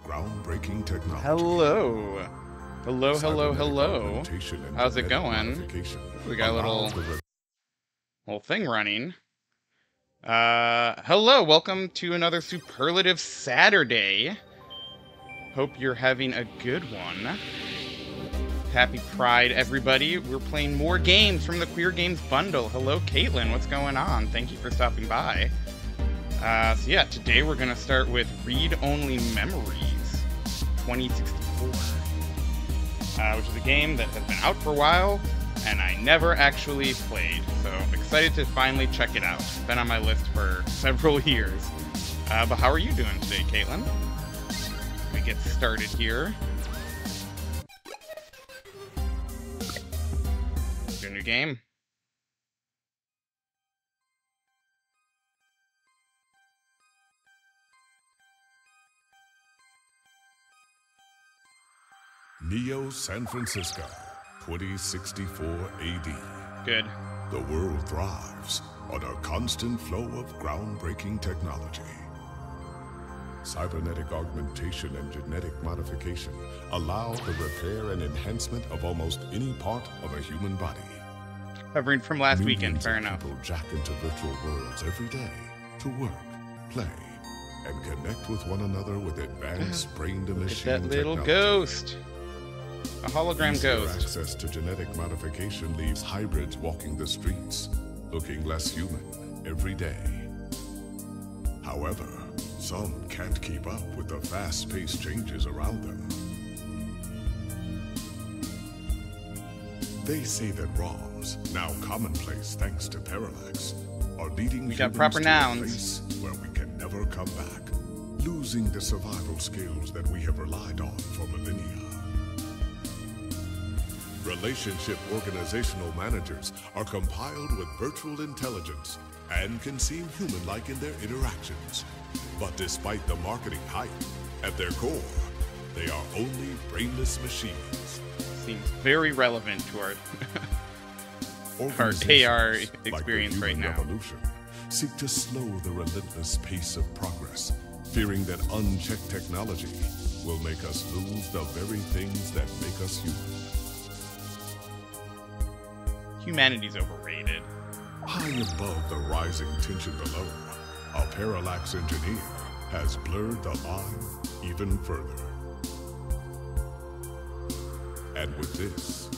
groundbreaking technology. Hello. Hello. How's it going? We got a little thing running. Hello, welcome to another Superlative Saturday. Hope you're having a good one. Happy Pride, everybody. We're playing more games from the Queer Games Bundle. Hello, Caitlin. What's going on? Thank you for stopping by. So yeah, today we're going to start with Read Only Memories 2064, which is a game that has been out for a while, and I never actually played, so I'm excited to finally check it out. It's been on my list for several years. But how are you doing today, Caitlin? Let me get started here. Your new game. Neo San Francisco, 2064 AD. Good. The world thrives on a constant flow of groundbreaking technology. Cybernetic augmentation and genetic modification allow the repair and enhancement of almost any part of a human body. Covering from last weekend, fair enough. People jack into virtual worlds every day to work, play, and connect with one another with advanced brain-to-machine technology. That little ghost. A hologram ghost. Access to genetic modification leaves hybrids walking the streets, looking less human every day. However, some can't keep up with the fast-paced changes around them. They say that ROMs, now commonplace thanks to Parallax, are leading we got humans proper to nouns. a place where we can never come back, losing the survival skills that we have relied on for millennia. Relationship organizational managers are compiled with virtual intelligence and can seem human-like in their interactions. But despite the marketing hype, at their core, they are only brainless machines. Seems very relevant to our AR experience like right now. Revolution seek to slow the relentless pace of progress, fearing that unchecked technology will make us lose the very things that make us human. Humanity's overrated. High above the rising tension below, a Parallax engineer has blurred the line even further. And with this,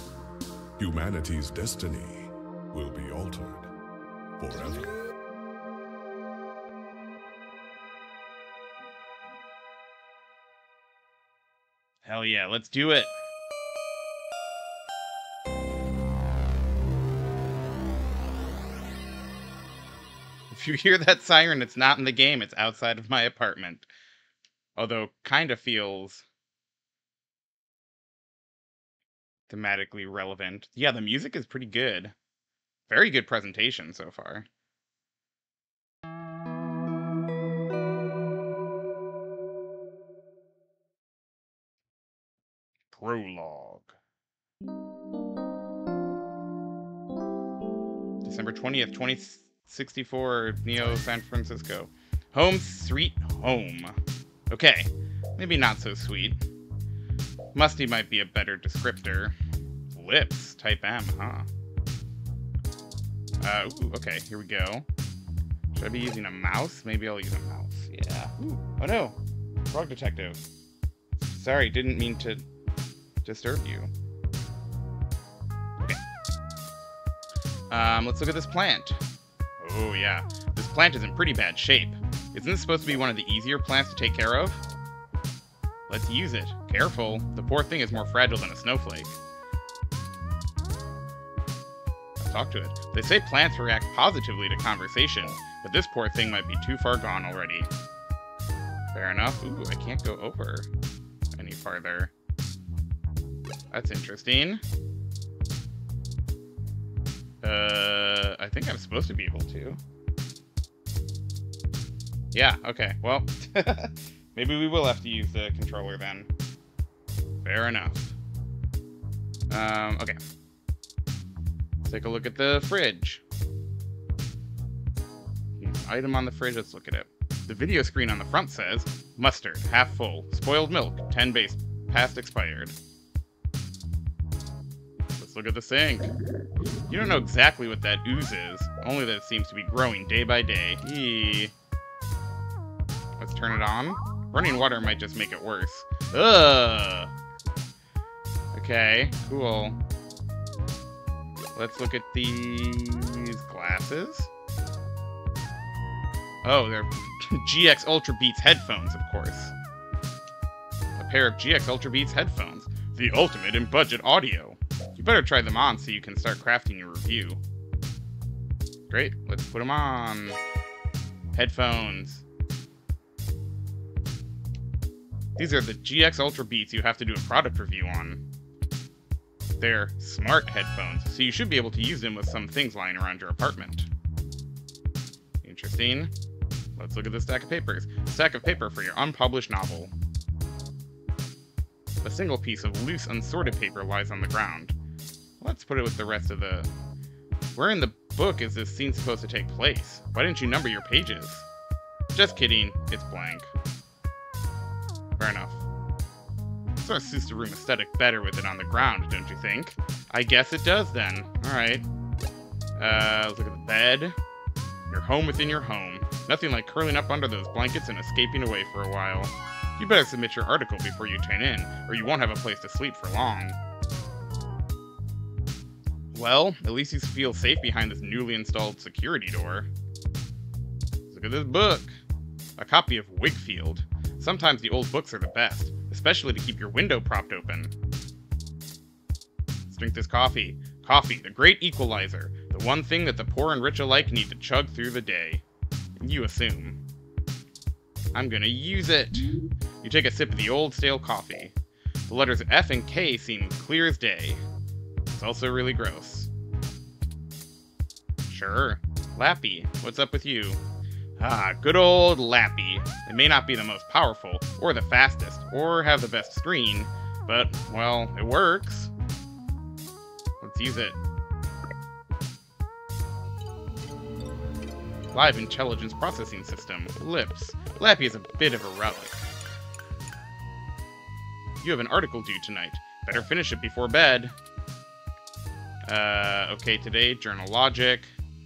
humanity's destiny will be altered forever. Hell yeah, let's do it. If you hear that siren, it's not in the game, it's outside of my apartment. Although, kind of feels thematically relevant. Yeah, the music is pretty good. Very good presentation so far. Prologue. December 20th, 2064, Neo San Francisco. Home sweet home. Okay, maybe not so sweet. Musty might be a better descriptor. Lips, type M, huh? Ooh, okay, here we go. Should I be using a mouse? Maybe I'll use a mouse, yeah. Ooh, oh no, frog detective. Sorry, didn't mean to disturb you. Okay. Let's look at this plant. Oh yeah, this plant is in pretty bad shape. Isn't this supposed to be one of the easier plants to take care of? Let's use it. Careful, the poor thing is more fragile than a snowflake. Let's talk to it. They say plants react positively to conversation, but this poor thing might be too far gone already. Fair enough. Ooh, I can't go over any farther. That's interesting. I think I'm supposed to be able to. Yeah, okay, well, maybe we will have to use the controller then. Fair enough. Okay. Let's take a look at the fridge. Item on the fridge, let's look at it. The video screen on the front says, mustard, half full, spoiled milk, 10 base, past expired. Let's look at the sink. You don't know exactly what that ooze is, only that it seems to be growing day by day. Eee. Let's turn it on. Running water might just make it worse. Ugh! Okay, cool. Let's look at these glasses. Oh, they're GX Ultra Beats headphones, of course. A pair of GX Ultra Beats headphones. The ultimate in budget audio. You better try them on so you can start crafting your review. Great, let's put them on. Headphones. These are the GX Ultra Beats you have to do a product review on. They're smart headphones, so you should be able to use them with some things lying around your apartment. Interesting. Let's look at the stack of papers. Stack of paper for your unpublished novel. A single piece of loose, unsorted paper lies on the ground. Let's put it with the rest of the... Where in the book is this scene supposed to take place? Why didn't you number your pages? Just kidding, it's blank. Fair enough. Sort of suits the room aesthetic better with it on the ground, don't you think? I guess it does then. Alright. Let's look at the bed. Your home within your home. Nothing like curling up under those blankets and escaping away for a while. You better submit your article before you tune in, or you won't have a place to sleep for long. Well, at least you feel safe behind this newly installed security door. Look at this book. A copy of Wigfield. Sometimes the old books are the best, especially to keep your window propped open. Let's drink this coffee. Coffee, the great equalizer. The one thing that the poor and rich alike need to chug through the day. You assume. I'm gonna use it. You take a sip of the old stale coffee. The letters F and K seem clear as day. It's also really gross. Sure. Lappy, what's up with you? Ah, good old Lappy. It may not be the most powerful, or the fastest, or have the best screen, but, well, it works. Let's use it. Live Intelligence Processing System, LIPS. Lappy is a bit of a relic. You have an article due tonight. Better finish it before bed. Okay, today, Journal Logic,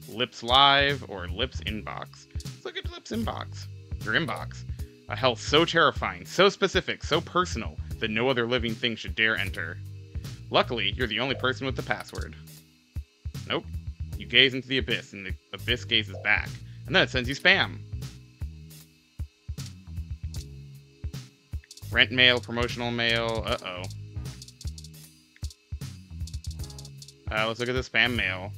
Lips Live, or Lips Inbox. Let's look at Lips Inbox. Your inbox. A hell so terrifying, so specific, so personal, that no other living thing should dare enter. Luckily, you're the only person with the password. Nope. You gaze into the abyss, and the abyss gazes back. And then it sends you spam. Rent mail, promotional mail, uh-oh. Let's look at the spam mail.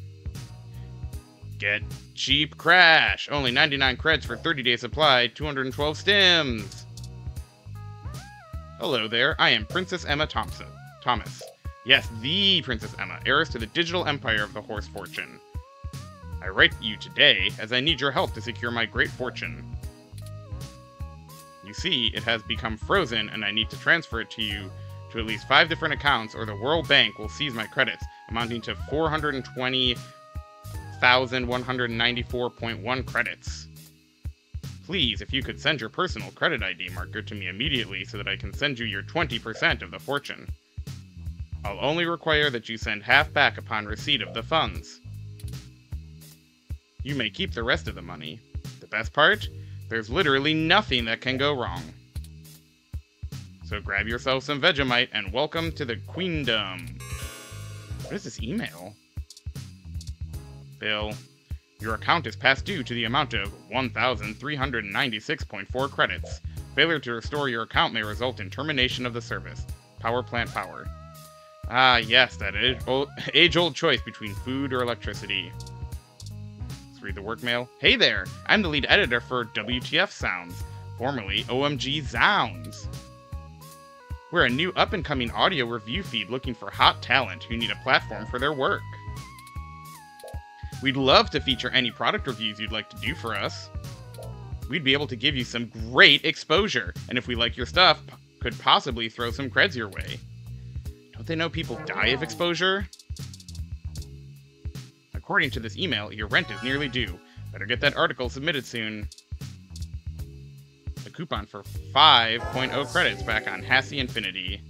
Get cheap crash. Only 99 creds for 30-day supply, 212 stims. Hello there, I am Princess Emma Thomas. Yes, the Princess Emma, heiress to the digital empire of the horse fortune. I write you today, as I need your help to secure my great fortune. You see, it has become frozen, and I need to transfer it to you to at least 5 different accounts, or the World Bank will seize my credits, amounting to 420,194.1 credits. Please, if you could send your personal credit ID marker to me immediately so that I can send you your 20% of the fortune. I'll only require that you send half back upon receipt of the funds. You may keep the rest of the money. The best part? There's literally nothing that can go wrong. So grab yourself some Vegemite and welcome to the Queendom. What is this email? Bill, your account is past due to the amount of 1,396.4 credits. Failure to restore your account may result in termination of the service. Power plant power. Ah, yes, that age-old choice between food or electricity. Let's read the work mail. Hey there, I'm the lead editor for WTF Sounds, formerly OMG Zounds. We're a new up-and-coming audio review feed looking for hot talent who need a platform for their work. We'd love to feature any product reviews you'd like to do for us. We'd be able to give you some great exposure, and if we like your stuff, could possibly throw some creds your way. Don't they know people die of exposure? According to this email, your rent is nearly due. Better get that article submitted soon. a coupon for 5.0 credits back on Hassie Infinity.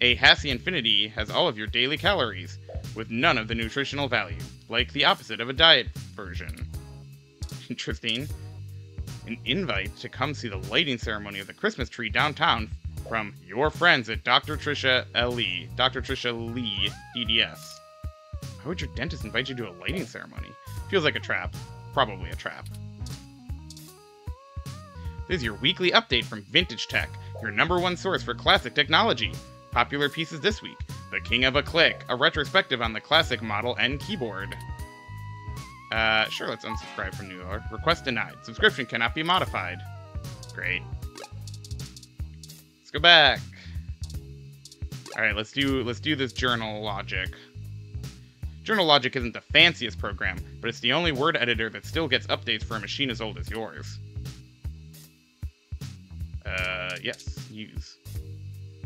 A Hassie Infinity has all of your daily calories, with none of the nutritional value, like the opposite of a diet version. Interesting. An invite to come see the lighting ceremony of the Christmas tree downtown from your friends at Dr. Trisha Lee. Dr. Trisha Lee, DDS. Why would your dentist invite you to a lighting ceremony? Feels like a trap. Probably a trap. This is your weekly update from Vintage Tech, your #1 source for classic technology. Popular pieces this week: The King of a Click, a retrospective on the classic Model N keyboard. Sure, let's unsubscribe from New York. Request denied. Subscription cannot be modified. Great. Let's go back. Alright, let's do this Journal Logic. Journal Logic isn't the fanciest program, but it's the only word editor that still gets updates for a machine as old as yours. Yes, use.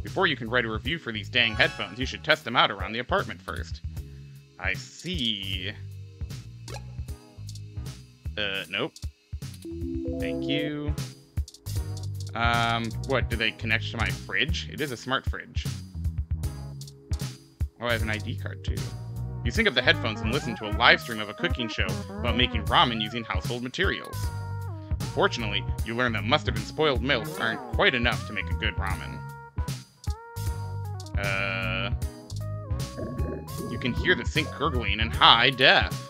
Before you can write a review for these dang headphones, you should test them out around the apartment first. I see. Nope. Thank you. What, do they connect to my fridge? It is a smart fridge. Oh, I have an ID card, too. You sync up the headphones and listen to a live stream of a cooking show about making ramen using household materials. Fortunately, you learn that mustard and spoiled milk aren't quite enough to make a good ramen. You can hear the sink gurgling in high def.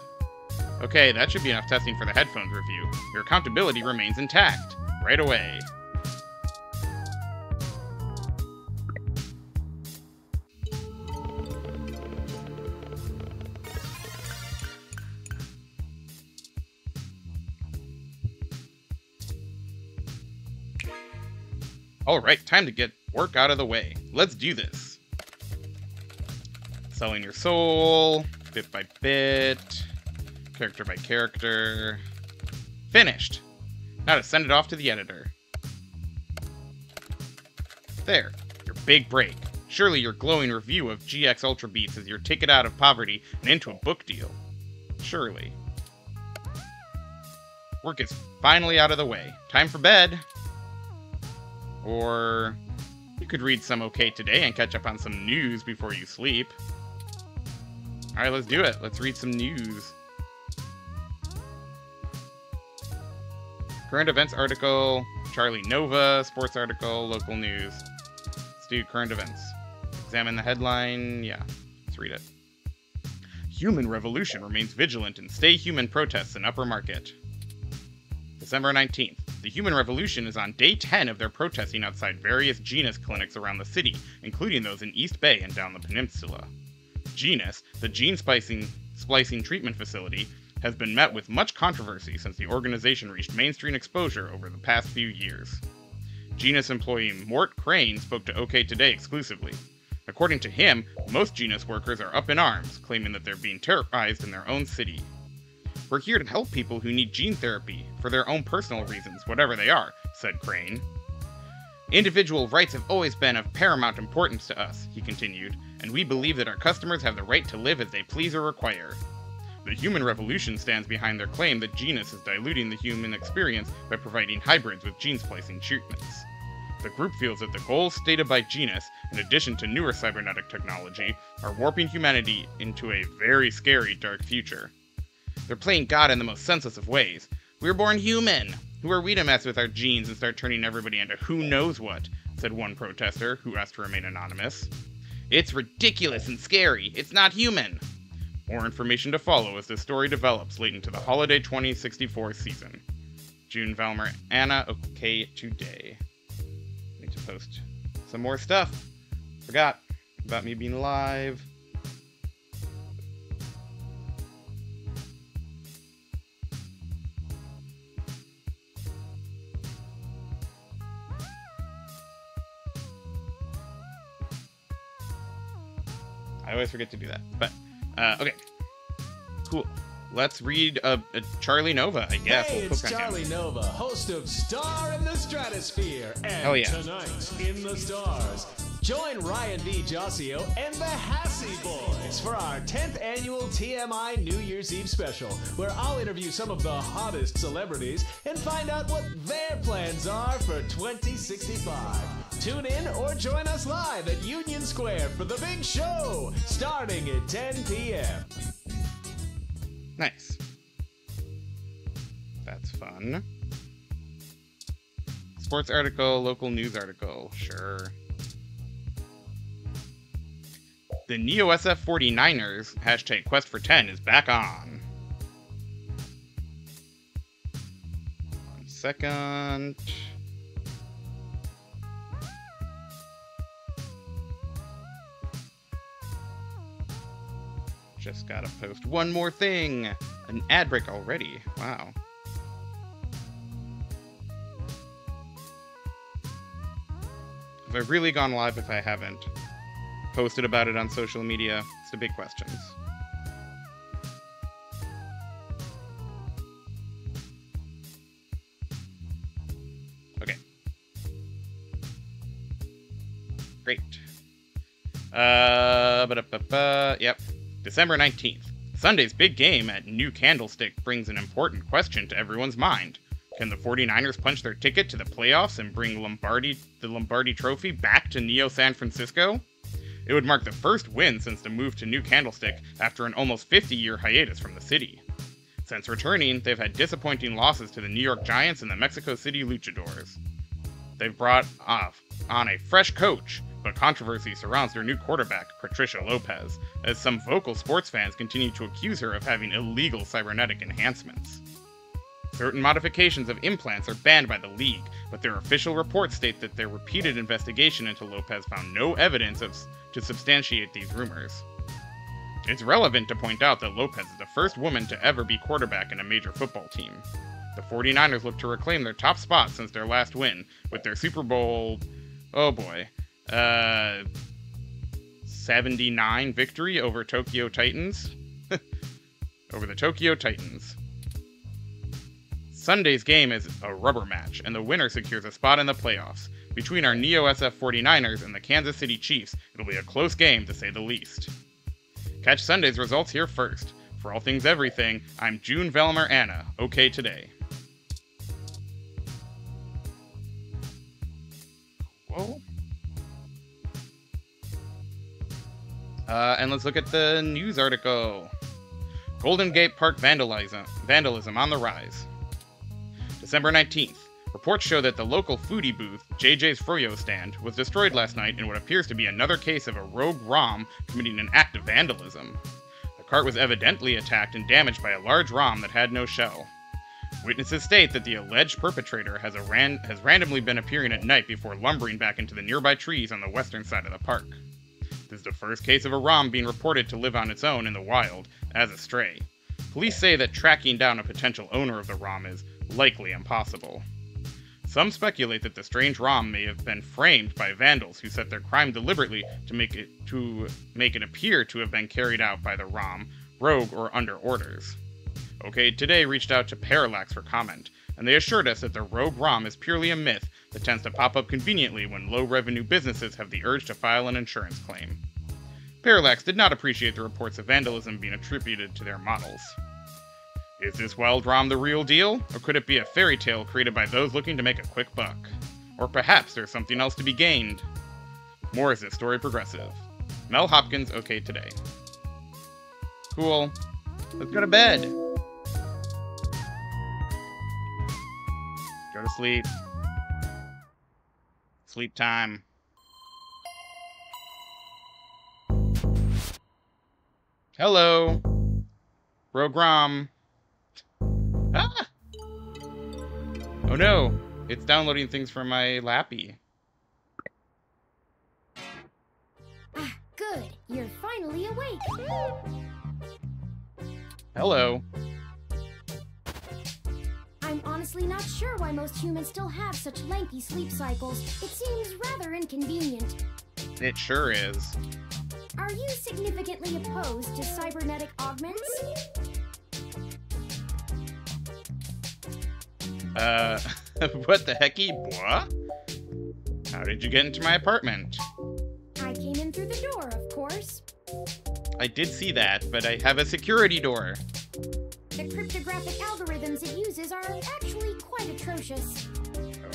Okay, that should be enough testing for the headphones review. Your accountability remains intact. Right away. Alright, time to get work out of the way. Let's do this. Selling your soul, bit by bit, character by character. Finished! Now to send it off to the editor. There, your big break. Surely your glowing review of GX Ultra Beats is your ticket out of poverty and into a book deal. Surely. Work is finally out of the way. Time for bed. Or you could read some OK Today and catch up on some news before you sleep. Alright, let's do it. Let's read some news. Current events article, Charlie Nova, sports article, local news. Let's do current events. Examine the headline. Yeah, let's read it. Human Revolution remains vigilant in Stay Human protests in Upper Market. December 19th. The Human Revolution is on day 10 of their protesting outside various Genus clinics around the city, including those in East Bay and down the peninsula. Genus, the gene splicing treatment facility, has been met with much controversy since the organization reached mainstream exposure over the past few years. Genus employee Mort Crane spoke to OK Today exclusively. According to him, most Genus workers are up in arms, claiming that they're being terrorized in their own city. We're here to help people who need gene therapy, for their own personal reasons, whatever they are, said Crane. Individual rights have always been of paramount importance to us, he continued, and we believe that our customers have the right to live as they please or require. The Human Revolution stands behind their claim that Genus is diluting the human experience by providing hybrids with gene splicing treatments. The group feels that the goals stated by Genus, in addition to newer cybernetic technology, are warping humanity into a very scary dark future. They're playing God in the most senseless of ways. We're born human! Who are we to mess with our genes and start turning everybody into who knows what? Said one protester, who asked to remain anonymous. It's ridiculous and scary. It's not human! More information to follow as this story develops late into the holiday 2064 season. June Valmer, Anna, OK Today. Need to post some more stuff. Forgot about me being live. I always forget to do that, but, okay. Cool. Let's read a Charlie Nova, I guess. Hey, we'll it's Charlie Nova, host of Star in the Stratosphere. And hell yeah. tonight, in the stars, Join Ryan D. Josio and the Hassy Boys for our 10th annual TMI New Year's Eve special, where I'll interview some of the hottest celebrities and find out what their plans are for 2065. Tune in or join us live at Union Square for the big show, starting at 10 p.m. Nice. That's fun. Sports article, local news article, sure. The Neo SF 49ers, hashtag Quest for 10, is back on. 1 second. Just gotta post one more thing. An ad break already. Wow. Have I really gone live if I haven't? Posted about it on social media? It's the big questions. Okay. Great. Yep. December 19th. Sunday's big game at New Candlestick brings an important question to everyone's mind. Can the 49ers punch their ticket to the playoffs and bring the Lombardi Trophy back to Neo San Francisco? It would mark the first win since the move to New Candlestick after an almost 50-year hiatus from the city. Since returning, they've had disappointing losses to the New York Giants and the Mexico City Luchadors. They've brought on a fresh coach, but controversy surrounds their new quarterback, Patricia Lopez, as some vocal sports fans continue to accuse her of having illegal cybernetic enhancements. Certain modifications of implants are banned by the league, but their official reports state that their repeated investigation into Lopez found no evidence to substantiate these rumors. It's relevant to point out that Lopez is the first woman to ever be quarterback in a major football team. The 49ers look to reclaim their top spot since their last win, with their Super Bowl, 79 victory over Tokyo Titans. Over the Tokyo Titans. Sunday's game is a rubber match, and the winner secures a spot in the playoffs. Between our Neo SF 49ers and the Kansas City Chiefs, it'll be a close game to say the least. Catch Sunday's results here first. For all things everything, I'm June Velmer Anna, OK Today. Whoa. And let's look at the news article. Golden Gate Park vandalism on the rise. December 19th. Reports show that the local foodie booth, JJ's Froyo stand, was destroyed last night in what appears to be another case of a rogue ROM committing an act of vandalism. The cart was evidently attacked and damaged by a large ROM that had no shell. Witnesses state that the alleged perpetrator has randomly been appearing at night before lumbering back into the nearby trees on the western side of the park. This is the first case of a ROM being reported to live on its own in the wild, as a stray. Police say that tracking down a potential owner of the ROM is likely impossible. Some speculate that the strange ROM may have been framed by vandals who set their crime deliberately to make it appear to have been carried out by the ROM, rogue, or under orders. OK Today reached out to Parallax for comment, and they assured us that the rogue ROM is purely a myth that tends to pop up conveniently when low-revenue businesses have the urge to file an insurance claim. Parallax did not appreciate the reports of vandalism being attributed to their models. Is this wild ROM the real deal, or could it be a fairy tale created by those looking to make a quick buck? Or perhaps there's something else to be gained? More as this story progresses. Mel Hopkins, OK Today. Cool. Let's go to bed. Go to sleep. Sleep time. Hello. Rogue ROM. Ah! Oh no, it's downloading things from my Lappy. Ah, good. You're finally awake. Hello. I'm honestly not sure why most humans still have such lengthy sleep cycles. It seems rather inconvenient. It sure is. Are you significantly opposed to cybernetic augments? What the hecky, boy? How did you get into my apartment? I did see that, but I have a security door. The cryptographic algorithms it uses are actually quite atrocious.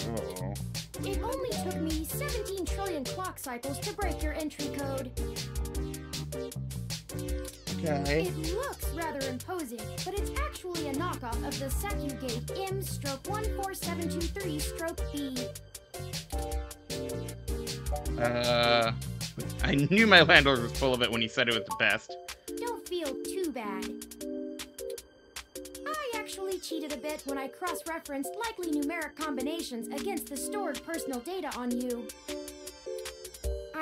Oh. It only took me 17 trillion clock cycles to break your entry code. Okay. It looks rather imposing, but it's actually a knockoff of the Secugate M/14723-B. I knew my landlord was full of it when he said it was the best. Don't feel too bad. I actually cheated a bit when I cross-referenced likely numeric combinations against the stored personal data on you.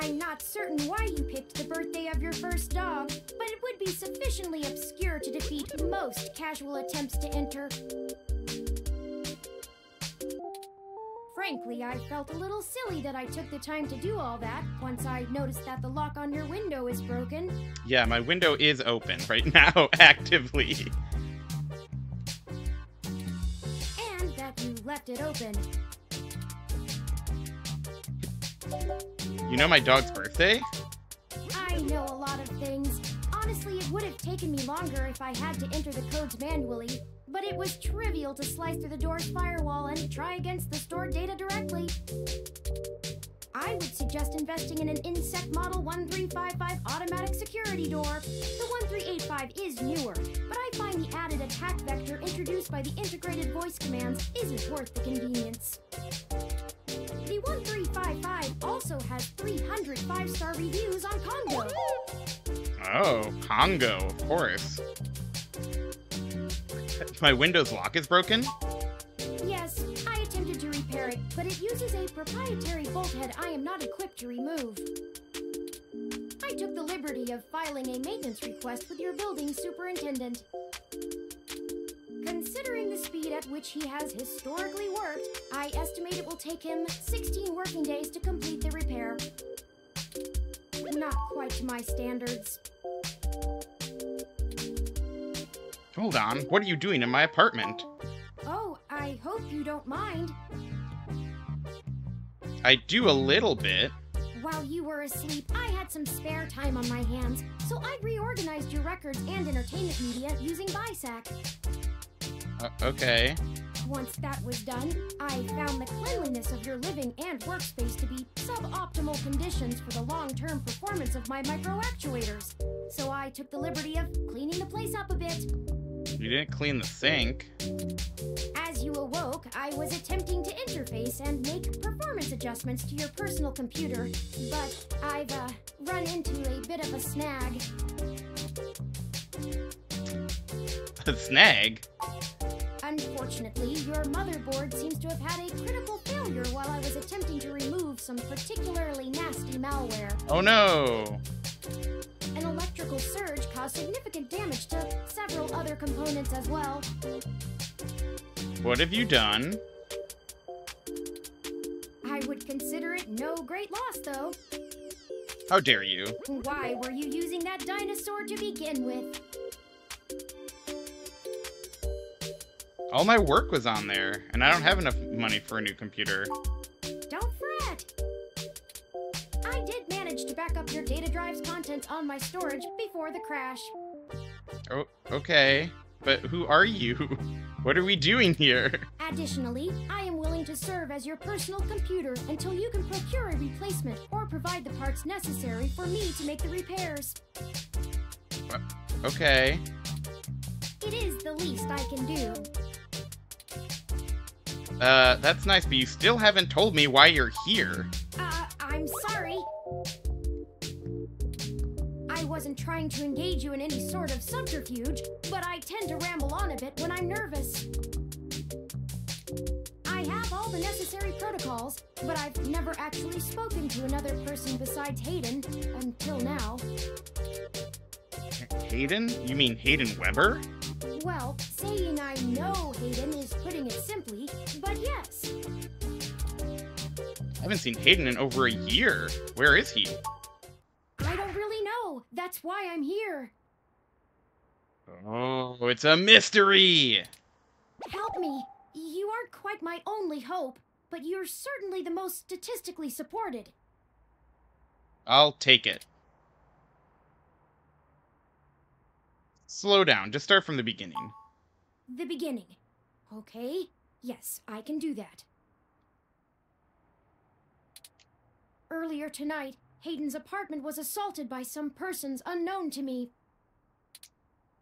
I'm not certain why you picked the birthday of your first dog, but it would be sufficiently obscure to defeat most casual attempts to enter. Frankly, I felt a little silly that I took the time to do all that once I noticed that the lock on your window is broken. Yeah, my window is open right now, actively. And that you left it open. You know my dog's birthday? I know a lot of things. Honestly, it would have taken me longer if I had to enter the codes manually, but it was trivial to slice through the door's firewall and try against the stored data directly. I would suggest investing in an Insect Model 1355 automatic security door. The 1385 is newer, but I find the added attack vector introduced by the integrated voice commands isn't worth the convenience. The 1355 also has 300 5-star reviews on Congo. Oh, Congo, of course. My Windows lock is broken? Yes, I attempted to repair it, but it uses a proprietary bolt head I am not equipped to remove. I took the liberty of filing a maintenance request with your building superintendent. Considering the speed at which he has historically worked, I estimate it will take him 16 working days to complete the repair. Not quite to my standards. Hold on, what are you doing in my apartment? Oh, I hope you don't mind. I do a little bit. While you were asleep, I had some spare time on my hands, so I reorganized your records and entertainment media using BISAC. Okay. Once that was done, I found the cleanliness of your living and workspace to be suboptimal conditions for the long-term performance of my micro-actuators. So I took the liberty of cleaning the place up a bit. You didn't clean the sink. As you awoke, I was attempting to interface and make performance adjustments to your personal computer, but I've run into a bit of a snag. A snag? Unfortunately, your motherboard seems to have had a critical failure while I was attempting to remove some particularly nasty malware. Oh no! An electrical surge caused significant damage to several other components as well. What have you done? I would consider it no great loss, though. How dare you? Why were you using that dinosaur to begin with? All my work was on there, and I don't have enough money for a new computer. Don't fret! I did manage to back up your data drive's contents on my storage before the crash. Oh, okay. But who are you? What are we doing here? Additionally, I am willing to serve as your personal computer until you can procure a replacement or provide the parts necessary for me to make the repairs. Okay. It is the least I can do. That's nice, but you still haven't told me why you're here. I'm sorry. I wasn't trying to engage you in any sort of subterfuge, but I tend to ramble on a bit when I'm nervous. I have all the necessary protocols, but I've never actually spoken to another person besides Hayden, until now. Hayden? You mean Hayden Weber? Well, saying I know Hayden is putting it simply, but yes. I haven't seen Hayden in over a year. Where is he? I don't really know. That's why I'm here. Oh, it's a mystery! Help me. You aren't quite my only hope, but you're certainly the most statistically supported. I'll take it. Slow down. Just start from the beginning. The beginning. Okay, yes, I can do that. Earlier tonight, Hayden's apartment was assaulted by some persons unknown to me.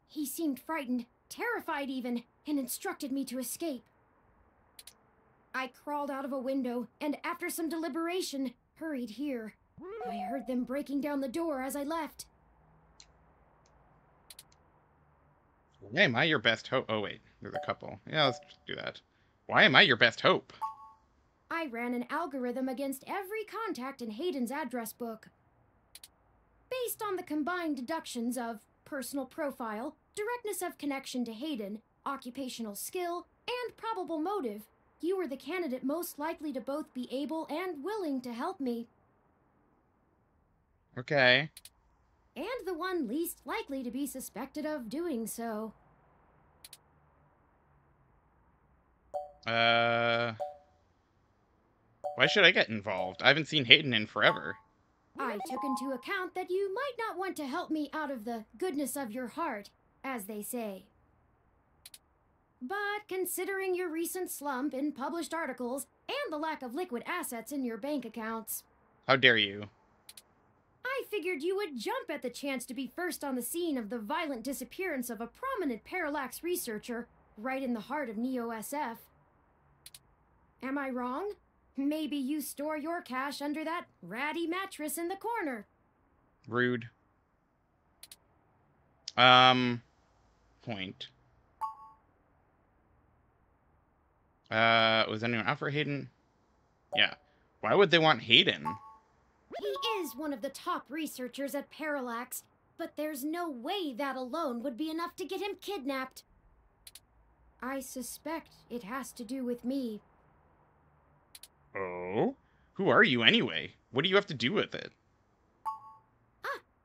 He seemed frightened, terrified even, and instructed me to escape. I crawled out of a window, and after some deliberation, hurried here. I heard them breaking down the door as I left. Why am I your best hope? Oh, wait. There's a couple. Yeah, let's do that. Why am I your best hope? I ran an algorithm against every contact in Hayden's address book. Based on the combined deductions of personal profile, directness of connection to Hayden, occupational skill, and probable motive, you were the candidate most likely to both be able and willing to help me. Okay. And the one least likely to be suspected of doing so. Why should I get involved? I haven't seen Hayden in forever. I took into account that you might not want to help me out of the goodness of your heart, as they say. But considering your recent slump in published articles and the lack of liquid assets in your bank accounts... How dare you? I figured you would jump at the chance to be first on the scene of the violent disappearance of a prominent parallax researcher right in the heart of Neo-SF. Am I wrong? Maybe you store your cash under that ratty mattress in the corner. Rude. Point. Was anyone out for Hayden? Yeah. Why would they want Hayden? He is one of the top researchers at Parallax, but there's no way that alone would be enough to get him kidnapped. I suspect it has to do with me. Oh? Who are you anyway? What do you have to do with it?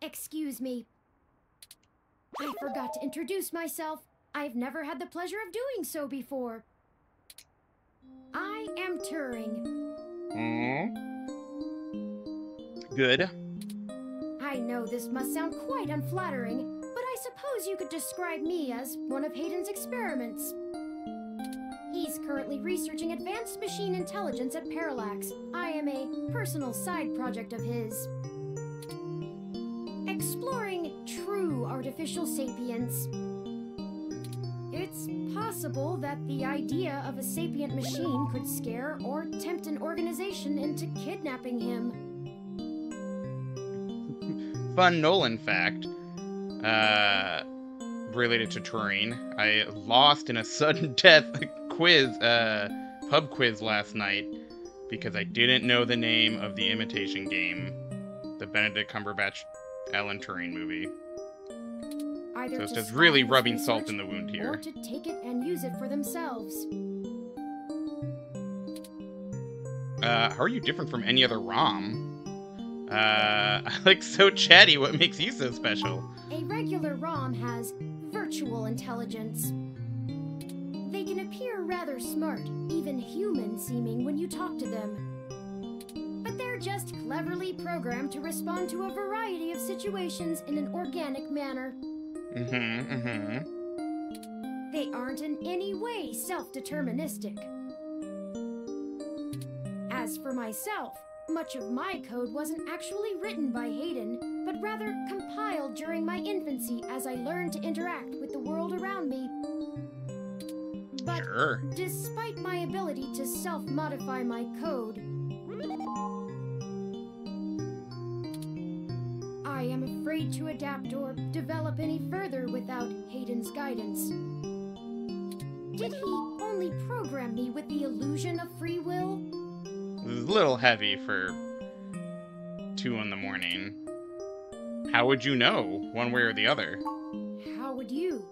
Excuse me. I forgot to introduce myself. I've never had the pleasure of doing so before. I am Turing. Good. I know this must sound quite unflattering, but I suppose you could describe me as one of Hayden's experiments. He's currently researching advanced machine intelligence at Parallax. I am a personal side project of his. Exploring true artificial sapience. It's possible that the idea of a sapient machine could scare or tempt an organization into kidnapping him. Fun Nolan fact. Related to Turing. I lost in a sudden death quiz, pub quiz last night because I didn't know the name of the Imitation Game, the Benedict Cumberbatch Alan Turing movie. Either So it's to just stop really his rubbing research salt in the wound or here. to take it and use it for themselves. How are you different from any other ROM? Like so chatty, what makes you so special? A regular ROM has virtual intelligence. They can appear rather smart, even human-seeming when you talk to them. But they're just cleverly programmed to respond to a variety of situations in an organic manner. They aren't in any way self-deterministic. As for myself, much of my code wasn't actually written by Hayden, but rather compiled during my infancy as I learned to interact with the world around me. But Sure. despite my ability to self-modify my code, I am afraid to adapt or develop any further without Hayden's guidance. Did he only program me with the illusion of free will? This is a little heavy for 2 in the morning. How would you know, one way or the other? How would you?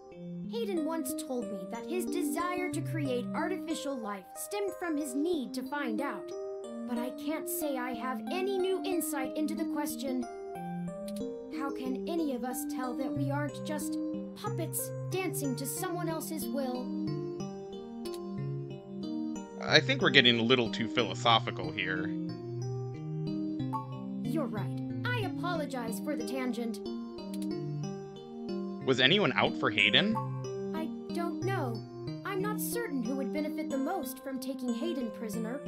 Hayden once told me that his desire to create artificial life stemmed from his need to find out. But I can't say I have any new insight into the question. How can any of us tell that we aren't just puppets dancing to someone else's will? I think we're getting a little too philosophical here. You're right. I apologize for the tangent. Was anyone out for Hayden? I don't know. I'm not certain who would benefit the most from taking Hayden prisoner.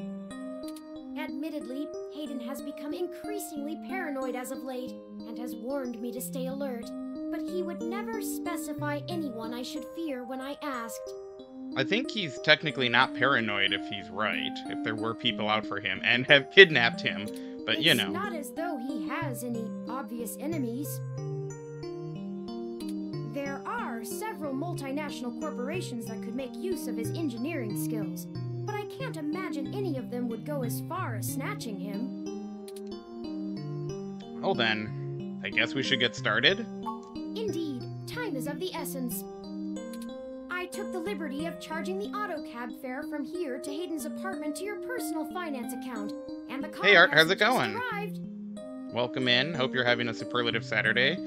Admittedly, Hayden has become increasingly paranoid as of late, and has warned me to stay alert. But he would never specify anyone I should fear when I asked. I think he's technically not paranoid if he's right, if there were people out for him and have kidnapped him, but you know. It's not as though he has any obvious enemies. There are several multinational corporations that could make use of his engineering skills, but I can't imagine any of them would go as far as snatching him. Well then, I guess we should get started? Indeed, time is of the essence. I took the liberty of charging the auto cab fare from here to Hayden's apartment to your personal finance account, and the car Hey Art, how's has it going? just arrived. Welcome in, hope you're having a superlative Saturday.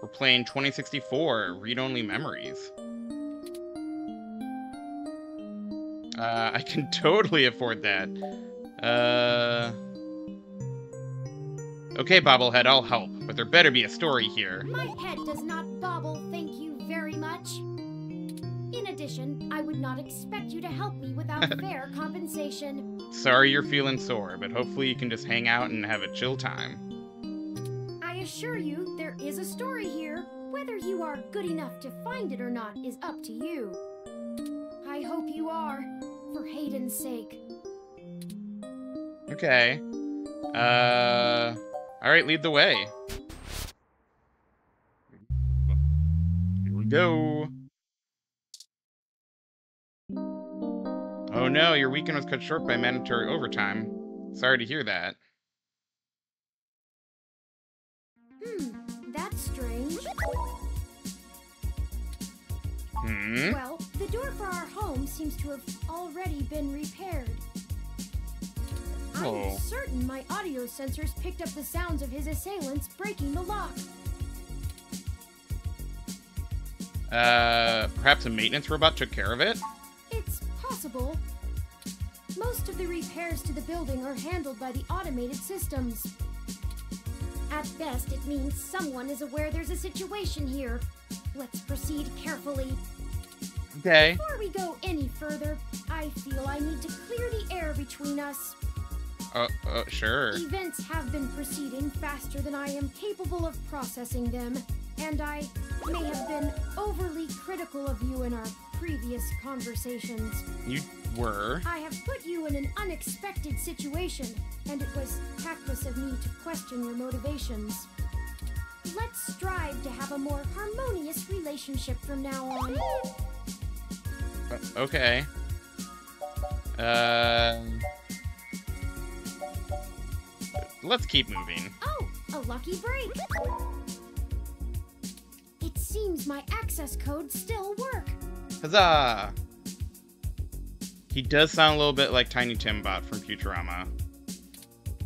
We're playing 2064, Read-Only Memories. I can totally afford that. Okay, Bobblehead, I'll help, but there better be a story here. My head does not bobble, thank you very much. In addition, I would not expect you to help me without fair compensation. Sorry you're feeling sore, but hopefully you can just hang out and have a chill time. I assure you, there is a story here. Whether you are good enough to find it or not is up to you. I hope you are, for Hayden's sake. Okay. Alright, lead the way. Here we go. Oh no, your weekend was cut short by mandatory overtime. Sorry to hear that. That's strange. Well, the door for our home seems to have already been repaired. Oh. I'm certain my audio sensors picked up the sounds of his assailants breaking the lock. Perhaps a maintenance robot took care of it? It's possible. Most of the repairs to the building are handled by the automated systems. At best, it means someone is aware there's a situation here. Let's proceed carefully. Okay. Before we go any further, I feel I need to clear the air between us. Sure. Events have been proceeding faster than I am capable of processing them, and I may have been overly critical of you in our previous conversations. You were. I have put you in an unexpected situation, and it was tactless of me to question your motivations. Let's strive to have a more harmonious relationship from now on. Okay. Let's keep moving. Oh, a lucky break! It seems my access codes still work. Huzzah! He does sound a little bit like Tiny Timbot from Futurama.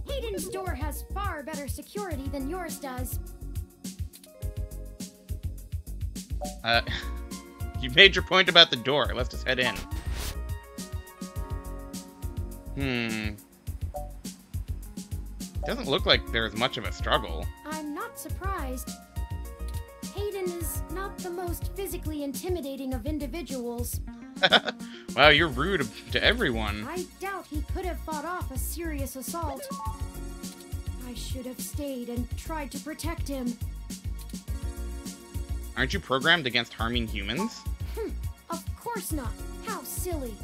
Hayden's door has far better security than yours does. You made your point about the door. Let's just head in. Doesn't look like there's much of a struggle. I'm not surprised. Hayden is not the most physically intimidating of individuals. Wow, you're rude to everyone. I doubt he could have fought off a serious assault. I should have stayed and tried to protect him. Aren't you programmed against harming humans? Of course not. How silly.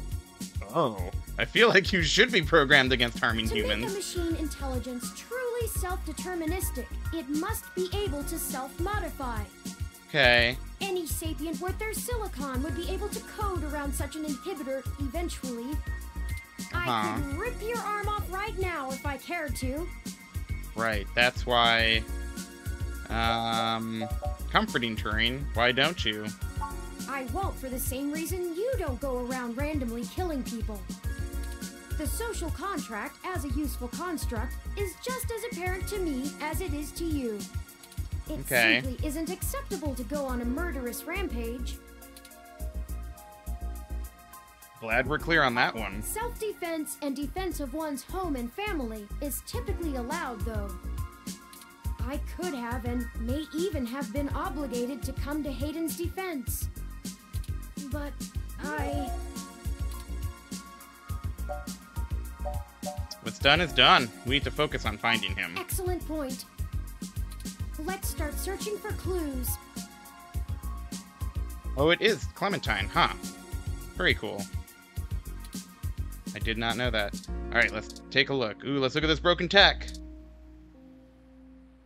Oh, I feel like you should be programmed against harming To humans. make a machine intelligence truly self-deterministic, it must be able to self-modify. Okay. Any sapient worth their silicon would be able to code around such an inhibitor eventually. I could rip your arm off right now if I cared to. Right, that's why... comforting Turing, why don't you? I won't for the same reason you don't go around randomly killing people. The social contract, as a useful construct, is just as apparent to me as it is to you. It simply isn't acceptable to go on a murderous rampage. Glad we're clear on that one. Self-defense and defense of one's home and family is typically allowed, though. I could have and may even have been obligated to come to Hayden's defense. But What's done is done. We need to focus on finding him. Excellent point. Let's start searching for clues. Oh, it is Clementine, huh? Very cool. I did not know that. Alright, let's take a look. Ooh, let's look at this broken tech.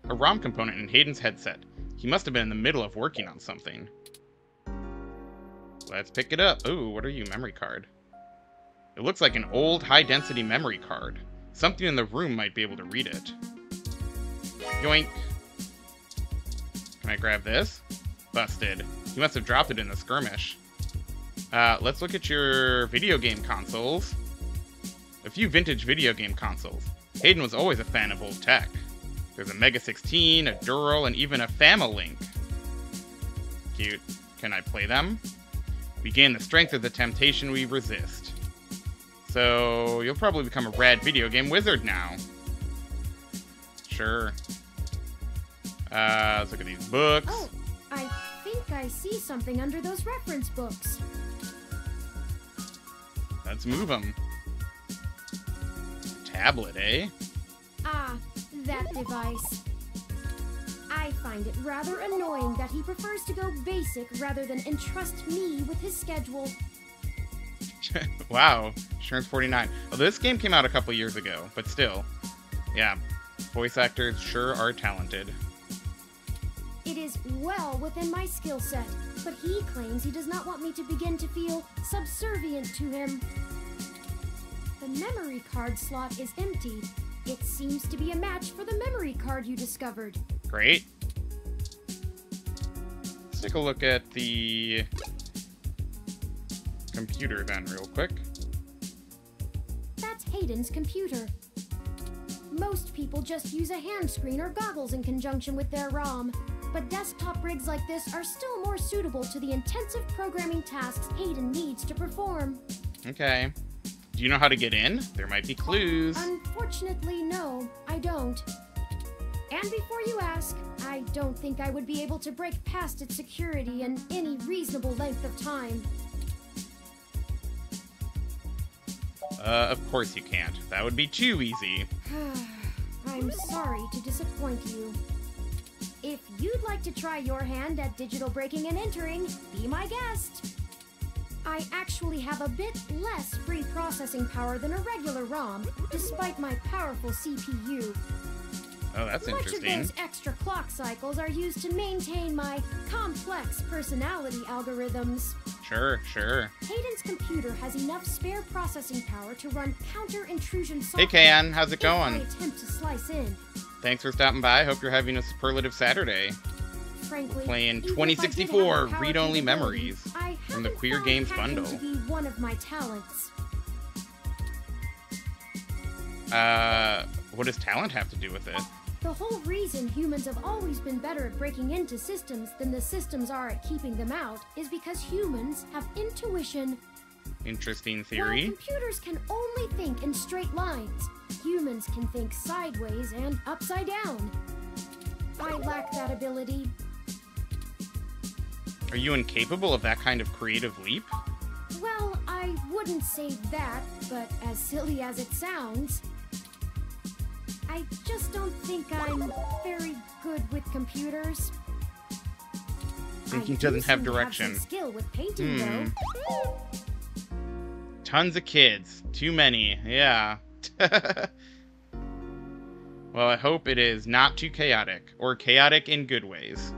A ROM component in Hayden's headset. He must have been in the middle of working on something. Let's pick it up. Ooh, what are you? Memory card. It looks like an old, high-density memory card. Something in the room might be able to read it. Yoink. Can I grab this? Busted. He must have dropped it in the skirmish. Let's look at your video game consoles. A few vintage video game consoles. Hayden was always a fan of old tech. There's a Mega 16, a Dural, and even a Familink. Cute. Can I play them? We gain the strength of the temptation we resist. So, you'll probably become a rad video game wizard now. Sure. Let's look at these books. Oh, I think I see something under those reference books. Let's move them. Tablet, eh? Ah, that device. I find it rather annoying that he prefers to go basic rather than entrust me with his schedule. Wow, Insurance 49. Oh, this game came out a couple years ago, but still. Yeah, voice actors sure are talented. It is well within my skill set, but he claims he does not want me to begin to feel subservient to him. The memory card slot is empty. It seems to be a match for the memory card you discovered. Great. Let's take a look at the computer then real quick. That's Hayden's computer. Most people just use a hand screen or goggles in conjunction with their ROM, but desktop rigs like this are still more suitable to the intensive programming tasks Hayden needs to perform. Okay. Do you know how to get in? There might be clues. Unfortunately, no, I don't. And before you ask, I don't think I would be able to break past its security in any reasonable length of time. Of course you can't. That would be too easy. I'm sorry to disappoint you. If you'd like to try your hand at digital breaking and entering, be my guest. I actually have a bit less free processing power than a regular ROM, despite my powerful CPU. Oh, that's interesting. Much of those extra clock cycles are used to maintain my complex personality algorithms. Sure, sure. Hayden's computer has enough spare processing power to run counter-intrusion software. Hey, Kayan, how's it going? If I attempt to slice in. Thanks for stopping by. Hope you're having a superlative Saturday. Frankly, Playing even if 2064 I did have the power read-only capability, memories I from the haven't Queer found Games hacking bundle. to be one of my talents. What does talent have to do with it? The whole reason humans have always been better at breaking into systems than the systems are at keeping them out is because humans have intuition. Interesting While theory. computers can only think in straight lines, humans can think sideways and upside down. I lack that ability. Are you incapable of that kind of creative leap? Well, I wouldn't say that, but as silly as it sounds, I just don't think I'm very good with computers. Thinking I do doesn't have seem to direction. some skill with painting, though. Tons of kids. Too many. Yeah. Well, I hope it is not too chaotic, or chaotic in good ways.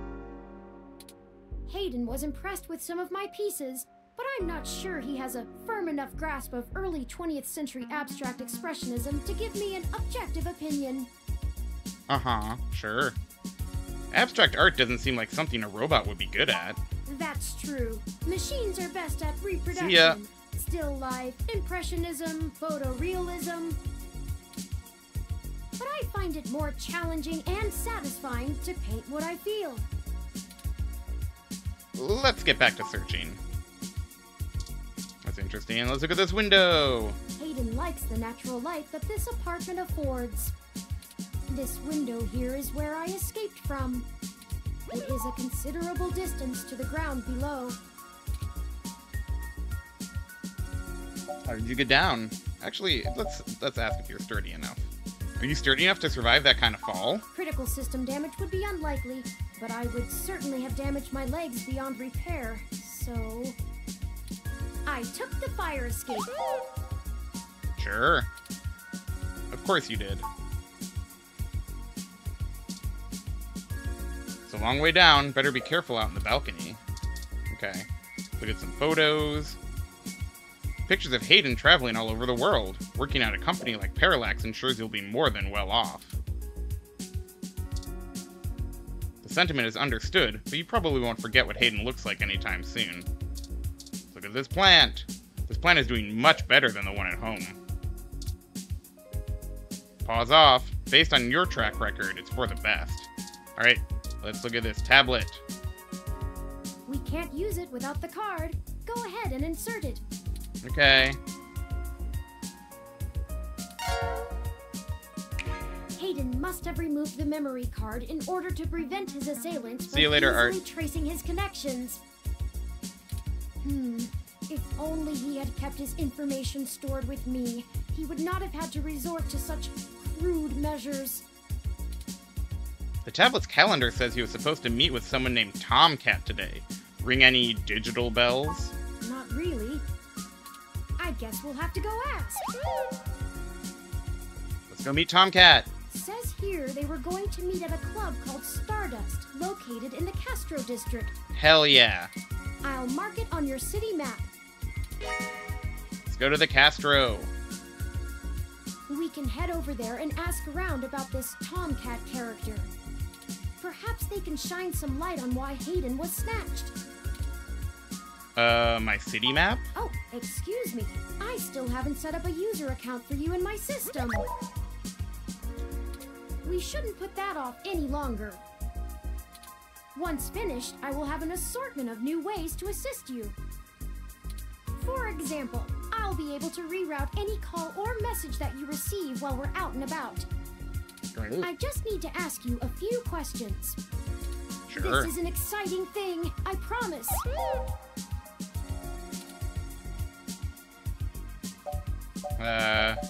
Hayden was impressed with some of my pieces, but I'm not sure he has a firm enough grasp of early 20th century abstract expressionism to give me an objective opinion. Uh-huh, sure. Abstract art doesn't seem like something a robot would be good at. That's true. Machines are best at reproduction. See ya. Still life, impressionism, photorealism. But I find it more challenging and satisfying to paint what I feel. Let's get back to searching. That's interesting. Let's look at this window. Hayden likes the natural light that this apartment affords. This window here is where I escaped from. It is a considerable distance to the ground below. How did you get down? Actually, let's ask if you're sturdy enough. Are you sturdy enough to survive that kind of fall? Critical system damage would be unlikely, but I would certainly have damaged my legs beyond repair, so... I took the fire escape. Sure. Of course you did. It's a long way down. Better be careful out in the balcony. Okay. Look at some photos. Pictures of Hayden traveling all over the world. Working at a company like Parallax ensures you'll be more than well off. The sentiment is understood, but you probably won't forget what Hayden looks like anytime soon. Look at this plant. This plant is doing much better than the one at home. Pause off. Based on your track record, it's for the best. Alright, let's look at this tablet. We can't use it without the card. Go ahead and insert it. Okay. Hayden must have removed the memory card in order to prevent his assailants See you from later, Art. easily tracing his connections. If only he had kept his information stored with me, he would not have had to resort to such crude measures. The tablet's calendar says he was supposed to meet with someone named Tomcat today. Ring any digital bells? Not really. I guess we'll have to go ask. Let's go meet Tomcat. Says here they were going to meet at a club called Stardust, located in the Castro district. Hell yeah. I'll mark it on your city map. Let's go to the Castro. We can head over there and ask around about this Tomcat character. Perhaps they can shine some light on why Hayden was snatched. My city map? Oh, excuse me. I still haven't set up a user account for you in my system. We shouldn't put that off any longer. Once finished, I will have an assortment of new ways to assist you. For example, I'll be able to reroute any call or message that you receive while we're out and about. I just need to ask you a few questions. Sure. This is an exciting thing, I promise.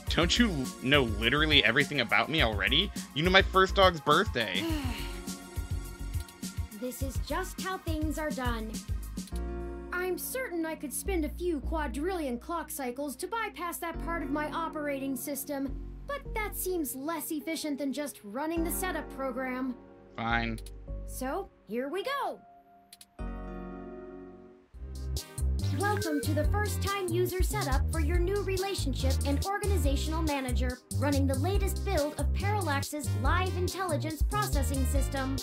Don't you know literally everything about me already? You know my first dog's birthday. This is just how things are done. I'm certain I could spend a few quadrillion clock cycles to bypass that part of my operating system, but that seems less efficient than just running the setup program. Fine. So, here we go! Welcome to the first-time user setup for your new relationship and organizational manager, running the latest build of Parallax's live intelligence processing system.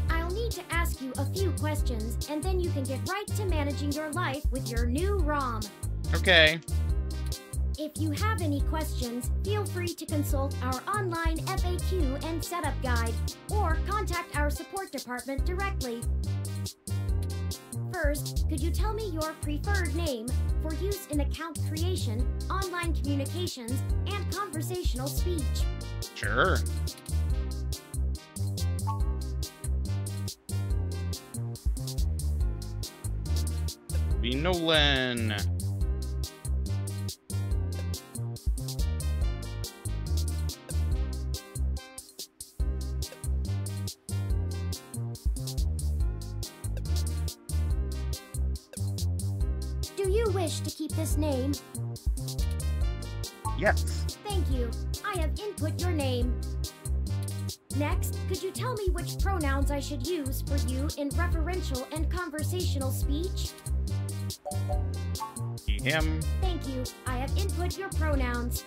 I'll need to ask you a few questions, and then you can get right to managing your life with your new ROM. Okay. If you have any questions, feel free to consult our online FAQ and setup guide, or contact our support department directly. First, could you tell me your preferred name for use in account creation, online communications, and conversational speech? Sure. Be Nolan. Do you wish to keep this name? Yes. Thank you. I have input your name. Next, could you tell me which pronouns I should use for you in referential and conversational speech? He, him. Thank you. I have input your pronouns.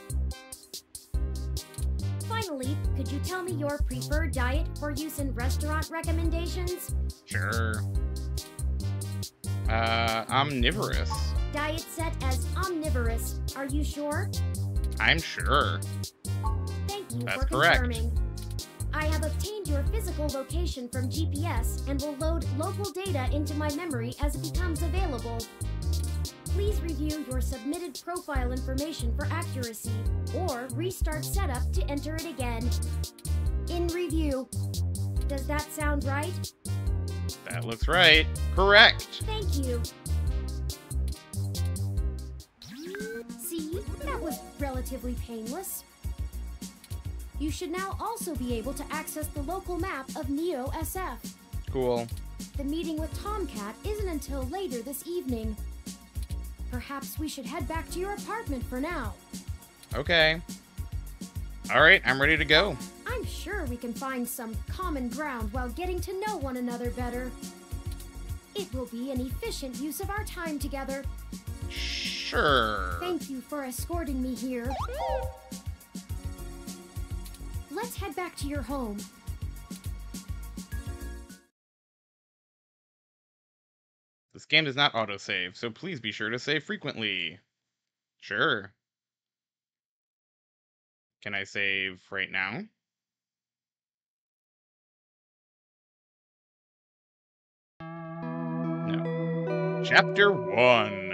Finally, could you tell me your preferred diet for use in restaurant recommendations? Sure. Omnivorous. Diet set as omnivorous. Are you sure? I'm sure. Thank you That's for correct. confirming. I have obtained your physical location from GPS and will load local data into my memory as it becomes available. Please review your submitted profile information for accuracy, or restart setup to enter it again. In review. Does that sound right? That looks right. Correct. Thank you. See, that was relatively painless. You should now also be able to access the local map of Neo SF. Cool. The meeting with Tomcat isn't until later this evening. Perhaps we should head back to your apartment for now. Okay. Alright, I'm ready to go. I'm sure we can find some common ground while getting to know one another better. It will be an efficient use of our time together. Sure. Thank you for escorting me here. Let's head back to your home. This game does not autosave, so please be sure to save frequently. Sure. Can I save right now? No. Chapter 1.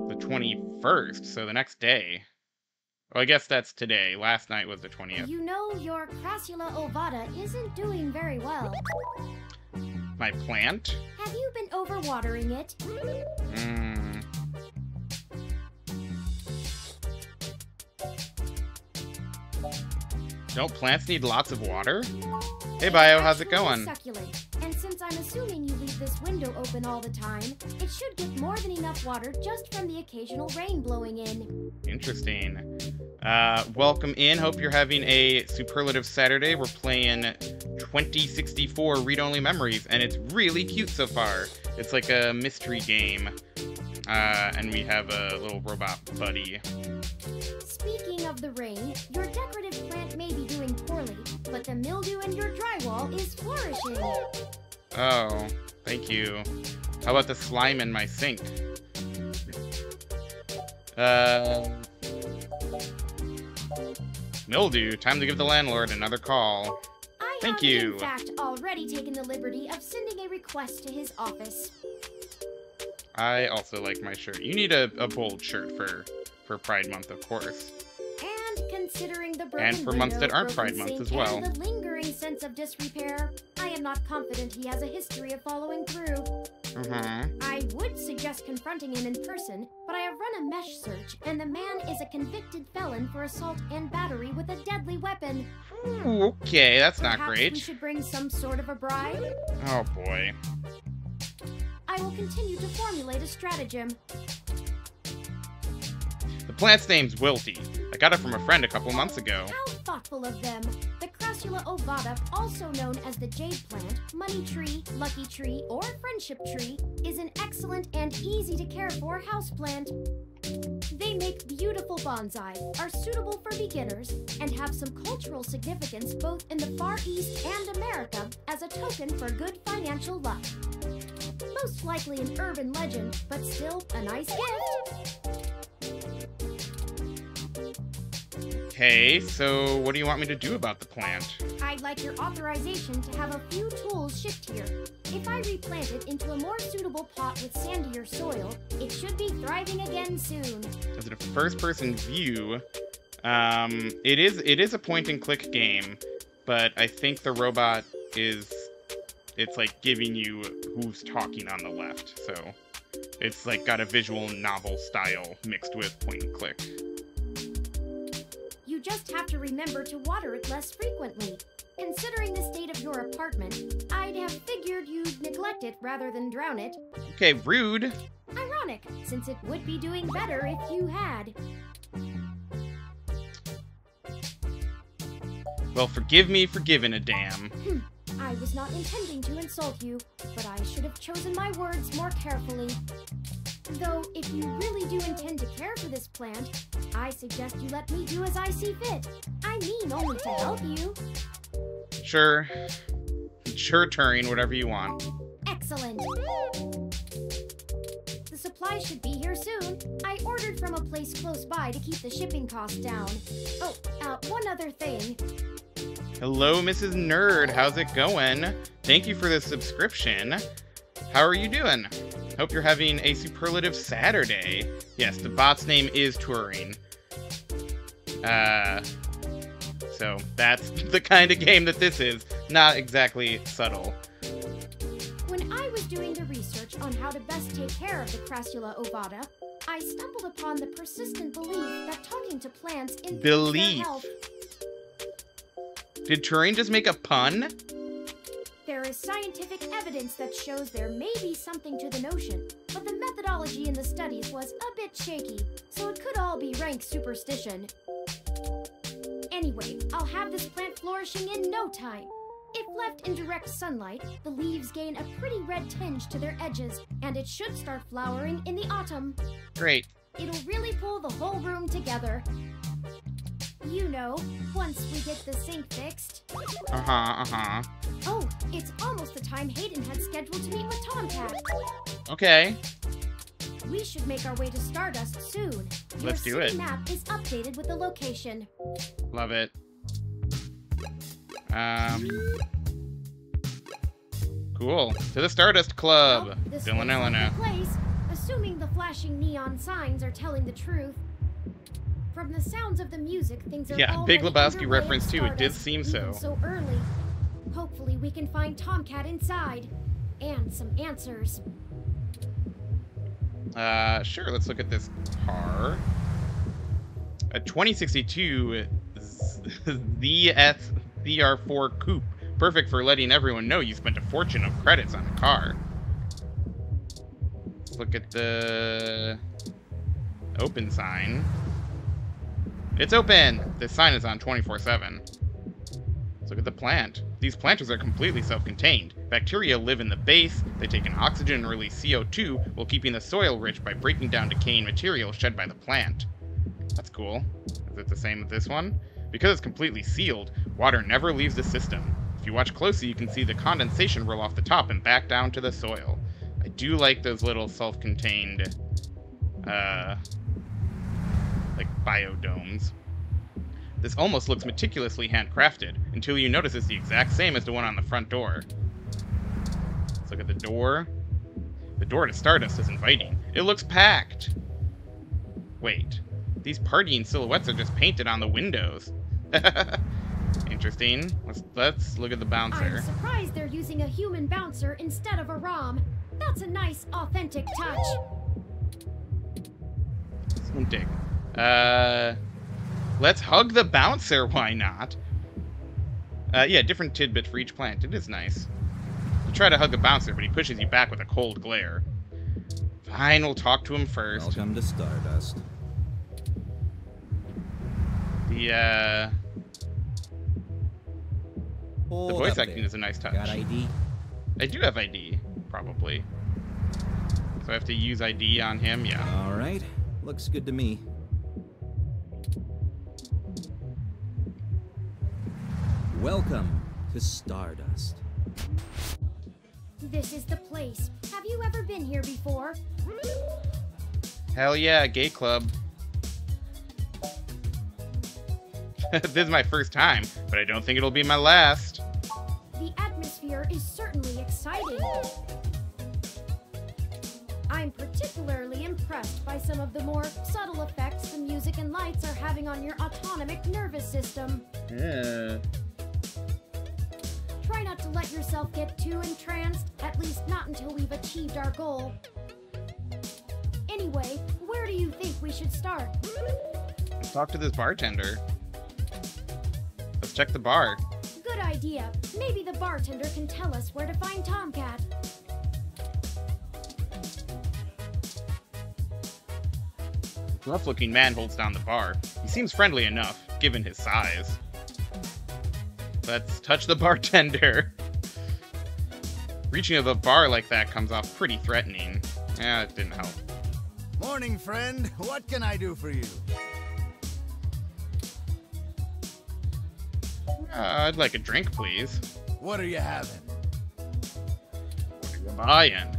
The 21st, so the next day. Well, I guess that's today. Last night was the 20th. You know your Crassula ovata isn't doing very well. My plant? Have you been overwatering it? Don't plants need lots of water? Hey Bio, how's it going? Succulent. And since I'm assuming you leave this window open all the time, it should get more than enough water just from the occasional rain blowing in. Interesting. Welcome in. Hope you're having a superlative Saturday. We're playing 2064 Read-Only Memories, and it's really cute so far. It's like a mystery game. And we have a little robot buddy. Speaking of the rain, your decorative plant may be doing poorly, but the mildew in your drywall is flourishing. Oh, thank you. How about the slime in my sink? Mildew, time to give the landlord another call. Thank you. In fact, already taken the liberty of sending a request to his office. I also like my shirt. You need a bold shirt for Pride Month, of course. And considering the broken and for months that aren't broken Pride Month sink, as well. And the lingering sense of disrepair, I am not confident he has a history of following through. I would suggest confronting him in person, but I have run a mesh search, and the man is a convicted felon for assault and battery with a deadly weapon. Ooh, okay, that's not Perhaps great. we should bring some sort of a bribe? Oh boy. I will continue to formulate a stratagem. The plant's name's Wilty. I got it from a friend a couple months ago. How thoughtful of them. The Crassula ovata, also known as the jade plant, money tree, lucky tree, or friendship tree, is an excellent and easy to care for houseplant. They make beautiful bonsai, are suitable for beginners, and have some cultural significance both in the Far East and America as a token for good financial luck. Most likely an urban legend, but still a nice gift. Okay, so what do you want me to do about the plant? I'd like your authorization to have a few tools shipped here. If I replant it into a more suitable pot with sandier soil, it should be thriving again soon. Is it a first-person view? It is a point-and-click game, but I think the robot it's like giving you who's talking on the left, so it's like got a visual novel style mixed with point-and-click. You just have to remember to water it less frequently. Considering the state of your apartment, I'd have figured you'd neglect it rather than drown it. Okay, rude. Ironic, since it would be doing better if you had. Well, forgive me for giving a damn. I was not intending to insult you, but I should have chosen my words more carefully. Though, if you really do intend to care for this plant, I suggest you let me do as I see fit. I mean only to help you. Sure. Sure, Turing, whatever you want. Excellent. The supplies should be here soon. I ordered from a place close by to keep the shipping costs down. Oh, one other thing. Hello, Mrs. Nerd. How's it going? Thank you for the subscription. How are you doing? Hope you're having a superlative Saturday. Yes, the bot's name is Turing. So that's the kind of game that this is. Not exactly subtle. When I was doing the research on how to best take care of the Crassula ovata, I stumbled upon the persistent belief that talking to plants improves their health. Did Turing just make a pun? There is scientific evidence that shows there may be something to the notion, but the methodology in the studies was a bit shaky, so it could all be rank superstition. Anyway, I'll have this plant flourishing in no time. If left in direct sunlight, the leaves gain a pretty red tinge to their edges, and it should start flowering in the autumn. Great. It'll really pull the whole room together. You know, once we get the sink fixed. Oh, it's almost the time Hayden had scheduled to meet with Tomcat. Okay. We should make our way to Stardust soon. Let's do it. Your city map is updated with the location. Love it. Cool. To the Stardust Club. Well, this Dylan Elena. Place, assuming the flashing neon signs are telling the truth. From the sounds of the music, things are Big Lebowski underway reference too. It did seem even so. So early. Hopefully we can find Tomcat inside. And some answers. Sure, let's look at this car. A 2062 ZR4 Coupe. Perfect for letting everyone know you spent a fortune of credits on the car. Let's look at the open sign. It's open! This sign is on 24/7. Let's look at the plant. These planters are completely self-contained. Bacteria live in the base, they take in oxygen and release CO2 while keeping the soil rich by breaking down decaying material shed by the plant. That's cool. Is it the same with this one? Because it's completely sealed, water never leaves the system. If you watch closely, you can see the condensation roll off the top and back down to the soil. I do like those little self-contained, like biodomes. This almost looks meticulously handcrafted, until you notice it's the exact same as the one on the front door. Let's look at the door. The door to Stardust is inviting. It looks packed! Wait, these partying silhouettes are just painted on the windows. Interesting. Let's look at the bouncer. I'm surprised they're using a human bouncer instead of a ROM. That's a nice, authentic touch. Dig. Let's hug the bouncer, why not? Yeah, different tidbit for each plant. It is nice. You try to hug the bouncer, but he pushes you back with a cold glare. Fine, we'll talk to him first. Welcome to Stardust. The Hold voice up acting there. is a nice touch. Got ID? I do have ID, probably. So I have to use ID on him, yeah. All right. Looks good to me. Welcome to Stardust. This is the place. Have you ever been here before? Hell yeah, gay club. This is my first time, but I don't think it'll be my last. The atmosphere is certainly exciting. I'm particularly impressed by some of the more subtle effects the music and lights are having on your autonomic nervous system. Yeah. Try not to let yourself get too entranced, at least not until we've achieved our goal. Anyway, where do you think we should start? Let's talk to this bartender. Let's check the bar. Good idea. Maybe the bartender can tell us where to find Tomcat. Rough-looking man holds down the bar. He seems friendly enough, given his size. Let's touch the bartender. Reaching to the bar like that comes off pretty threatening. Yeah, it didn't help. Morning, friend. What can I do for you? I'd like a drink, please. What are you having? What are you buying?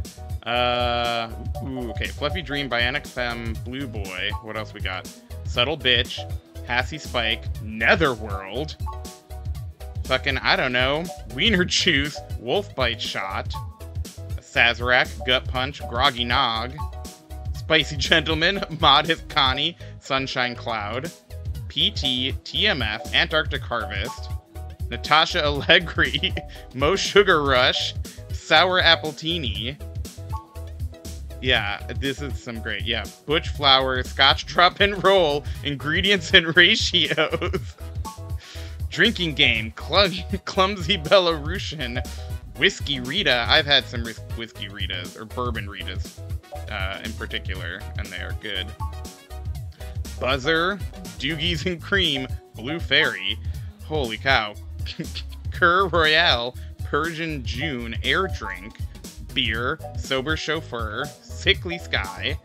Ooh, okay. Fluffy Dream, Bionic Femme, Blue Boy. What else we got? Subtle Bitch, Hassy Spike, Netherworld, Fucking, I don't know, Wiener Juice, Wolf Bite Shot, Sazerac, Gut Punch, Groggy Nog, Spicy Gentleman, Modest Connie, Sunshine Cloud, PT, TMF, Antarctic Harvest, Natasha Allegri, Mo Sugar Rush, Sour Appletini. Yeah, this is some great, yeah. Butch Flower, Scotch Drop and Roll, Ingredients and Ratios. Drinking Game, Clumsy Belarusian, Whiskey Rita. I've had some Whiskey Ritas, or Bourbon Ritas in particular, and they are good. Buzzer, Doogies and Cream, Blue Fairy. Holy cow. Cur Royale, Persian June, Air Drink, Beer, Sober Chauffeur, Sickly Sky,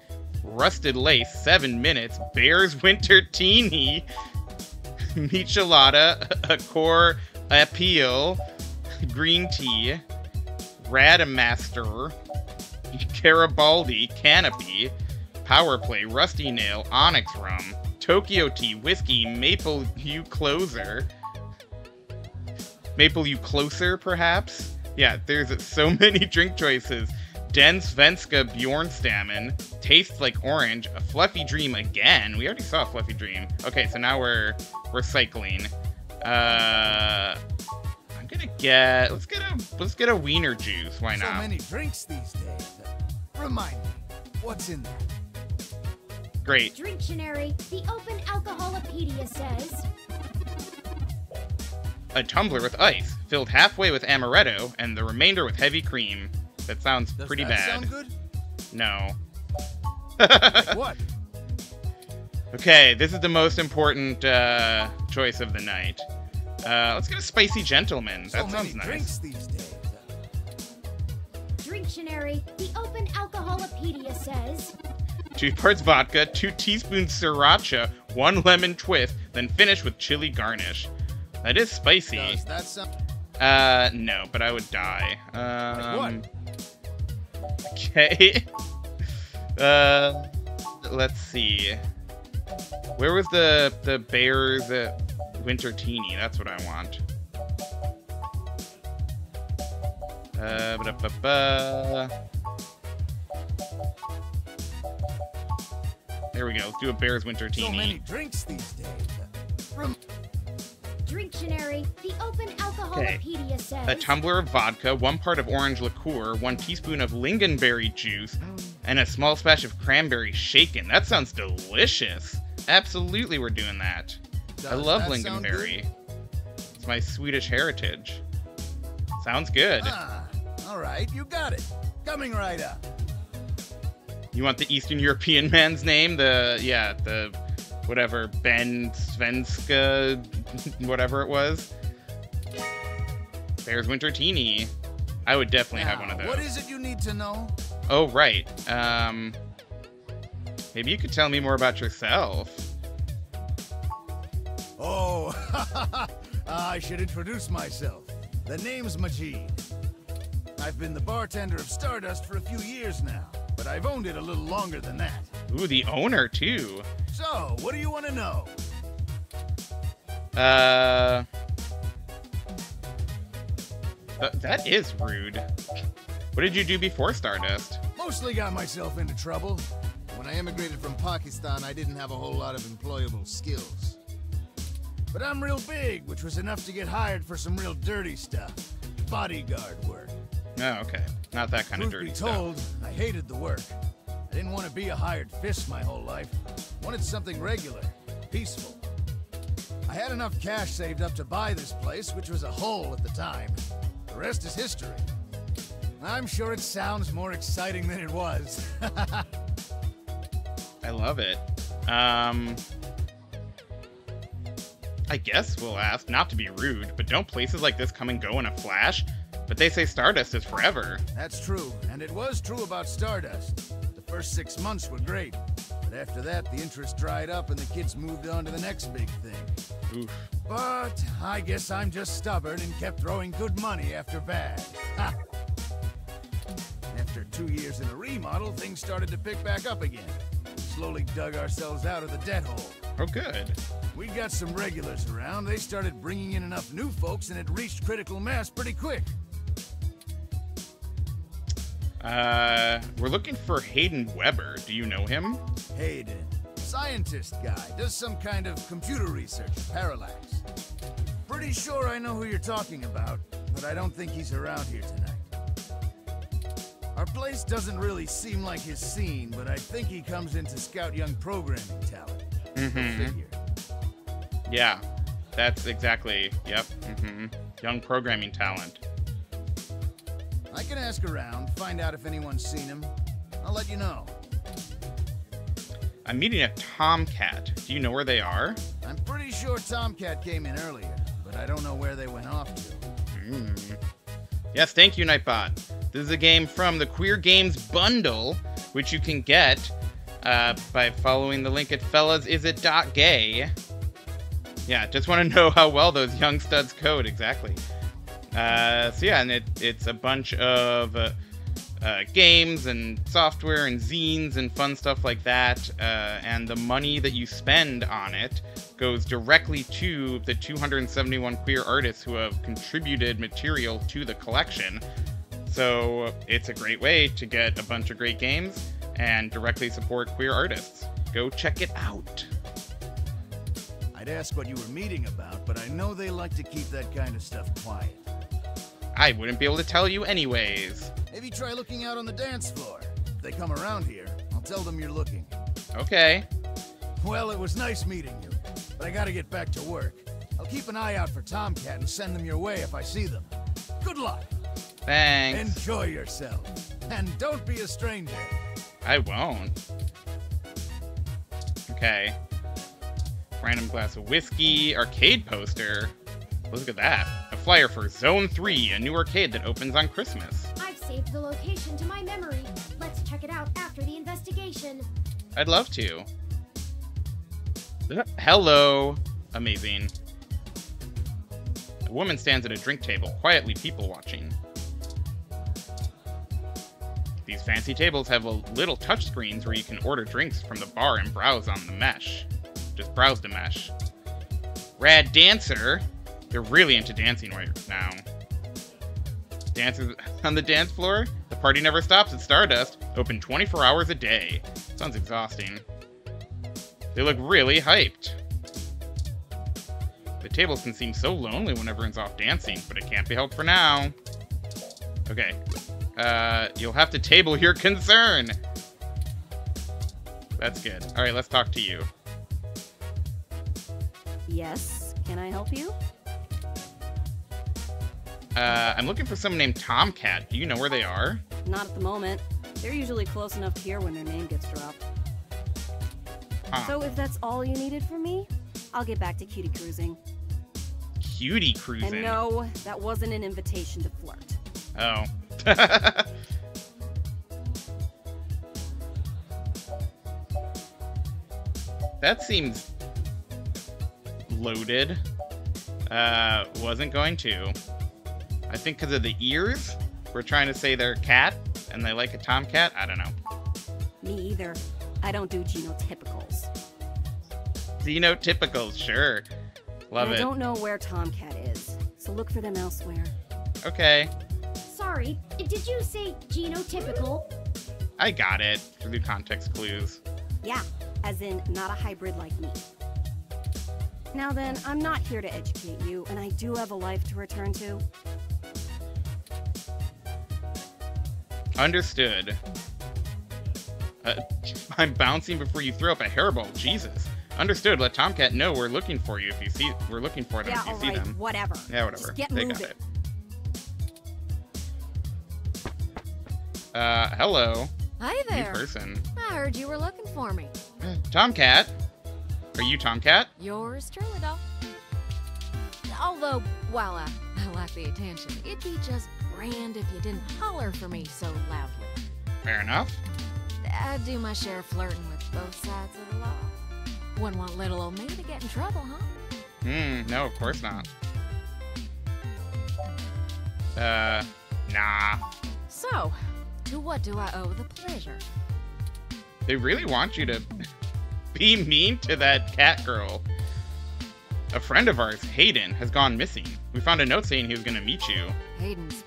Rusted Lace, 7 Minutes, Bear's Winter Teeny, Michelada, Accor Appeal, Green Tea, Radamaster, Garibaldi, Canopy, Power Play, Rusty Nail, Onyx Rum, Tokyo Tea, Whiskey, Maple U Closer. Maple U Closer, perhaps? Yeah, there's so many drink choices. Den Svenska Bjornstammen, Tastes Like Orange, A Fluffy Dream again. We already saw A Fluffy Dream. Okay, so now we're cycling. I'm gonna get let's get a Wiener Juice. Why not? So many drinks these days. Remind me, what's in there? Great. Dictionary, the Open Alcoholopedia says, A tumbler with ice, filled halfway with amaretto, and the remainder with heavy cream. That sounds pretty bad. Sound good? No. Like what? Okay, this is the most important choice of the night. Let's get a Spicy Gentleman. That sounds nice. Drinks these days. Dictionary, the Open Alcoholopedia says, 2 parts vodka, 2 teaspoons sriracha, 1 lemon twist, then finish with chili garnish. That is spicy. Does that sound... No, but I would die. Like what? Okay. Let's see. Where was the Bear's Winter Teeny? That's what I want. There we go. Let's do a Bear's Winter Teeny. So many drinks these days. Dictionary, the Open Alcoholopedia says, A tumbler of vodka, 1 part of orange liqueur, 1 teaspoon of lingonberry juice, and a small splash of cranberry shaken. That sounds delicious. Absolutely, we're doing that. I love lingonberry. It's my Swedish heritage. Sounds good. Ah, all right, you got it. Coming right up. You want the Eastern European man's name? The whatever, Ben Svenska, whatever it was. Bear's Winter Teeny. I would definitely have one of those. What is it you need to know? Oh, right. Maybe you could tell me more about yourself. Oh, I should introduce myself. The name's Majid. I've been the bartender of Stardust for a few years now, but I've owned it a little longer than that. Ooh, the owner, too. So, what do you want to know? That is rude. What did you do before Stardust? Mostly got myself into trouble. When I immigrated from Pakistan, I didn't have a whole lot of employable skills. But I'm real big, which was enough to get hired for some real dirty stuff. Bodyguard work. Oh, okay. Not that kind of Truth dirty be stuff. told, I hated the work. I didn't want to be a hired fist my whole life. Wanted something regular, peaceful. I had enough cash saved up to buy this place, which was a hole at the time. The rest is history. I'm sure it sounds more exciting than it was. I love it. I guess we'll ask, not to be rude, but don't places like this come and go in a flash? But they say Stardust is forever. That's true, and it was true about Stardust. The first 6 months were great, but after that, the interest dried up and the kids moved on to the next big thing. Oof. But I guess I'm just stubborn and kept throwing good money after bad. Ha! After 2 years in a remodel, things started to pick back up again. Slowly dug ourselves out of the debt hole. Oh, good. We got some regulars around. They started bringing in enough new folks, and it reached critical mass pretty quick. We're looking for Hayden Weber. Do you know him? Hayden, scientist guy, does some kind of computer research at Parallax. Pretty sure I know who you're talking about, but I don't think he's around here tonight. Our place doesn't really seem like his scene, but I think he comes in to scout young programming talent. Figure. Yeah, that's exactly, yep, young programming talent. I can ask around, find out if anyone's seen him. I'll let you know. I'm meeting a Tomcat. Do you know where they are? I'm pretty sure Tomcat came in earlier, but I don't know where they went off to. Yes, thank you, Nightbot. This is a game from the Queer Games Bundle, which you can get by following the link at fellasisit.gay. Yeah, just want to know how well those young studs code, exactly. So yeah, and it's a bunch of games and software and zines and fun stuff like that, and the money that you spend on it goes directly to the 271 queer artists who have contributed material to the collection. So it's a great way to get a bunch of great games and directly support queer artists. Go check it out. I'd ask what you were meeting about, but I know they like to keep that kind of stuff quiet. I wouldn't be able to tell you anyways. Maybe try looking out on the dance floor. If they come around here, I'll tell them you're looking. Okay. Well, it was nice meeting you, but I gotta get back to work. I'll keep an eye out for Tomcat and send them your way if I see them. Good luck. Thanks. Enjoy yourself. And don't be a stranger. I won't. Okay. Random glass of whiskey, arcade poster. Look at that. A flyer for Zone 3, a new arcade that opens on Christmas. I've saved the location to my memory. Let's check it out after the investigation. I'd love to. Hello. Amazing. A woman stands at a drink table, quietly people watching. These fancy tables have little touch screens where you can order drinks from the bar and browse on the mesh. Just browse the mesh. Rad dancer. They're really into dancing right now. Dancers on the dance floor. The party never stops at Stardust. Open 24 hours a day. Sounds exhausting. They look really hyped. The tables can seem so lonely when everyone's off dancing, but it can't be helped for now. Okay. You'll have to table your concern. That's good. All right, let's talk to you. Yes, can I help you? I'm looking for someone named Tomcat. Do you know where they are? Not at the moment. They're usually close enough to hear when their name gets dropped. Huh. So if that's all you needed from me, I'll get back to cutie cruising. Cutie cruising? And no, that wasn't an invitation to flirt. Oh. That seems loaded. Wasn't going to. I think because of the ears, we're trying to say they're cat, and they like a tomcat. I don't know. Me either. I don't do genotypicals. Xenotypicals, sure. Love and it. I don't know where Tomcat is, so look for them elsewhere. Okay. Sorry, did you say genotypical? I got it through context clues. Yeah, as in not a hybrid like me. Now then, I'm not here to educate you, and I do have a life to return to. Understood. I'm bouncing before you throw up a hairball. Jesus. Understood. Let Tomcat know we're looking for you if you see. We're looking for them Yeah, if you all see right, them. whatever. Yeah, whatever. Just get they moving. got it. Hello. Hi New there. person. I heard you were looking for me. Tomcat. Are you Tomcat? Yours truly, though. Although, while I like the attention, it'd be just grand if you didn't holler for me so loudly. Fair enough. I do my share of flirting with both sides of the law. Wouldn't want little old me to get in trouble, huh? No, of course not. Nah. So, to what do I owe the pleasure? They really want you to be mean to that cat girl. A friend of ours, Hayden, has gone missing. We found a note saying he was going to meet you. Hayden's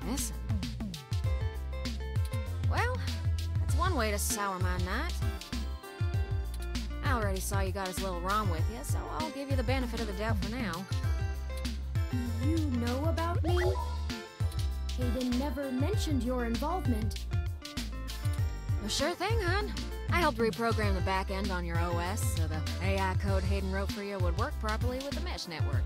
missing. Well, that's one way to sour my night. I already saw you got his little ROM with you, so I'll give you the benefit of the doubt for now. You know about me? Hayden never mentioned your involvement. Well, sure thing, hon. I helped reprogram the back end on your OS so the AI code Hayden wrote for you would work properly with the mesh network.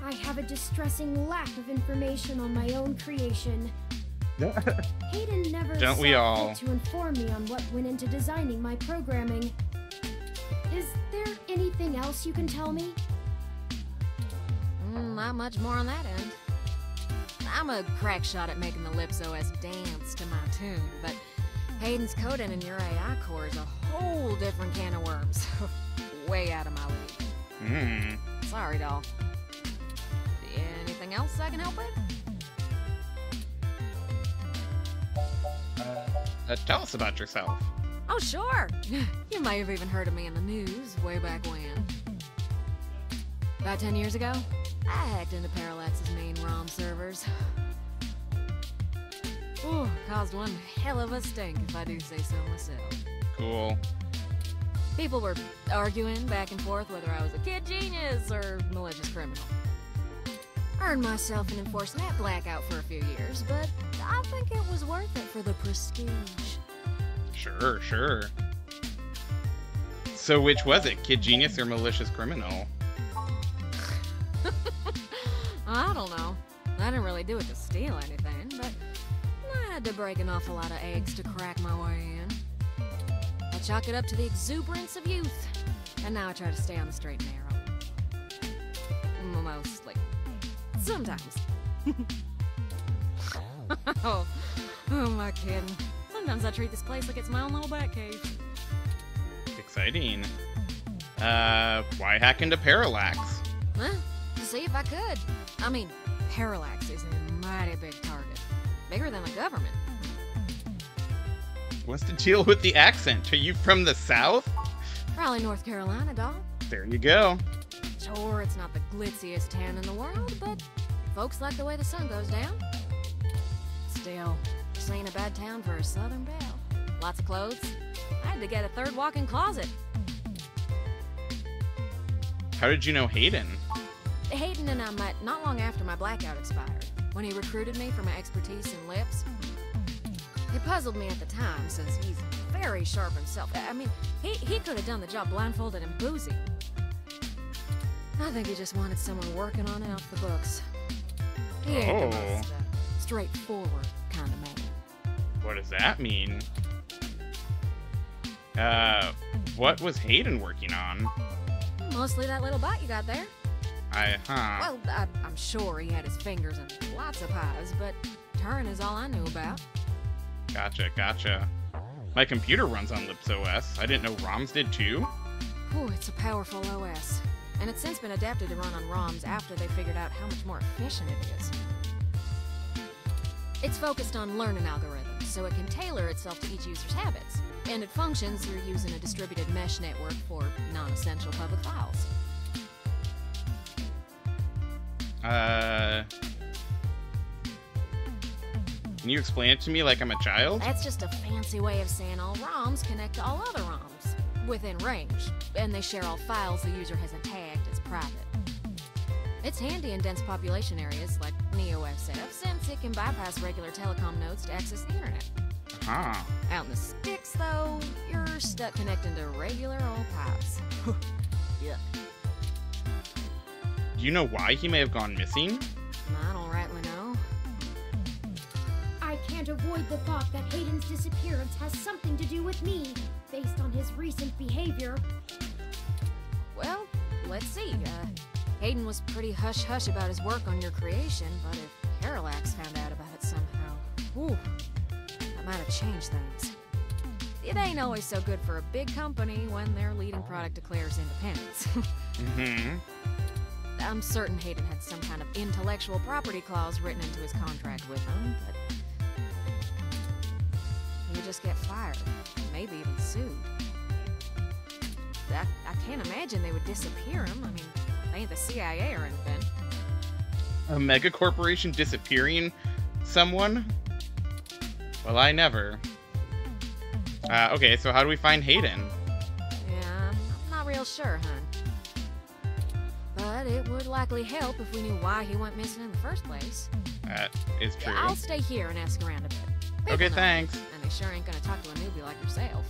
I have a distressing lack of information on my own creation. Hayden never Don't we saw all? fit to inform me on what went into designing my programming. Is there anything else you can tell me? Not much more on that end. I'm a crack shot at making the Lips OS dance to my tune, but Hayden's coding in your AI core is a whole different can of worms. Way out of my league. Sorry, doll. Anything else I can help with? Tell us about yourself. Oh, sure. You may have even heard of me in the news way back when. About 10 years ago, I hacked into Parallax's main ROM servers. Ooh, caused one hell of a stink, if I do say so myself. Cool. People were arguing back and forth whether I was a kid genius or malicious criminal. Earned myself an enforcement blackout for a few years, but I think it was worth it for the prestige. Sure, sure. So which was it, kid genius or malicious criminal? I don't know. I didn't really do it to steal anything, but I had to break an awful lot of eggs to crack my way in. I chalk it up to the exuberance of youth, and now I try to stay on the straight and narrow. Mostly. Sometimes. Oh, who am I kidding? Sometimes I treat this place like it's my own little bat cave. Exciting. Why hack into Parallax? Huh? To see if I could. I mean, Parallax is a mighty big target. Bigger than the government. What's the deal with the accent? Are you from the South? Probably North Carolina, dog. There you go. Sure, it's not the glitziest town in the world, but folks like the way the sun goes down. Still, this ain't a bad town for a southern belle. Lots of clothes. I had to get a third walk-in closet. How did you know Hayden? Hayden and I met not long after my blackout expired, when he recruited me for my expertise in lips. It puzzled me at the time, since he's very sharp himself. I mean, he could have done the job blindfolded and boozy. I think he just wanted someone working on it off the books. He ain't the most straightforward kind of man. What does that mean? What was Hayden working on? Mostly that little bot you got there. Huh. Well, I'm sure he had his fingers in lots of pies, but Turing is all I knew about. Gotcha. My computer runs on Lips OS. I didn't know ROMs did too. Ooh, it's a powerful OS. And it's since been adapted to run on ROMs after they figured out how much more efficient it is. It's focused on learning algorithms, so it can tailor itself to each user's habits. And it functions through using a distributed mesh network for non-essential public files. Can you explain it to me like I'm a child? That's just a fancy way of saying all ROMs connect to all other ROMs within range, and they share all files the user hasn't tagged as private. It's handy in dense population areas like NeoFSF, since it can bypass regular telecom nodes to access the internet. Huh. Out in the sticks, though, you're stuck connecting to regular old pipes. Yuck. Do you know why he may have gone missing? I don't rightly know. I can't avoid the thought that Hayden's disappearance has something to do with me, based on his recent behavior. Well, let's see. Hayden was pretty hush-hush about his work on your creation, but if Parallax found out about it somehow, ooh, that might have changed things. It ain't always so good for a big company when their leading product declares independence. I'm certain Hayden had some kind of intellectual property clause written into his contract with them, but he would just get fired. maybe even sued. I can't imagine they would disappear him. I mean, they ain't the CIA or anything. A mega corporation disappearing someone? Well, I never. Okay, so how do we find Hayden? Yeah, I'm not real sure, hun. But it would likely help if we knew why he went missing in the first place. That is true. I'll stay here and ask around a bit. People Okay, know, thanks. And they sure ain't gonna talk to a newbie like yourself.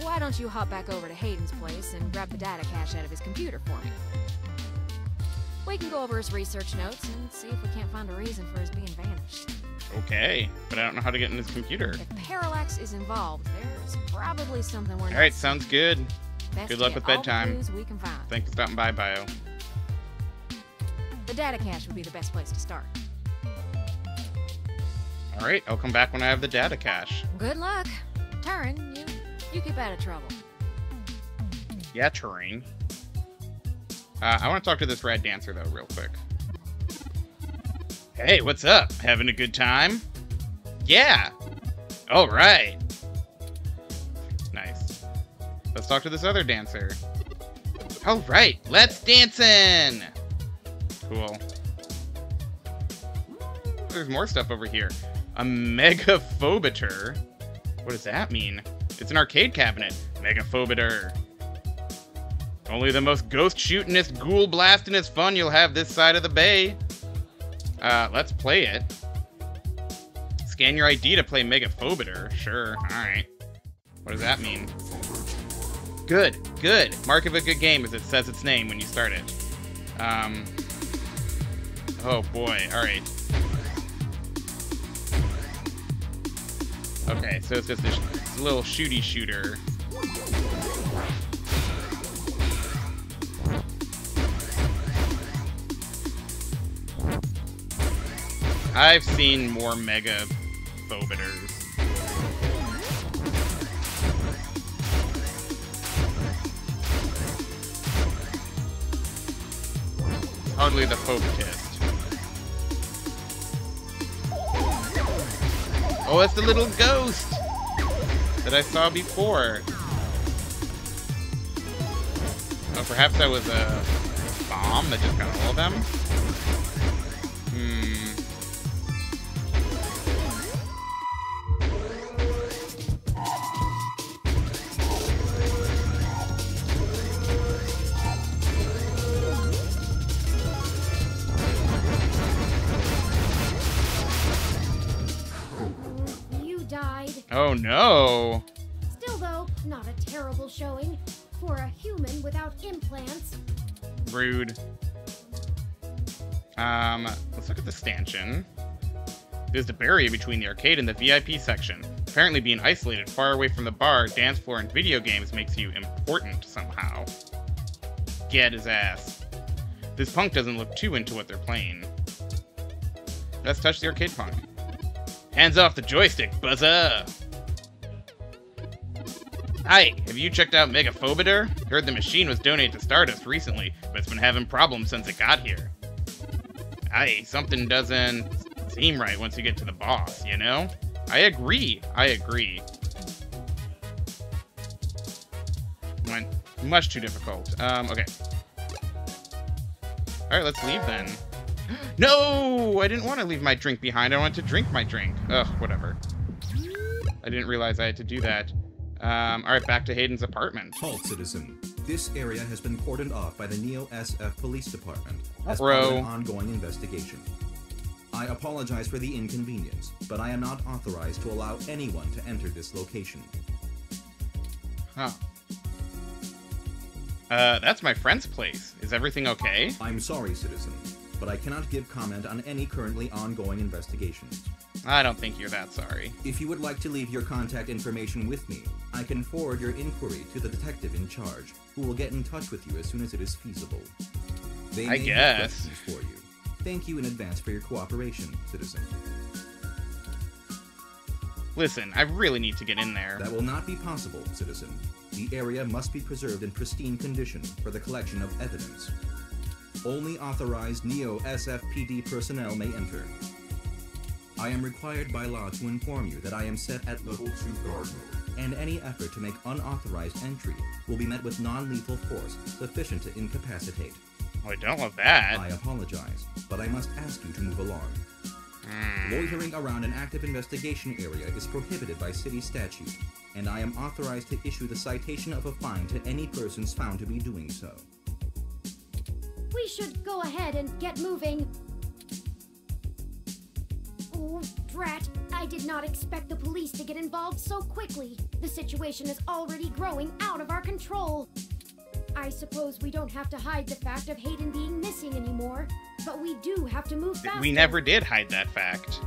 Why don't you hop back over to Hayden's place and grab the data cache out of his computer for me? We can go over his research notes and see if we can't find a reason for his being vanished. Okay, but I don't know how to get in his computer. If Parallax is involved, there's probably something we're not Alright, seeing. sounds good. Best Good luck to with get all the bedtime. clues we can find. Thanks for stopping by, Bio. The data cache would be the best place to start. Alright, I'll come back when I have the data cache. Good luck. Turin, you keep out of trouble. Yeah, Turing. I want to talk to this rad dancer, though, real quick. Hey, what's up? Having a good time? Yeah! Alright! Nice. Let's talk to this other dancer. Alright, let's dancing! Cool. There's more stuff over here. A Megaphobiter? What does that mean? It's an arcade cabinet. Megaphobiter. Only the most ghost-shootingest, ghoul-blastingest fun you'll have this side of the bay. Let's play it. Scan your ID to play Megaphobiter. Sure, alright. What does that mean? Good, good. Mark of a good game, as it says its name when you start it. Oh boy, alright. Okay, so it's just a little shooty shooter. I've seen more Megaphobiters. Hardly the Phobotist. Oh, it's the little ghost that I saw before. Oh, perhaps that was a bomb that just got all of them? Oh no! Still though, not a terrible showing for a human without implants. Rude. Let's look at the stanchion. There's a barrier between the arcade and the VIP section. Apparently being isolated far away from the bar, dance floor, and video games makes you important somehow. Get his ass. This punk doesn't look too into what they're playing. Let's touch the arcade punk. Hands off the joystick, buzzer! Hi, have you checked out Megaphobiter? Heard the machine was donated to Stardust recently, but it's been having problems since it got here. Aye, something doesn't seem right once you get to the boss, you know? I agree, I agree. Went much too difficult. Okay. Alright, let's leave then. No! I didn't want to leave my drink behind. I wanted to drink my drink. Ugh, whatever. I didn't realize I had to do that. Alright, back to Hayden's apartment. Halt, citizen. This area has been cordoned off by the Neo-SF Police Department as part of an ongoing investigation. I apologize for the inconvenience, but I am not authorized to allow anyone to enter this location. Huh. That's my friend's place. Is everything okay? I'm sorry, citizen, but I cannot give comment on any currently ongoing investigations. I don't think you're that sorry. If you would like to leave your contact information with me, I can forward your inquiry to the detective in charge, who will get in touch with you as soon as it is feasible. They may have questions for you. Thank you in advance for your cooperation, citizen. Listen, I really need to get in there. That will not be possible, citizen. The area must be preserved in pristine condition for the collection of evidence. Only authorized Neo-SFPD personnel may enter. I am required by law to inform you that I am set at Level 2 guard mode, and any effort to make unauthorized entry will be met with non-lethal force sufficient to incapacitate. Oh, I don't love that. I apologize, but I must ask you to move along. Loitering around an active investigation area is prohibited by city statute, and I am authorized to issue the citation of a fine to any persons found to be doing so. We should go ahead and get moving. Oh, drat. I did not expect the police to get involved so quickly. The situation is already growing out of our control. I suppose we don't have to hide the fact of Hayden being missing anymore, but we do have to move faster. We never did hide that fact.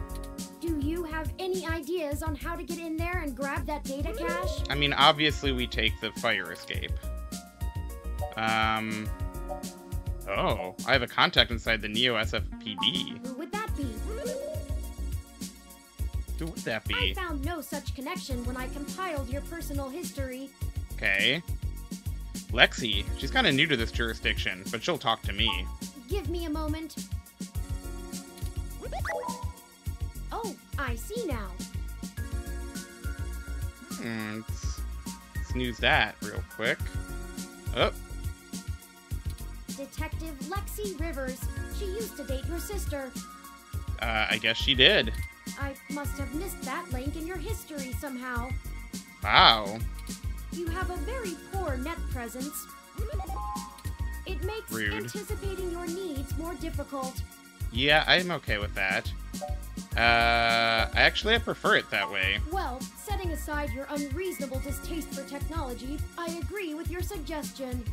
Do you have any ideas on how to get in there and grab that data cache? I mean, obviously we take the fire escape. Oh, I have a contact inside the Neo SFPD. Who would that be? Who would that be? I found no such connection when I compiled your personal history. Okay. Lexi. She's kind of new to this jurisdiction, but she'll talk to me. Give me a moment. Oh, I see now. Let's snooze that real quick. Oh. Detective Lexi Rivers. She used to date your sister. I guess she did. I must have missed that link in your history somehow. Wow. You have a very poor net presence. It makes anticipating your needs more difficult. Yeah, I'm okay with that. I prefer it that way. Well, setting aside your unreasonable distaste for technology, I agree with your suggestion.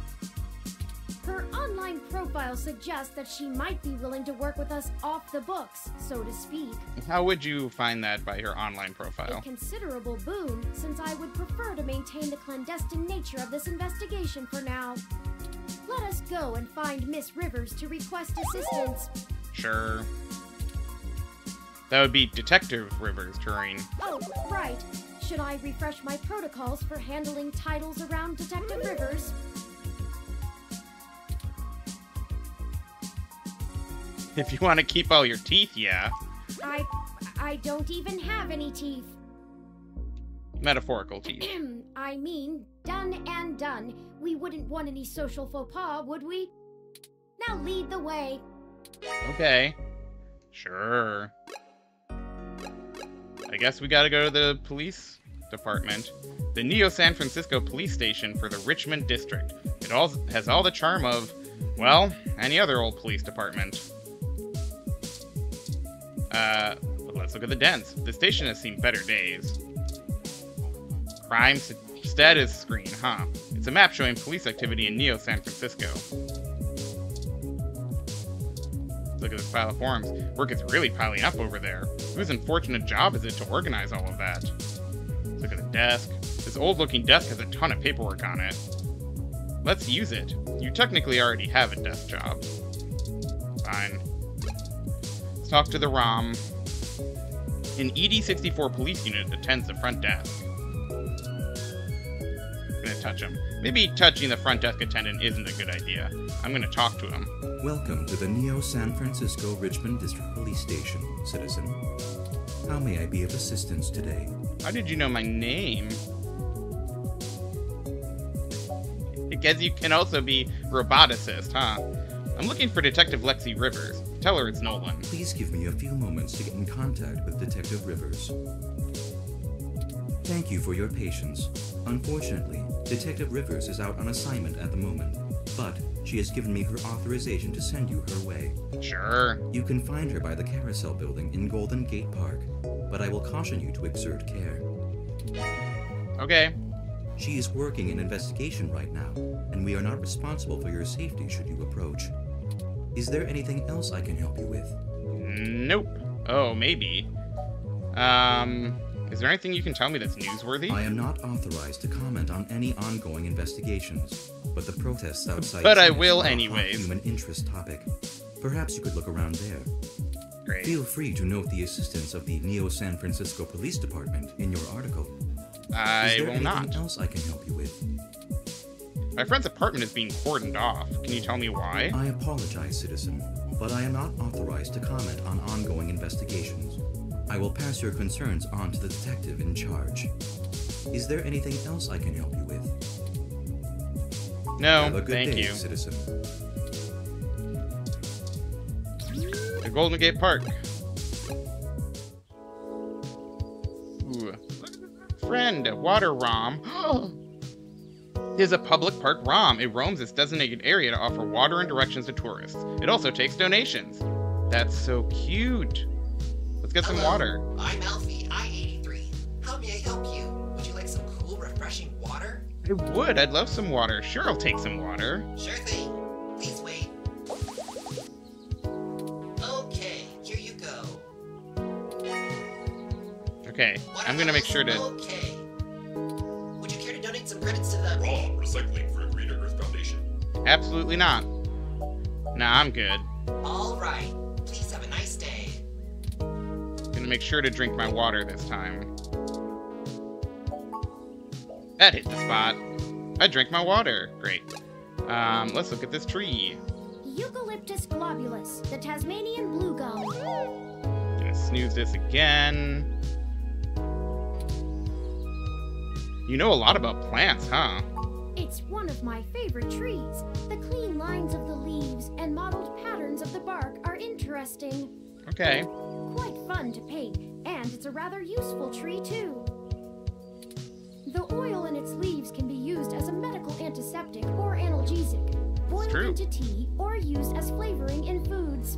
Her online profile suggests that she might be willing to work with us off the books, so to speak. How would you find that by her online profile? A considerable boon, since I would prefer to maintain the clandestine nature of this investigation for now. Let us go and find Miss Rivers to request assistance. Sure. That would be Detective Rivers during... Oh, right. Should I refresh my protocols for handling titles around Detective Rivers? If you want to keep all your teeth, yeah. I don't even have any teeth. Metaphorical teeth. I mean, done and done. We wouldn't want any social faux pas, would we? Now lead the way. Okay. Sure. I guess we gotta go to the police department. The Neo San Francisco Police Station for the Richmond District. It all has all the charm of, well, any other old police department. But let's look at the dents. The station has seen better days. Crime status screen, huh? It's a map showing police activity in Neo San Francisco. Look at this pile of forms. Work is really piling up over there. Whose unfortunate job is it to organize all of that? Let's look at the desk. This old-looking desk has a ton of paperwork on it. Let's use it. You technically already have a desk job. Fine. Let's talk to the ROM. An ED-64 police unit attends the front desk. I'm gonna touch him. Maybe touching the front desk attendant isn't a good idea. I'm gonna talk to him. Welcome to the Neo San Francisco Richmond District Police Station, citizen. How may I be of assistance today? How did you know my name? I guess you can also be roboticist, huh? I'm looking for Detective Lexi Rivers. Tell her it's Nolan. Please give me a few moments to get in contact with Detective Rivers. Thank you for your patience. Unfortunately, Detective Rivers is out on assignment at the moment, but she has given me her authorization to send you her way. Sure. You can find her by the Carousel Building in Golden Gate Park, but I will caution you to exert care. Okay. She is working an investigation right now, and we are not responsible for your safety should you approach. Is there anything else I can help you with? Nope. Oh, maybe. Is there anything you can tell me that's newsworthy? I am not authorized to comment on any ongoing investigations, but the protests outside... But I will anyways. ...human interest topic. Perhaps you could look around there. Great. Feel free to note the assistance of the Neo San Francisco Police Department in your article. I will not. Is there anything else I can help you with? My friend's apartment is being cordoned off. Can you tell me why? I apologize, citizen, but I am not authorized to comment on ongoing investigations. I will pass your concerns on to the detective in charge. Is there anything else I can help you with? No, Have a good thank day, you. citizen. The Golden Gate Park. Ooh. Friend, Water Rom. Is a public park ROM. It roams its designated area to offer water and directions to tourists. It also takes donations. That's so cute. Let's get some water. I'm Alfie, I-83. How may I help you? Would you like some cool, refreshing water? I would. I'd love some water. Sure, I'll take some water. Sure thing. Please wait. Okay, here you go. Okay, I'm gonna make sure to... Okay. Would you care to donate some credits to the... ROM, recycling for a Greener Earth Foundation. Absolutely not. Nah, I'm good. Alright. Please have a nice day. Gonna make sure to drink my water this time. That hit the spot. I drank my water. Great. Let's look at this tree. Eucalyptus globulus, the Tasmanian blue gum. Gonna snooze this again. You know a lot about plants, huh? It's one of my favorite trees. The clean lines of the leaves and mottled patterns of the bark are interesting. Okay. Quite fun to paint, and it's a rather useful tree, too. The oil in its leaves can be used as a medical antiseptic or analgesic, boiled into tea, or used as flavoring in foods.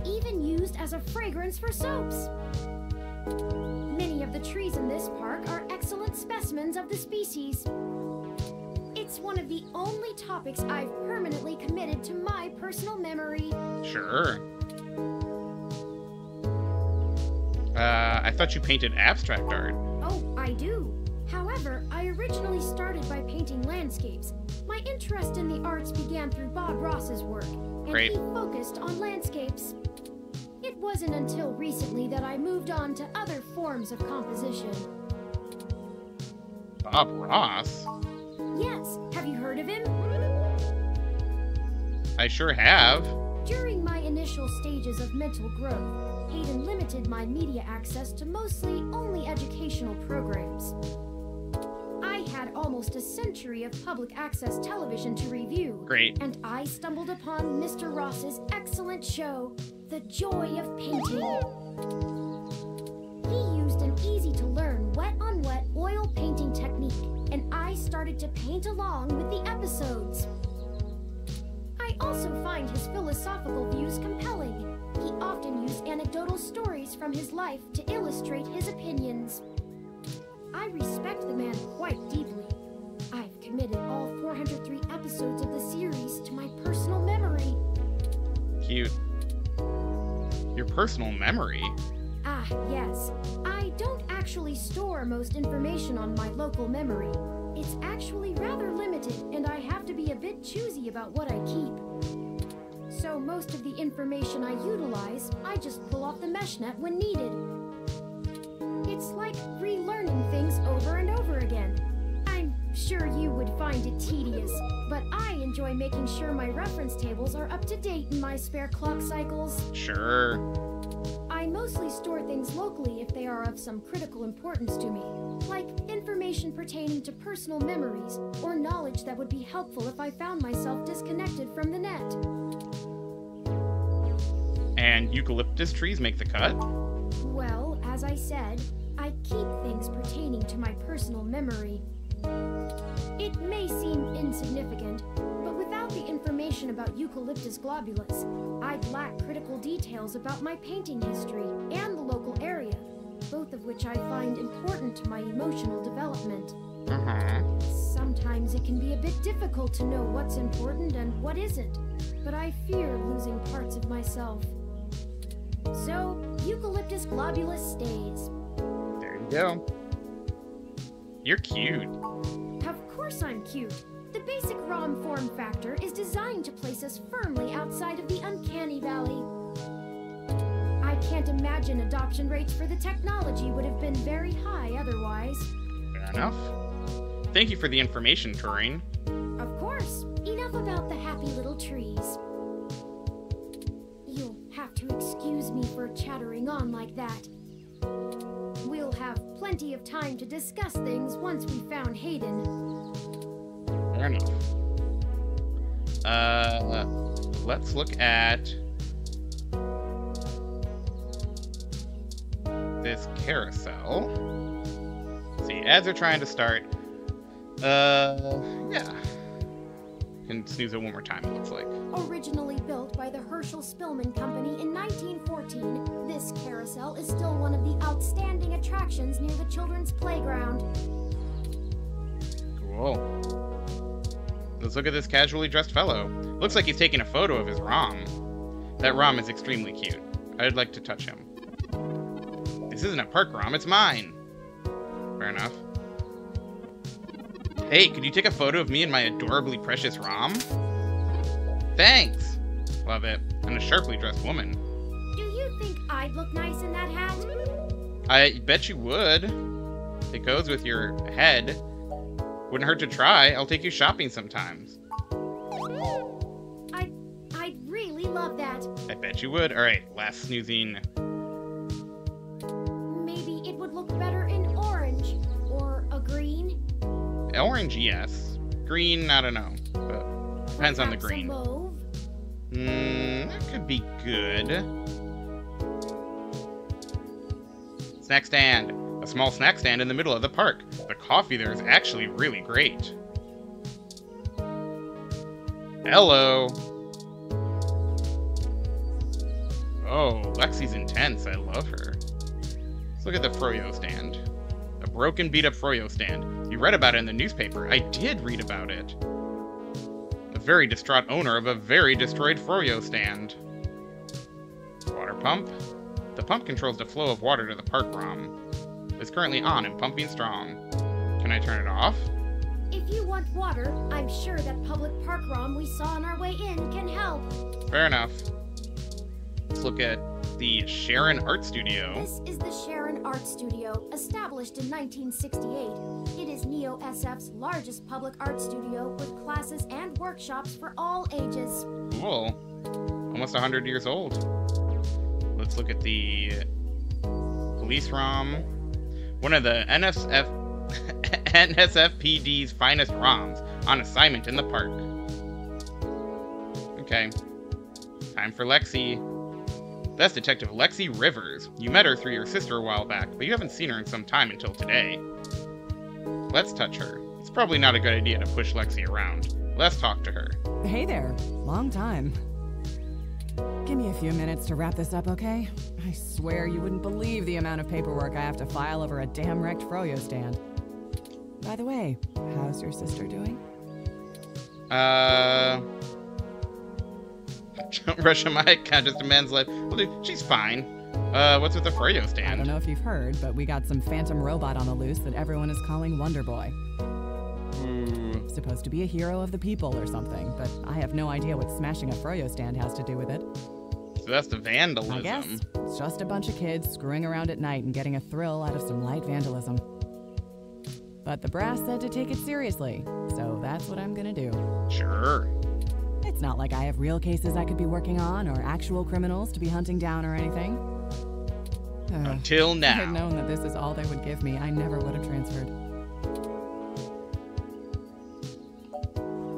Even used as a fragrance for soaps. Many of the trees in this park are excellent specimens of the species. It's one of the only topics I've permanently committed to my personal memory. Sure. I thought you painted abstract art. Oh, I do. However, I originally started by painting landscapes. My interest in the arts began through Bob Ross's work, and he focused on landscapes. It wasn't until recently that I moved on to other forms of composition. Bob Ross? Yes, have you heard of him? I sure have. During my initial stages of mental growth, Hayden limited my media access to mostly only educational programs. I had almost a century of public access television to review. Great. And I stumbled upon Mr. Ross's excellent show, The Joy of Painting. He used an easy-to-learn wet-on-wet oil painting technique, and I started to paint along with the episodes. I also find his philosophical views compelling. He often used anecdotal stories from his life to illustrate his opinions. I respect the man quite deeply. I've committed all 403 episodes of the series to my personal memory. Cute. Your personal memory? Ah, yes. I don't actually store most information on my local memory. It's actually rather limited, and I have to be a bit choosy about what I keep. So most of the information I utilize, I just pull off the meshnet when needed. It's like relearning things over and over again. I'm sure you would find it tedious, but I enjoy making sure my reference tables are up to date in my spare clock cycles. Sure. I mostly store things locally if they are of some critical importance to me, like information pertaining to personal memories or knowledge that would be helpful if I found myself disconnected from the net. And eucalyptus trees make the cut? Well, as I said, I keep things pertaining to my personal memory. It may seem insignificant, but without the information about Eucalyptus globulus, I'd lack critical details about my painting history and the local area, both of which I find important to my emotional development. Sometimes it can be a bit difficult to know what's important and what isn't, but I fear losing parts of myself. So, Eucalyptus globulus stays. There you go. You're cute. Of course I'm cute. The basic ROM form factor is designed to place us firmly outside of the uncanny valley. I can't imagine adoption rates for the technology would have been very high otherwise. Fair enough. Thank you for the information, Turing. Of course. Enough about the happy little trees. You'll have to excuse me for chattering on like that. We'll have plenty of time to discuss things once we found Hayden. Fair enough. Let's look at this carousel. Let's see, ads are trying to start. Yeah. Can snooze it one more time, it looks like. Originally built by the Herschel Spillman Company in 1914, this carousel is still one of the outstanding attractions near the children's playground. Cool. Let's look at this casually dressed fellow. Looks like he's taking a photo of his ROM. That ROM is extremely cute. I'd like to touch him. This isn't a park ROM, it's mine. Fair enough. Hey, could you take a photo of me and my adorably precious ROM? Thanks! Love it. And a sharply dressed woman. Do you think I'd look nice in that hat? I bet you would. It goes with your head. Wouldn't hurt to try. I'll take you shopping sometimes. I'd really love that. I bet you would. Alright, last snoozing. Maybe it would look better in orange. Or a green. Orange, yes. Green, I don't know. But depends on the green. Mauve. That could be good. Snack stand. A small snack stand in the middle of the park. The coffee there is actually really great. Hello. Oh, Lexi's intense. I love her. Let's look at the Froyo stand. A broken, beat-up Froyo stand. You read about it in the newspaper. I did read about it. A very distraught owner of a very destroyed Froyo stand. Water pump. The pump controls the flow of water to the park ROM. It's currently on and pumping strong. Can I turn it off? If you want water, I'm sure that public park ROM we saw on our way in can help. Fair enough. Let's look at the Sharon Art Studio. This is the Sharon Art Studio, established in 1968. It is Neo SF's largest public art studio with classes and workshops for all ages. Cool. Almost 100 years old. Let's look at the Police ROM. One of the NSFPD's finest ROMs on assignment in the park. Okay. Time for Lexi. That's Detective Lexi Rivers. You met her through your sister a while back, but you haven't seen her in some time until today. Let's touch her. It's probably not a good idea to push Lexi around. Let's talk to her. Hey there. Long time. Give me a few minutes to wrap this up, okay? I swear you wouldn't believe the amount of paperwork I have to file over a damn wrecked Froyo stand. By the way, how's your sister doing? Don't rush a mic, just a man's life. Well, dude, she's fine. What's with the Froyo stand? I don't know if you've heard, but we got some phantom robot on the loose that everyone is calling Wonder Boy. Supposed to be a hero of the people or something, but I have no idea what smashing a Froyo stand has to do with it. So that's the vandalism. I guess. It's just a bunch of kids screwing around at night and getting a thrill out of some light vandalism. But the brass said to take it seriously, so that's what I'm gonna do. Sure. It's not like I have real cases I could be working on or actual criminals to be hunting down or anything. Until now. If I had known that this is all they would give me, I never would have transferred.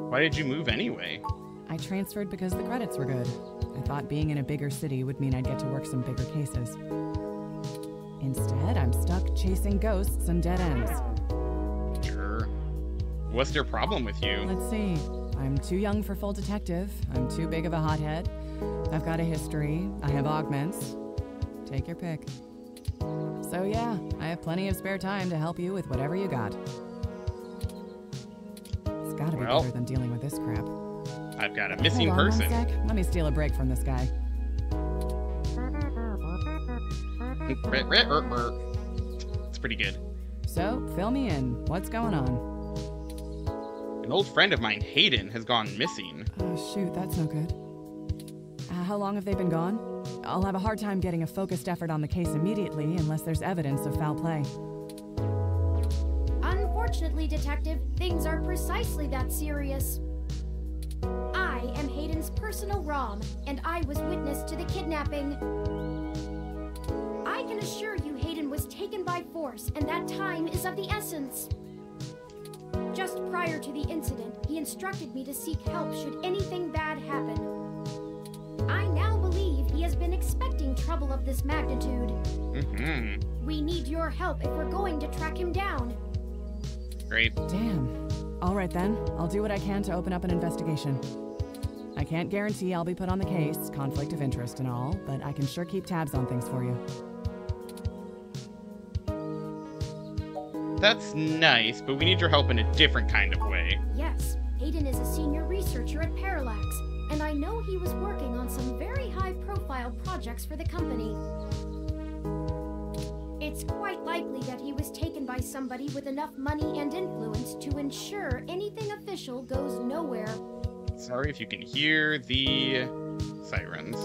Why did you move anyway? I transferred because the credits were good. I thought being in a bigger city would mean I'd get to work some bigger cases. Instead, I'm stuck chasing ghosts and dead ends. Sure. What's their problem with you? Let's see. I'm too young for full detective. I'm too big of a hothead. I've got a history. I have augments. Take your pick. So yeah, I have plenty of spare time to help you with whatever you got. It's gotta be better than dealing with this crap. I've got a missing Hold on person. 1 sec. Let me steal a break from this guy. It's pretty good. So, fill me in. What's going on? An old friend of mine, Hayden, has gone missing. Oh, shoot, that's no good. How long have they been gone? I'll have a hard time getting a focused effort on the case immediately unless there's evidence of foul play. Unfortunately, Detective, things are precisely that serious. I am Hayden's personal ROM, and I was witness to the kidnapping. I can assure you Hayden was taken by force, and that time is of the essence. Just prior to the incident, he instructed me to seek help should anything bad happen. I now believe he has been expecting trouble of this magnitude. We need your help if we're going to track him down. Great. Damn. All right then, I'll do what I can to open up an investigation. I can't guarantee I'll be put on the case, conflict of interest and all, but I can sure keep tabs on things for you. That's nice, but we need your help in a different kind of way. Yes, Hayden is a senior researcher at Parallax, and I know he was working on some very high-profile projects for the company. It's quite likely that he was taken by somebody with enough money and influence to ensure anything official goes nowhere. Sorry if you can hear the sirens.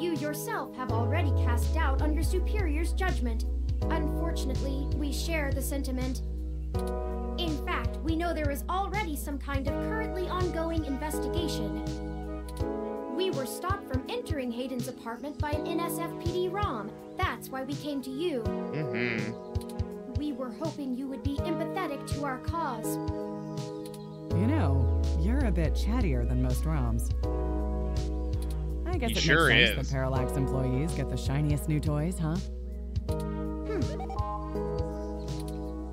You yourself have already cast doubt on your superior's judgment. Unfortunately, we share the sentiment. In fact, we know there is already some kind of currently ongoing investigation. We were stopped from entering Hayden's apartment by an NSFPD ROM. That's why we came to you. We were hoping you would be empathetic to our cause. You know, you're a bit chattier than most ROMs. I guess it makes sense that Parallax employees get the shiniest new toys, huh?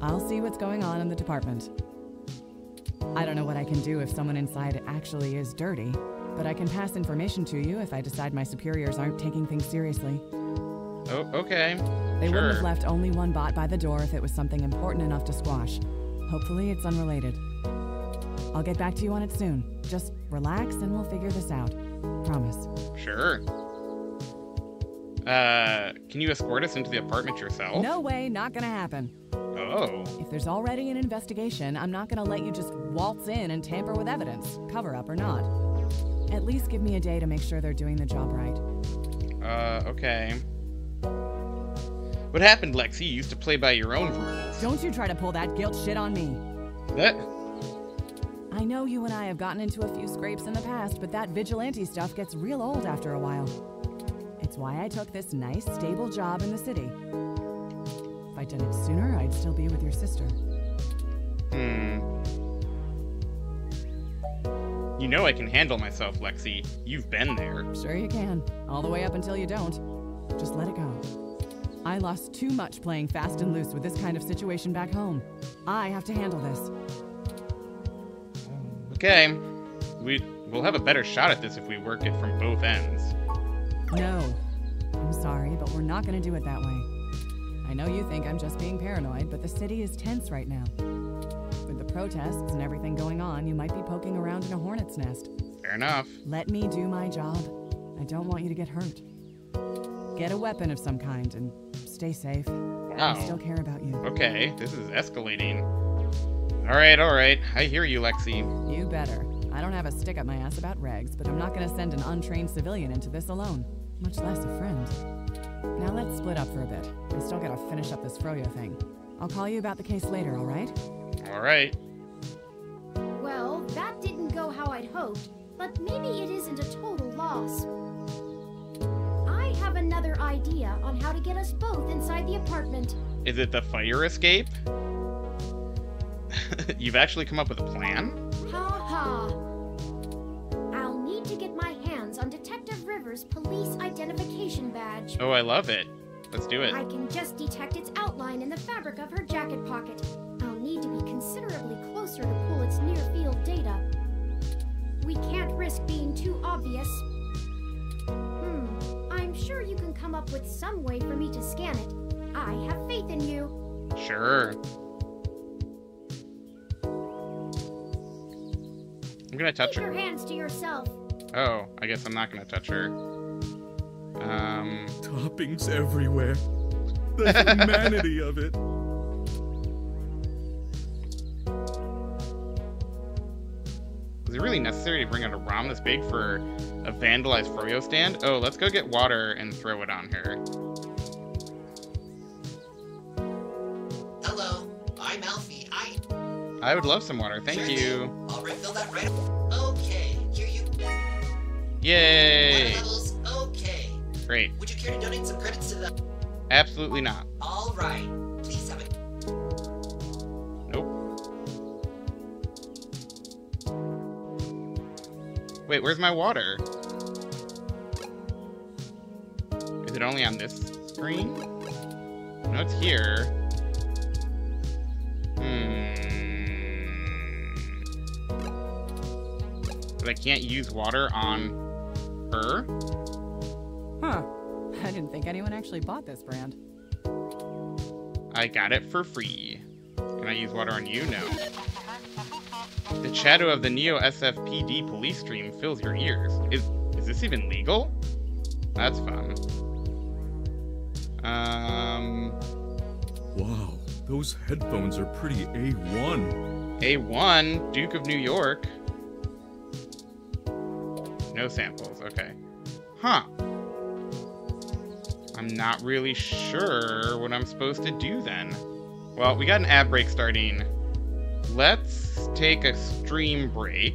I'll see what's going on in the department. I don't know what I can do if someone inside actually is dirty, but I can pass information to you if I decide my superiors aren't taking things seriously. Oh, okay. They wouldn't have left only one bot by the door if it was something important enough to squash. Hopefully it's unrelated. I'll get back to you on it soon. Just relax and we'll figure this out. Promise. Sure. Can you escort us into the apartment yourself? No way, not gonna happen. Oh. If there's already an investigation, I'm not gonna let you just waltz in and tamper with evidence, cover up or not. At least give me a day to make sure they're doing the job right. Okay. What happened, Lexi? You used to play by your own rules. Don't you try to pull that guilt shit on me. What? I know you and I have gotten into a few scrapes in the past, but that vigilante stuff gets real old after a while. It's why I took this nice, stable job in the city. If I did it sooner, I'd still be with your sister. You know I can handle myself, Lexi. You've been there. Sure you can. All the way up until you don't. Just let it go. I lost too much playing fast and loose with this kind of situation back home. I have to handle this. Okay. We'll have a better shot at this if we work it from both ends. No. I'm sorry, but we're not going to do it that way. I know you think I'm just being paranoid, but the city is tense right now. With the protests and everything going on, you might be poking around in a hornet's nest. Fair enough. Let me do my job. I don't want you to get hurt. Get a weapon of some kind and stay safe. I still care about you. Okay, this is escalating. Alright. I hear you, Lexi. You better. I don't have a stick up my ass about regs, but I'm not going to send an untrained civilian into this alone. Much less a friend. Now let's split up for a bit. I still gotta finish up this Froyo thing. I'll call you about the case later, alright? Alright. Well, that didn't go how I'd hoped, but maybe it isn't a total loss. I have another idea on how to get us both inside the apartment. Is it the fire escape? You've actually come up with a plan? Ha. I'll need to get my hands on Detective Rivers' police identification badge. Oh, I love it. Let's do it. I can just detect its outline in the fabric of her jacket pocket. I'll need to be considerably closer to pull its near-field data. We can't risk being too obvious. I'm sure you can come up with some way for me to scan it. I have faith in you. Sure. I'm gonna touch her. Keep your hands to yourself. Oh, I guess I'm not gonna touch her. Toppings everywhere. The humanity of it. Is it really necessary to bring out a ROM this big for a vandalized Froyo stand? Oh, let's go get water and throw it on her. Hello, I'm Alfie. I would love some water, thank you. I'll refill that right away. Okay, here you... Yay! Levels, okay. Great. Would you care to donate some credits to the... Absolutely not. All right. Please have it. Nope. Wait, where's my water? Is it only on this screen? No, it's here. But I can't use water on her? Huh. I didn't think anyone actually bought this brand. I got it for free. Can I use water on you? No. The shadow of the Neo SFPD police stream fills your ears. Is this even legal? That's fun. Wow, those headphones are pretty A1. A1? Duke of New York? No samples, okay. Huh. I'm not really sure what I'm supposed to do then. Well, we got an ad break starting. Let's take a stream break.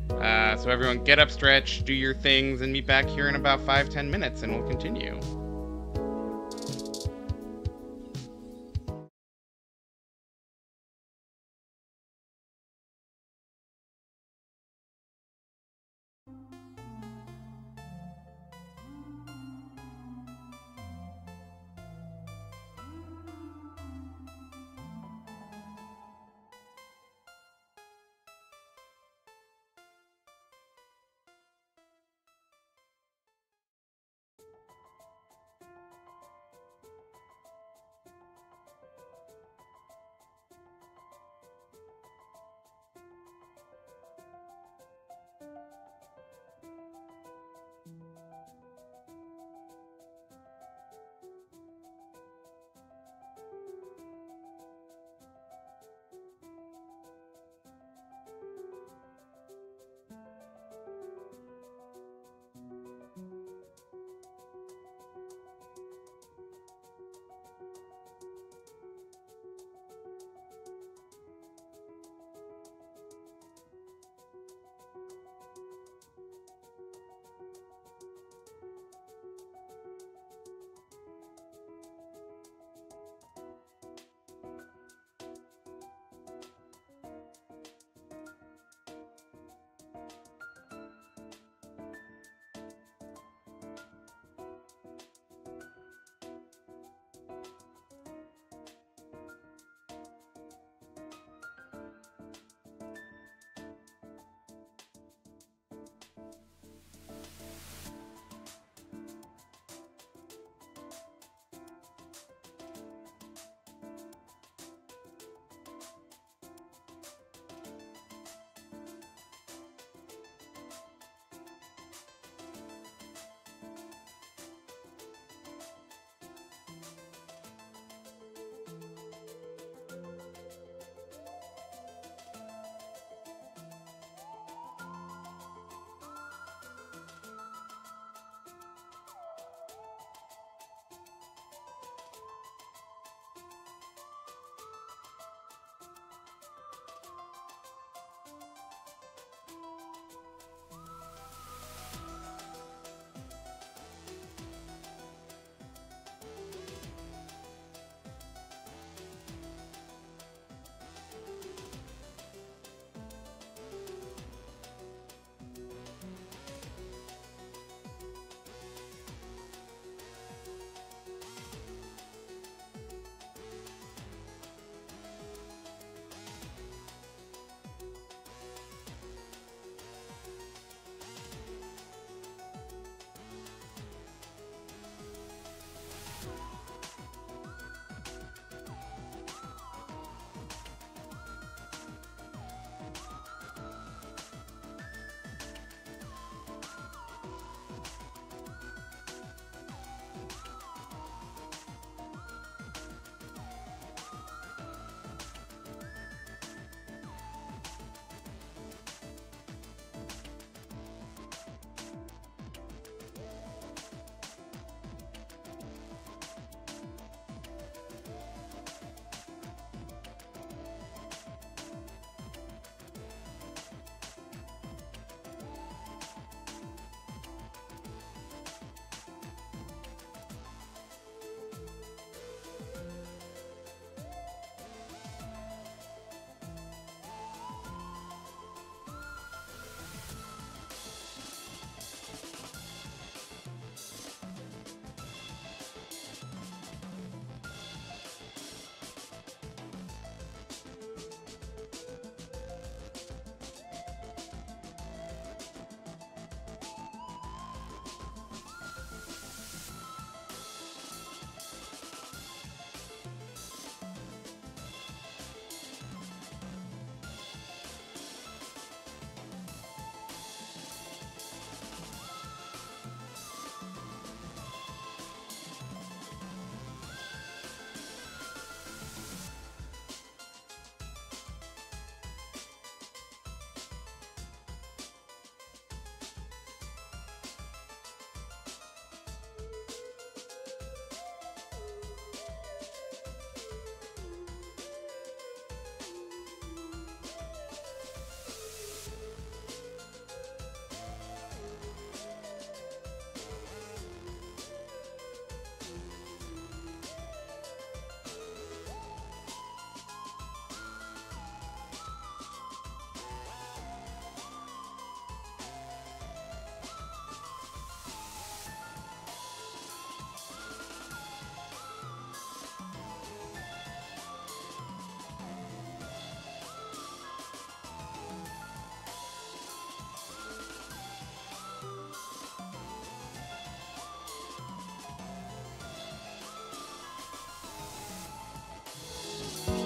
So everyone get up, stretch, do your things, and meet back here in about 5-10 minutes, and we'll continue.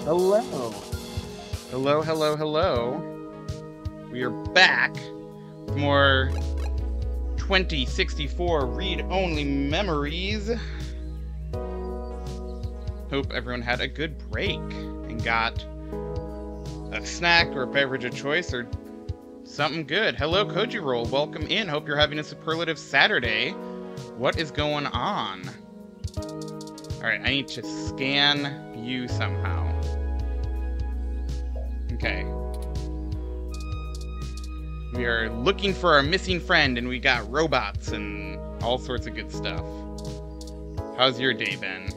Hello. Hello, hello, hello. We are back with more 2064 read-only memories. Hope everyone had a good break and got a snack or a beverage of choice or something good. Hello, Koji Roll. Welcome in. Hope you're having a superlative Saturday. What is going on? Alright, I need to scan you somehow. Okay. We are looking for our missing friend, and we got robots and all sorts of good stuff. How's your day been?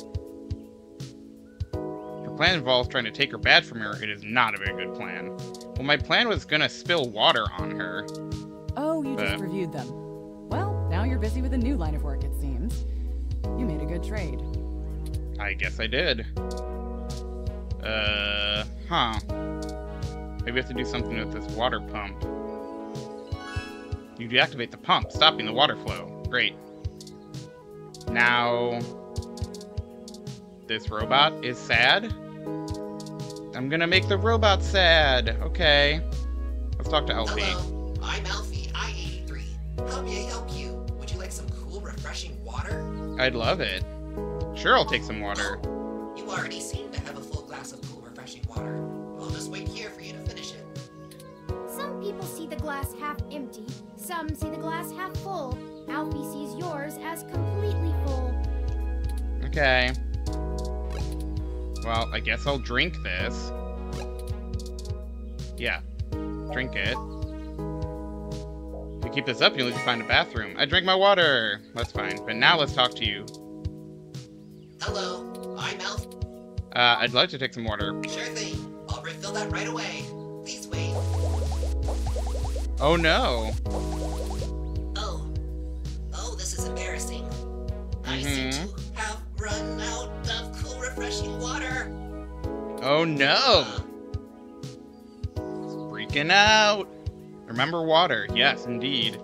If your plan involves trying to take her badge from her, it is not a very good plan. Well, my plan was gonna spill water on her. Oh, you just reviewed them. Well, now you're busy with a new line of work, it seems. You made a good trade. I guess I did. Huh. Maybe we have to do something with this water pump. You deactivate the pump, stopping the water flow. Great. Now, this robot is sad? I'm gonna make the robot sad. Okay. Let's talk to Alfie. Hello, I'm Alfie, I-83. How may I help you? Would you like some cool, refreshing water? I'd love it. Sure, I'll take some water. You already seem to have a full glass of cool, refreshing water. I'll just wait here for you to finish it. Some people see the glass half empty, some see the glass half full. Alfie sees yours as completely full. Okay. Well, I guess I'll drink this. Yeah. Drink it. If you keep this up, you'll need to find a bathroom. I drank my water! That's fine. But now let's talk to you. Hello, I'm Alfie. I'd like to take some water. Sure thing. I'll refill that right away. Please wait. Oh no! Oh, this is embarrassing. I seem to have run out of cool, refreshing water. Oh no! Freaking out! Remember water. Yes, indeed.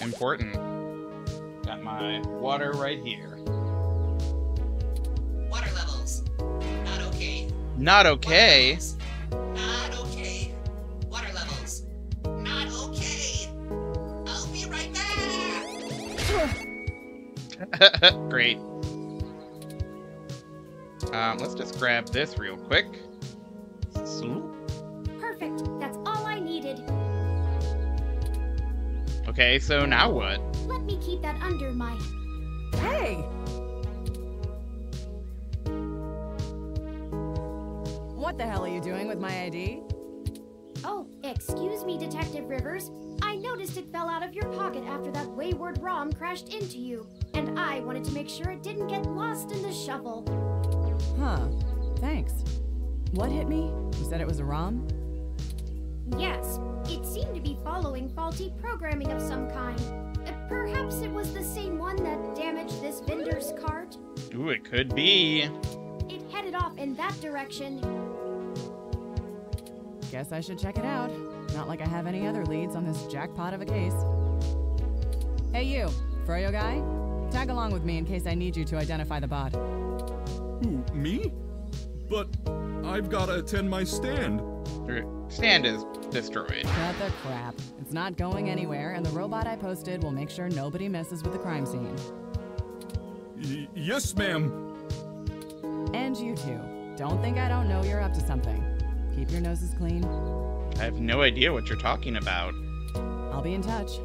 Important. Got my water right here. Water levels. Not okay. Not okay? Not okay. Water levels. Not okay. I'll be right back. Great. Let's just grab this real quick. Perfect. That's all I needed. Okay, so now what? Let me keep that under my... Hey! What the hell are you doing with my ID? Oh, excuse me, Detective Rivers. I noticed it fell out of your pocket after that wayward ROM crashed into you, and I wanted to make sure it didn't get lost in the shuffle. Huh. Thanks. What hit me? You said it was a ROM? Yes, it seemed to be following faulty programming of some kind. Perhaps it was the same one that damaged this vendor's cart? Ooh, it could be. It headed off in that direction. Guess I should check it out. Not like I have any other leads on this jackpot of a case. Hey you, Froyo guy? Tag along with me in case I need you to identify the bot. Who, me? But I've gotta attend my stand. Stand is destroyed. Cut the crap. It's not going anywhere, and the robot I posted will make sure nobody messes with the crime scene. Yes, ma'am. And you two. Don't think I don't know you're up to something. Keep your noses clean. I have no idea what you're talking about. I'll be in touch.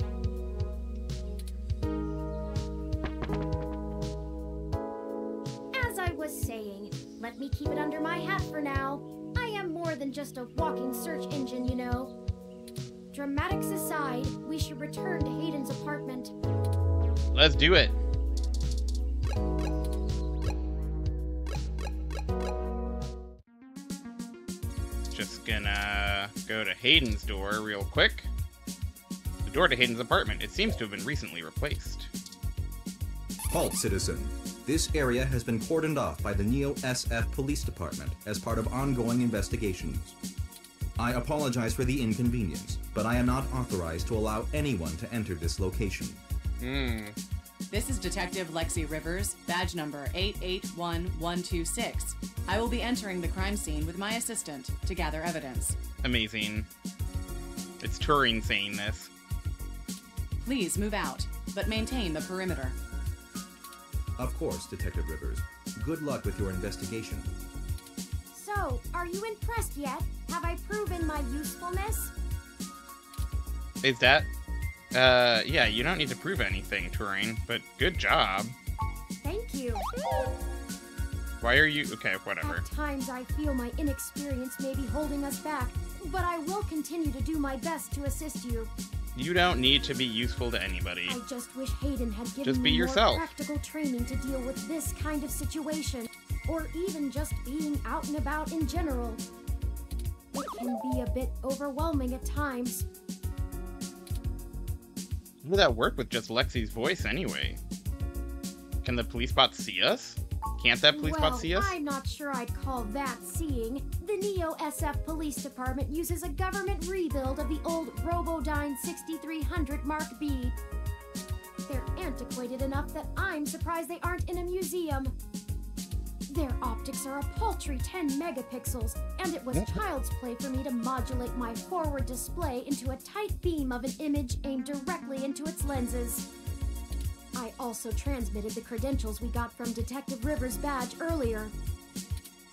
As I was saying, let me keep it under my hat for now. I am more than just a walking search engine, you know. Dramatics aside, we should return to Hayden's apartment. Let's do it. Just gonna go to Hayden's door real quick. The door to Hayden's apartment. It seems to have been recently replaced. Halt, citizen. This area has been cordoned off by the Neo SF Police Department as part of ongoing investigations. I apologize for the inconvenience, but I am not authorized to allow anyone to enter this location. This is Detective Lexi Rivers, badge number 881126. I will be entering the crime scene with my assistant to gather evidence. Amazing. It's Turing saying this. Please move out, but maintain the perimeter. Of course, Detective Rivers. Good luck with your investigation. So, are you impressed yet? Have I proven my usefulness? Is that... yeah, you don't need to prove anything, Turing, but good job. Thank you. Why are you... Okay, whatever. At times I feel my inexperience may be holding us back, but I will continue to do my best to assist you. You don't need to be useful to anybody. I just wish Hayden had given Just be me yourself. more practical training to deal with this kind of situation, or even just being out and about in general. It can be a bit overwhelming at times. How did that work with just Lexi's voice anyway? Can the police bot see us? Can't that police bot see us? I'm not sure I'd call that seeing. The Neo SF Police Department uses a government rebuild of the old Robodyne 6300 Mark B. They're antiquated enough that I'm surprised they aren't in a museum. Their optics are a paltry 10 megapixels, and it was child's play for me to modulate my forward display into a tight beam of an image aimed directly into its lenses. I also transmitted the credentials we got from Detective Rivers' badge earlier.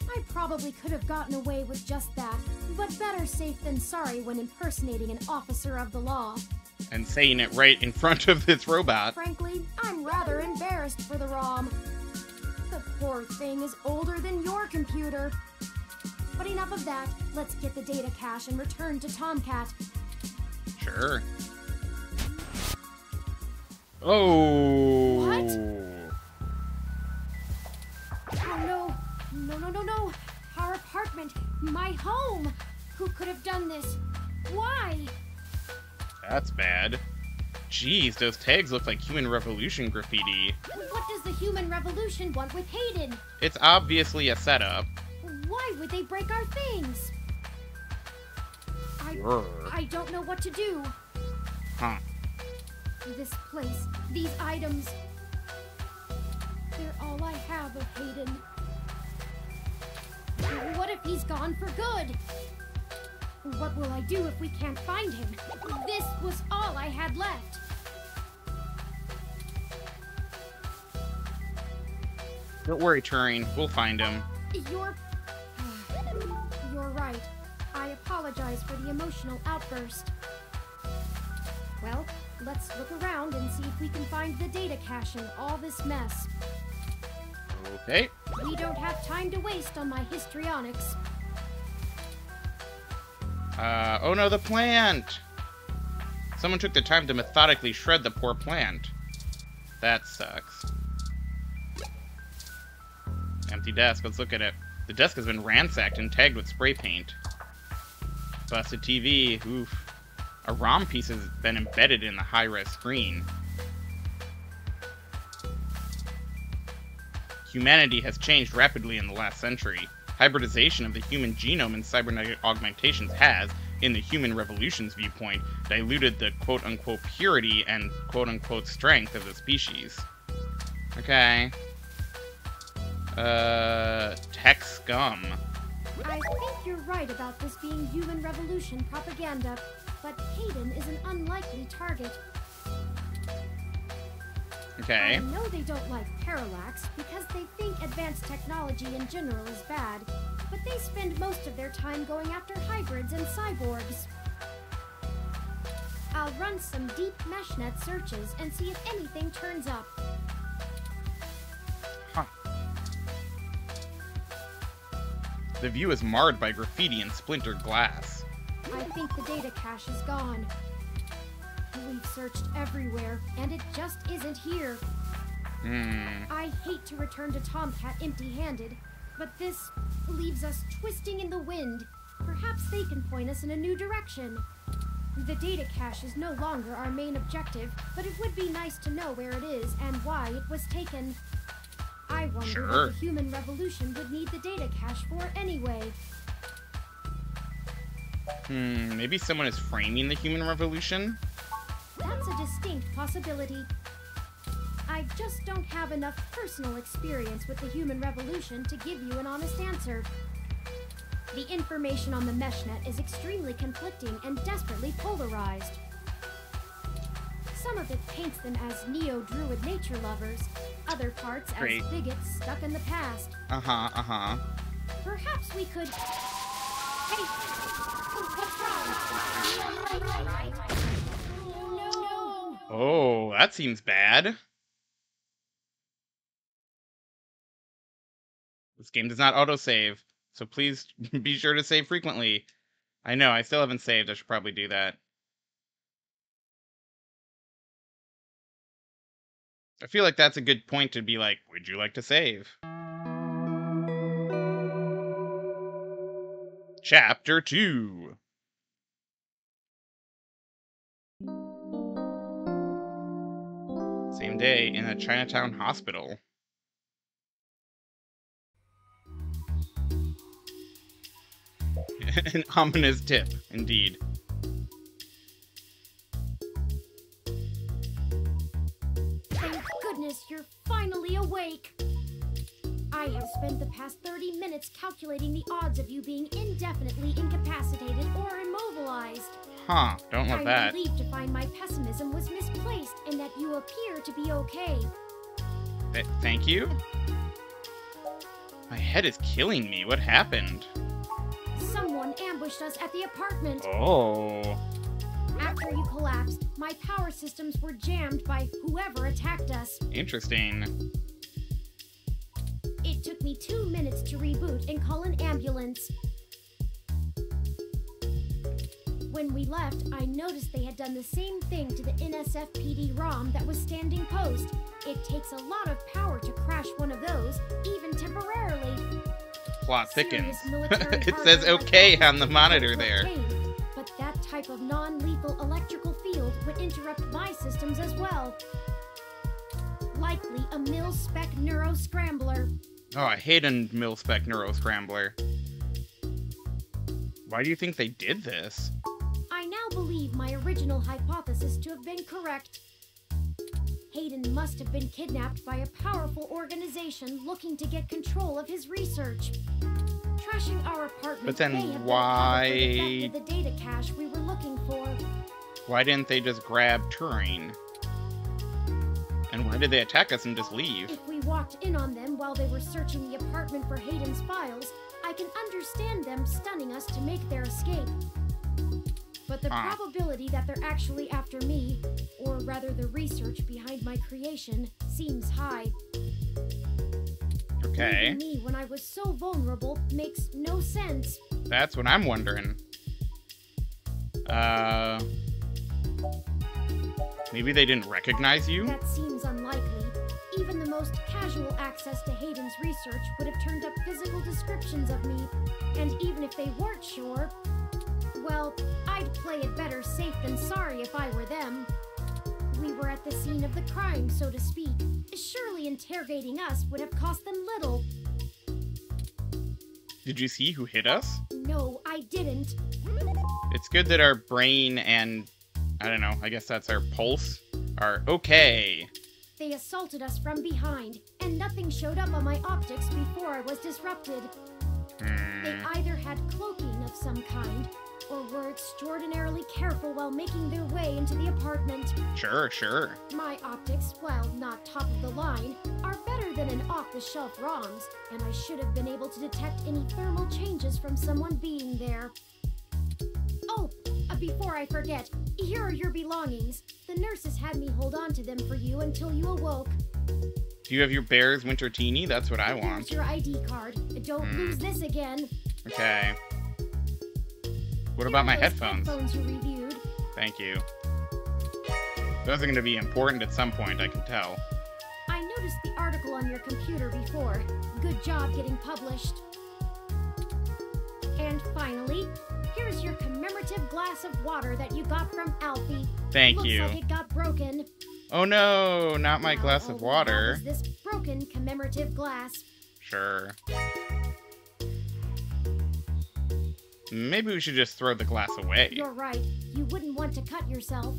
I probably could have gotten away with just that, but better safe than sorry when impersonating an officer of the law. And saying it right in front of this robot. Frankly, I'm rather embarrassed for the ROM. The poor thing is older than your computer. But enough of that, let's get the data cache and return to Tomcat. Sure. Oh. What? Oh no. No. Our apartment. My home. Who could have done this? Why? That's bad. Jeez, those tags look like Human Revolution graffiti. What does the Human Revolution want with Hayden? It's obviously a setup. Why would they break our things? I don't know what to do. Huh. This place, these items, they're all I have of Hayden. What if he's gone for good? What will I do if we can't find him? This was all I had left. Don't worry, Turing. We'll find him. You're right. I apologize for the emotional outburst. Well, let's look around and see if we can find the data cache in all this mess. Okay. We don't have time to waste on my histrionics. Oh no, the plant! Someone took the time to methodically shred the poor plant. That sucks. Empty desk, let's look at it. The desk has been ransacked and tagged with spray paint. Busted TV, oof. A ROM piece has been embedded in the high-res screen. Humanity has changed rapidly in the last century. Hybridization of the human genome and cybernetic augmentations has, in the Human Revolution's viewpoint, diluted the quote-unquote purity and quote-unquote strength of the species. Okay. Tech scum. I think you're right about this being Human Revolution propaganda, but Hayden is an unlikely target. Okay. I know they don't like Parallax because they think advanced technology in general is bad, but they spend most of their time going after hybrids and cyborgs. I'll run some deep meshnet searches and see if anything turns up. Huh. The view is marred by graffiti and splintered glass. I think the data cache is gone. We've searched everywhere, and it just isn't here. I hate to return to Tomcat empty-handed, but this leaves us twisting in the wind. Perhaps they can point us in a new direction. The data cache is no longer our main objective, but it would be nice to know where it is and why it was taken. I wonder what the Human Revolution would need the data cache for anyway. Maybe someone is framing the Human Revolution? That's a distinct possibility. I just don't have enough personal experience with the human revolution to give you an honest answer. The information on the meshnet is extremely conflicting and desperately polarized. Some of it paints them as neo-druid nature lovers, other parts as bigots stuck in the past. Perhaps we could... Hey! What's wrong? No! Oh, that seems bad. This game does not autosave, so please be sure to save frequently. I know, I still haven't saved. I should probably do that. I feel like that's a good point to be like, would you like to save? Chapter 2. Same day in a Chinatown hospital. An ominous tip, indeed. Thank goodness you're finally awake. I have spent the past 30 minutes calculating the odds of you being indefinitely incapacitated or immobilized. Huh, don't love that. I'm relieved to find my pessimism was misplaced and that you appear to be okay. Thank you? My head is killing me. What happened? Someone ambushed us at the apartment. Oh. After you collapsed, my power systems were jammed by whoever attacked us. Interesting. It took me 2 minutes to reboot and call an ambulance. When we left, I noticed they had done the same thing to the NSFPD ROM that was standing post. It takes a lot of power to crash one of those, even temporarily. Plot thickens. It says okay on the monitor there. But that type of non-lethal electrical field would interrupt my systems as well. Likely a mil-spec neuro-scrambler. Oh, I hate a mil-spec neuro-scrambler. Why do you think they did this? I now believe my original hypothesis to have been correct. Hayden must have been kidnapped by a powerful organization looking to get control of his research. Trashing our apartment. But then why... the data cache we were looking for. Why didn't they just grab Turing? And why did they attack us and just leave? If we walked in on them while they were searching the apartment for Hayden's files, I can understand them stunning us to make their escape. But the probability that they're actually after me, or rather the research behind my creation, seems high. Okay. Leaving me when I was so vulnerable makes no sense. That's what I'm wondering. Maybe they didn't recognize you? That seems unlikely. Even the most casual access to Hayden's research would have turned up physical descriptions of me. And even if they weren't sure, well, I'd play it better safe than sorry if I were them. We were at the scene of the crime, so to speak. Surely interrogating us would have cost them little. Did you see who hit us? No, I didn't. It's good that our brain and, I don't know, I guess that's our pulse, are okay. They assaulted us from behind, and nothing showed up on my optics before I was disrupted. They either had cloaking of some kind, or were extraordinarily careful while making their way into the apartment. Sure, sure. My optics, while not top of the line, are better than an off-the-shelf ROM's, and I should have been able to detect any thermal changes from someone being there. Oh, before I forget, here are your belongings. The nurses had me hold on to them for you until you awoke. Do you have your Bears Wintertini? That's what I want. Here's your ID card. Don't lose this again. Okay. What about my headphones? Headphones you reviewed. Thank you. Those are going to be important at some point, I can tell. I noticed the article on your computer before. Good job getting published. And finally, here's your commemorative glass of water that you got from Alfie. Thank you. Looks like it got broken. Oh no, not my glass of water. How is this broken commemorative glass? Sure. Maybe we should just throw the glass away. You're right. You wouldn't want to cut yourself.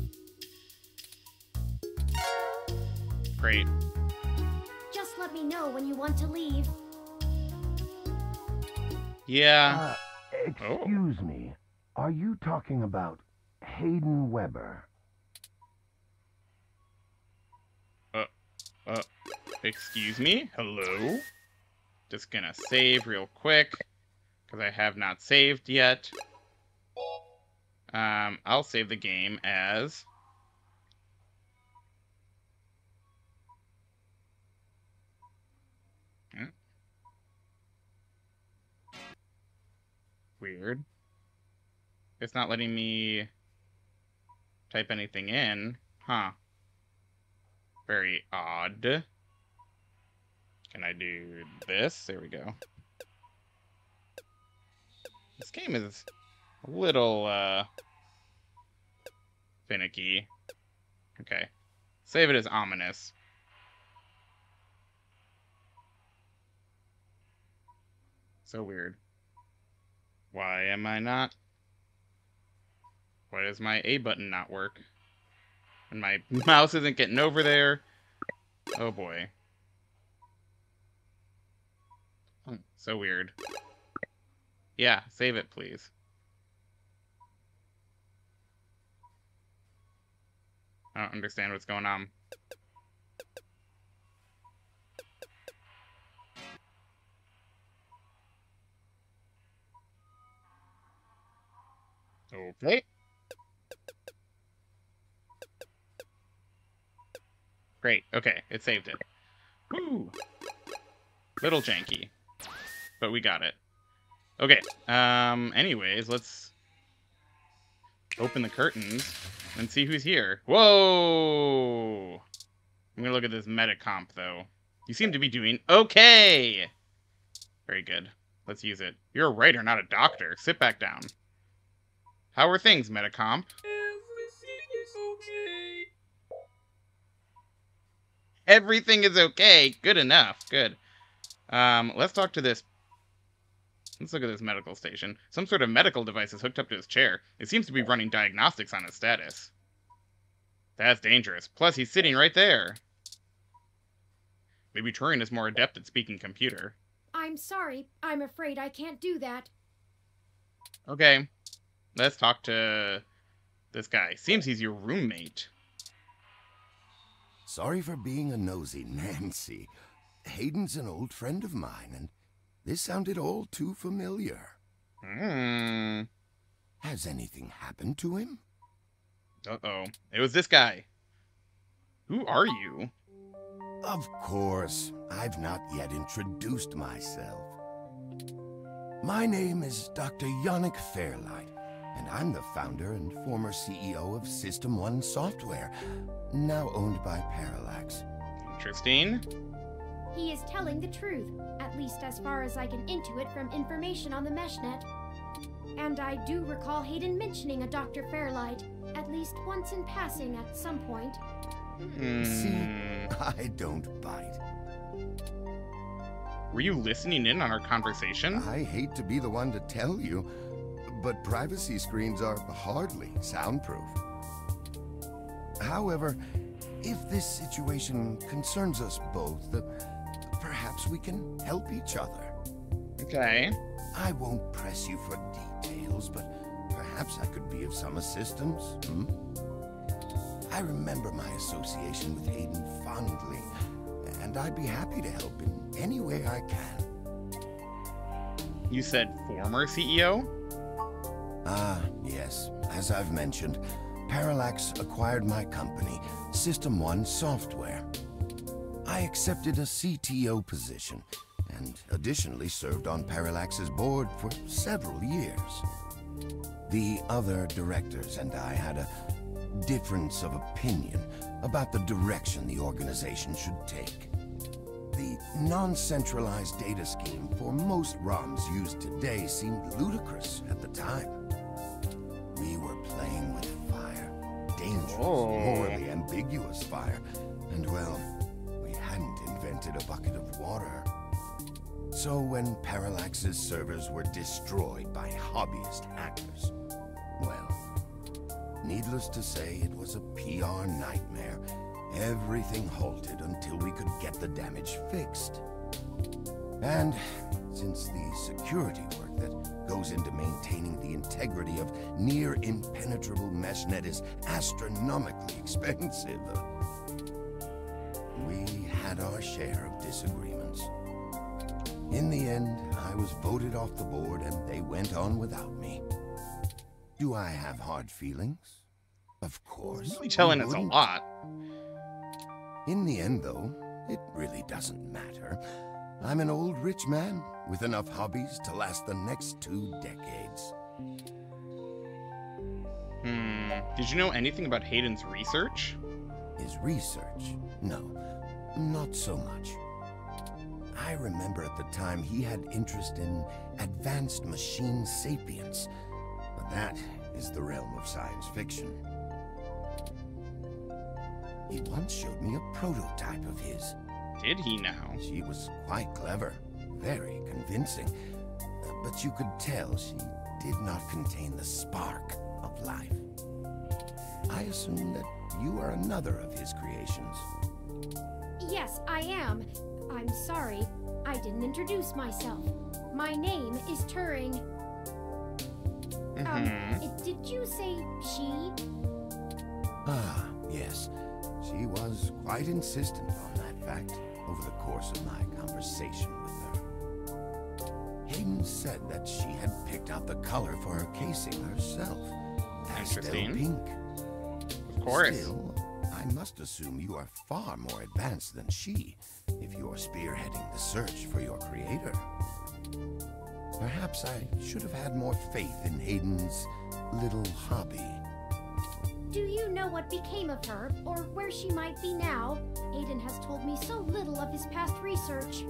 Great. let me know when you want to leave. Yeah. Excuse me. Are you talking about Hayden Weber? Excuse me? Hello? Just gonna save real quick, because I have not saved yet. I'll save the game as... Weird. It's not letting me type anything in. Huh. Very odd. Can I do this? There we go. This game is a little, finicky. Okay. Save it as ominous. So weird. Why am I not? Why does my A button not work? And my mouse isn't getting over there. Oh boy. So weird. Yeah, save it, please. I don't understand what's going on. Okay. Great. Okay, it saved it. Woo! Little janky. But we got it. Okay. Anyways, let's open the curtains and see who's here. Whoa! I'm gonna look at this Metacomp, though. You seem to be doing okay! Very good. Let's use it. You're a writer, not a doctor. Sit back down. How are things, Metacomp? Everything is okay. Everything is okay. Good enough. Good. Let's talk to this. Let's look at this medical station. Some sort of medical device is hooked up to his chair. It seems to be running diagnostics on his status. That's dangerous. Plus, he's sitting right there. Maybe Turing is more adept at speaking computer. I'm sorry. I'm afraid I can't do that. Okay. Let's talk to this guy. Seems he's your roommate. Sorry for being a nosy, Nancy. Hayden's an old friend of mine, and this sounded all too familiar. Has anything happened to him? Uh-oh. It was this guy. Who are you? Of course. I've not yet introduced myself. My name is Dr. Yannick Fairlight, and I'm the founder and former CEO of System 1 Software, now owned by Parallax. Interesting. He is telling the truth, at least as far as I can intuit from information on the meshnet. And I do recall Hayden mentioning a Dr. Fairlight, at least once in passing at some point. See, I don't bite. Were you listening in on our conversation? I hate to be the one to tell you, but privacy screens are hardly soundproof. However, if this situation concerns us both, perhaps we can help each other. Okay. I won't press you for details, but perhaps I could be of some assistance. I remember my association with Hayden fondly, and I'd be happy to help in any way I can. You said former CEO? Yes. As I've mentioned, Parallax acquired my company, System 1 Software. I accepted a CTO position, and additionally served on Parallax's board for several years. The other directors and I had a difference of opinion about the direction the organization should take. The non-centralized data scheme for most ROMs used today seemed ludicrous at the time. We were playing with fire. Dangerous, morally ambiguous fire. And well, we hadn't invented a bucket of water. So when Parallax's servers were destroyed by hobbyist hackers, well, needless to say, it was a PR nightmare, everything halted until we could get the damage fixed. And since the security work that goes into maintaining the integrity of near-impenetrable meshnet is astronomically expensive, we had our share of disagreements. In the end, I was voted off the board and they went on without me. Do I have hard feelings? Of course. You're telling us a lot. In the end, though, it really doesn't matter. I'm an old rich man with enough hobbies to last the next 2 decades. Did you know anything about Hayden's research? His research? No, not so much. I remember at the time he had interest in advanced machine sapience, but that is the realm of science fiction. He once showed me a prototype of his. Did he now? She was quite clever, very convincing, but you could tell she did not contain the spark of life. I assume that you are another of his creations. Yes, I am. I'm sorry, I didn't introduce myself. My name is Turing. Did you say she? Ah, yes. She was quite insistent on that fact over the course of my conversation with her. Hayden said that she had picked out the color for her casing herself. Pastel pink. Of course. Still, I must assume you are far more advanced than she if you're spearheading the search for your creator. Perhaps I should have had more faith in Hayden's little hobby. Do you know what became of her, or where she might be now? Hayden has told me so little of his past research.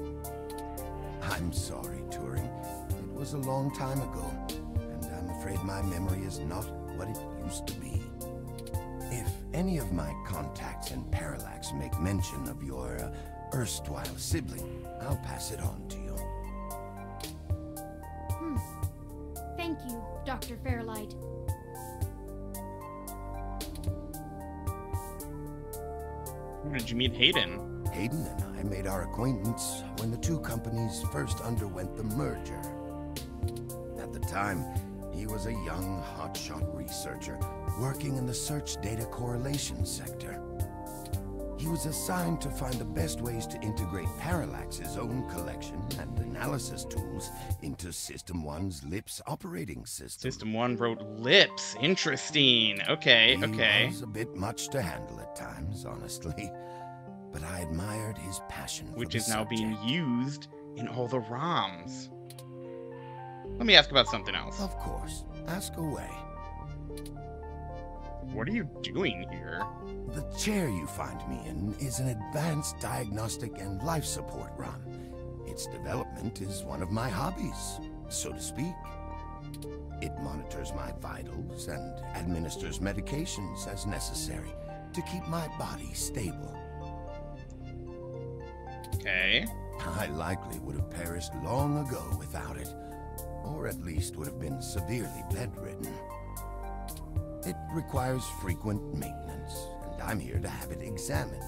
I'm sorry, Turing. It was a long time ago, and I'm afraid my memory is not what it used to be. If any of my contacts in Parallax make mention of your erstwhile sibling, I'll pass it on to you. Thank you, Dr. Fairlight. When did you meet Hayden? Hayden and I made our acquaintance when the 2 companies first underwent the merger. At the time, he was a young, hotshot researcher working in the search data correlation sector. He was assigned to find the best ways to integrate Parallax's own collection and analysis tools into System 1's LIPS operating system. System 1 wrote LIPS. Interesting. Okay, okay. He was a bit much to handle at times, honestly. But I admired his passion for which the is now subject. being used in all the ROMs. Let me ask about something else. Of course. Ask away. What are you doing here? The chair you find me in is an advanced diagnostic and life support ROM. Its development is one of my hobbies, so to speak. It monitors my vitals and administers medications as necessary to keep my body stable. Okay. I likely would have perished long ago without it, or at least would have been severely bedridden. It requires frequent maintenance, and I'm here to have it examined.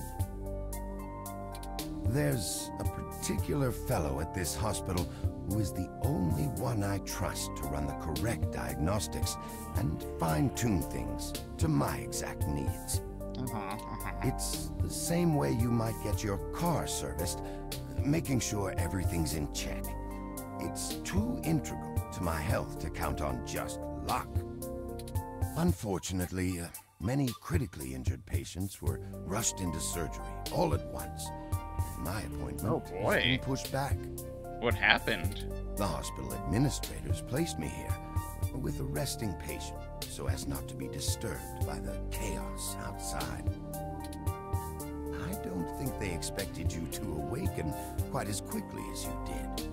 There's a particular fellow at this hospital who is the only one I trust to run the correct diagnostics and fine-tune things to my exact needs. It's the same way you might get your car serviced, making sure everything's in check. It's too integral to my health to count on just luck. Unfortunately, many critically injured patients were rushed into surgery all at once. My appointment has been pushed back. What happened? The hospital administrators placed me here with a resting patient so as not to be disturbed by the chaos outside. I don't think they expected you to awaken quite as quickly as you did.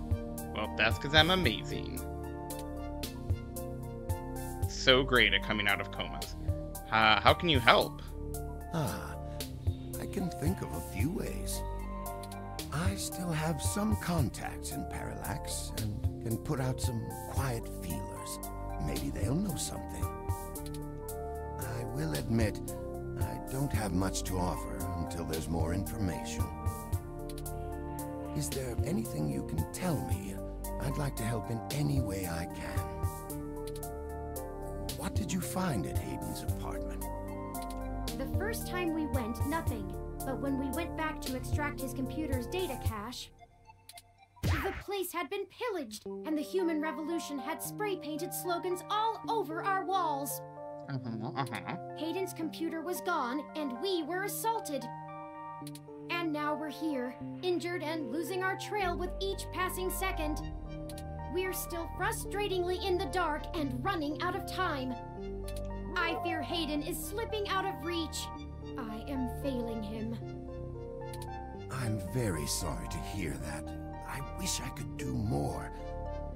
Well, that's because I'm amazing. So great at coming out of comas. How can you help? I can think of a few ways. I still have some contacts in Parallax and can put out some quiet feelers. Maybe they'll know something. I will admit, I don't have much to offer until there's more information. Is there anything you can tell me? I'd like to help in any way I can. What did you find at Hayden's apartment? The first time we went, nothing. But when we went back to extract his computer's data cache, the place had been pillaged, and the Human Revolution had spray-painted slogans all over our walls. Hayden's computer was gone, and we were assaulted. And now we're here, injured and losing our trail with each passing second. We're still frustratingly in the dark and running out of time. I fear Hayden is slipping out of reach. I am failing him. I'm very sorry to hear that. I wish I could do more.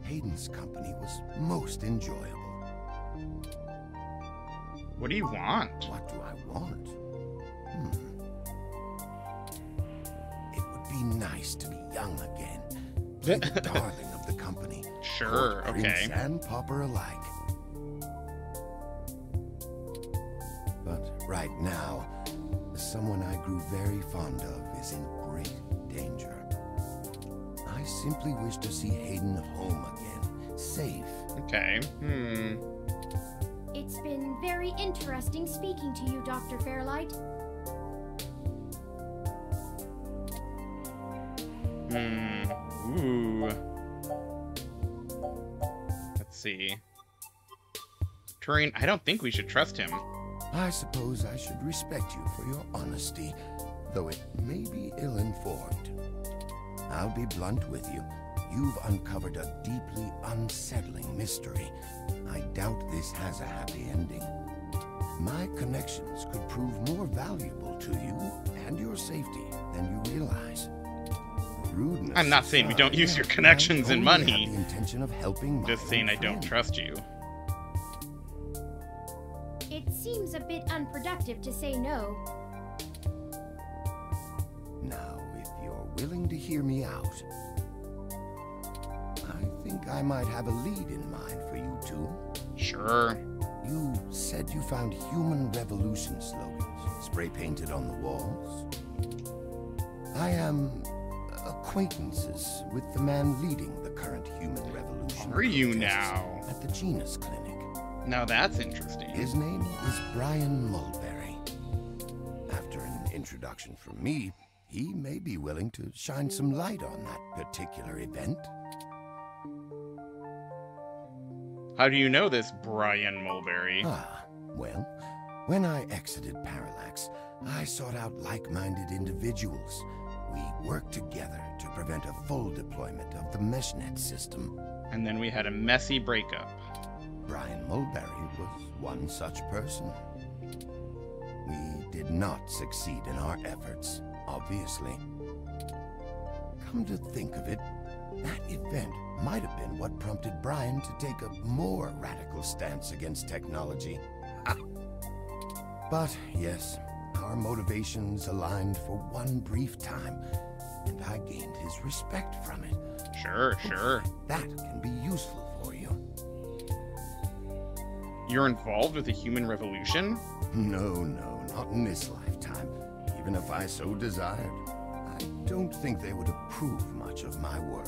Hayden's company was most enjoyable. What do you want? What do I want? It would be nice to be young again. The darling of the company. Sure, Court okay. Prince and pauper alike. But right now, someone I grew very fond of is in great danger. I simply wish to see Hayden home again, safe. Okay, It's been very interesting speaking to you, Dr. Fairlight. Ooh. Let's see. Turing, I don't think we should trust him. I suppose I should respect you for your honesty, though it may be ill-informed. I'll be blunt with you. You've uncovered a deeply unsettling mystery. I doubt this has a happy ending. My connections could prove more valuable to you and your safety than you realize. Rudeness I'm not saying we don't use your connections and money. Have the intention of helping Just saying I don't trust you. It seems a bit unproductive to say no. Now, if you're willing to hear me out, I think I might have a lead in mind for you two. Sure. You said you found Human Revolution slogans spray-painted on the walls. I am acquaintances with the man leading the current Human Revolution. Are you now? At the Genus Clinic. Now that's interesting. His name is Brian Mulberry. After an introduction from me, he may be willing to shine some light on that particular event. How do you know this Brian Mulberry? Well, when I exited Parallax, I sought out like-minded individuals. We worked together to prevent a full deployment of the MeshNet system. And then we had a messy breakup. Brian Mulberry was one such person. We did not succeed in our efforts, obviously. Come to think of it, that event might have been what prompted Brian to take a more radical stance against technology. But yes, our motivations aligned for one brief time, and I gained his respect from it. Sure. That can be useful for you. You're involved with the Human Revolution? No, not in this lifetime, even if I so desired. I don't think they would approve much of my work.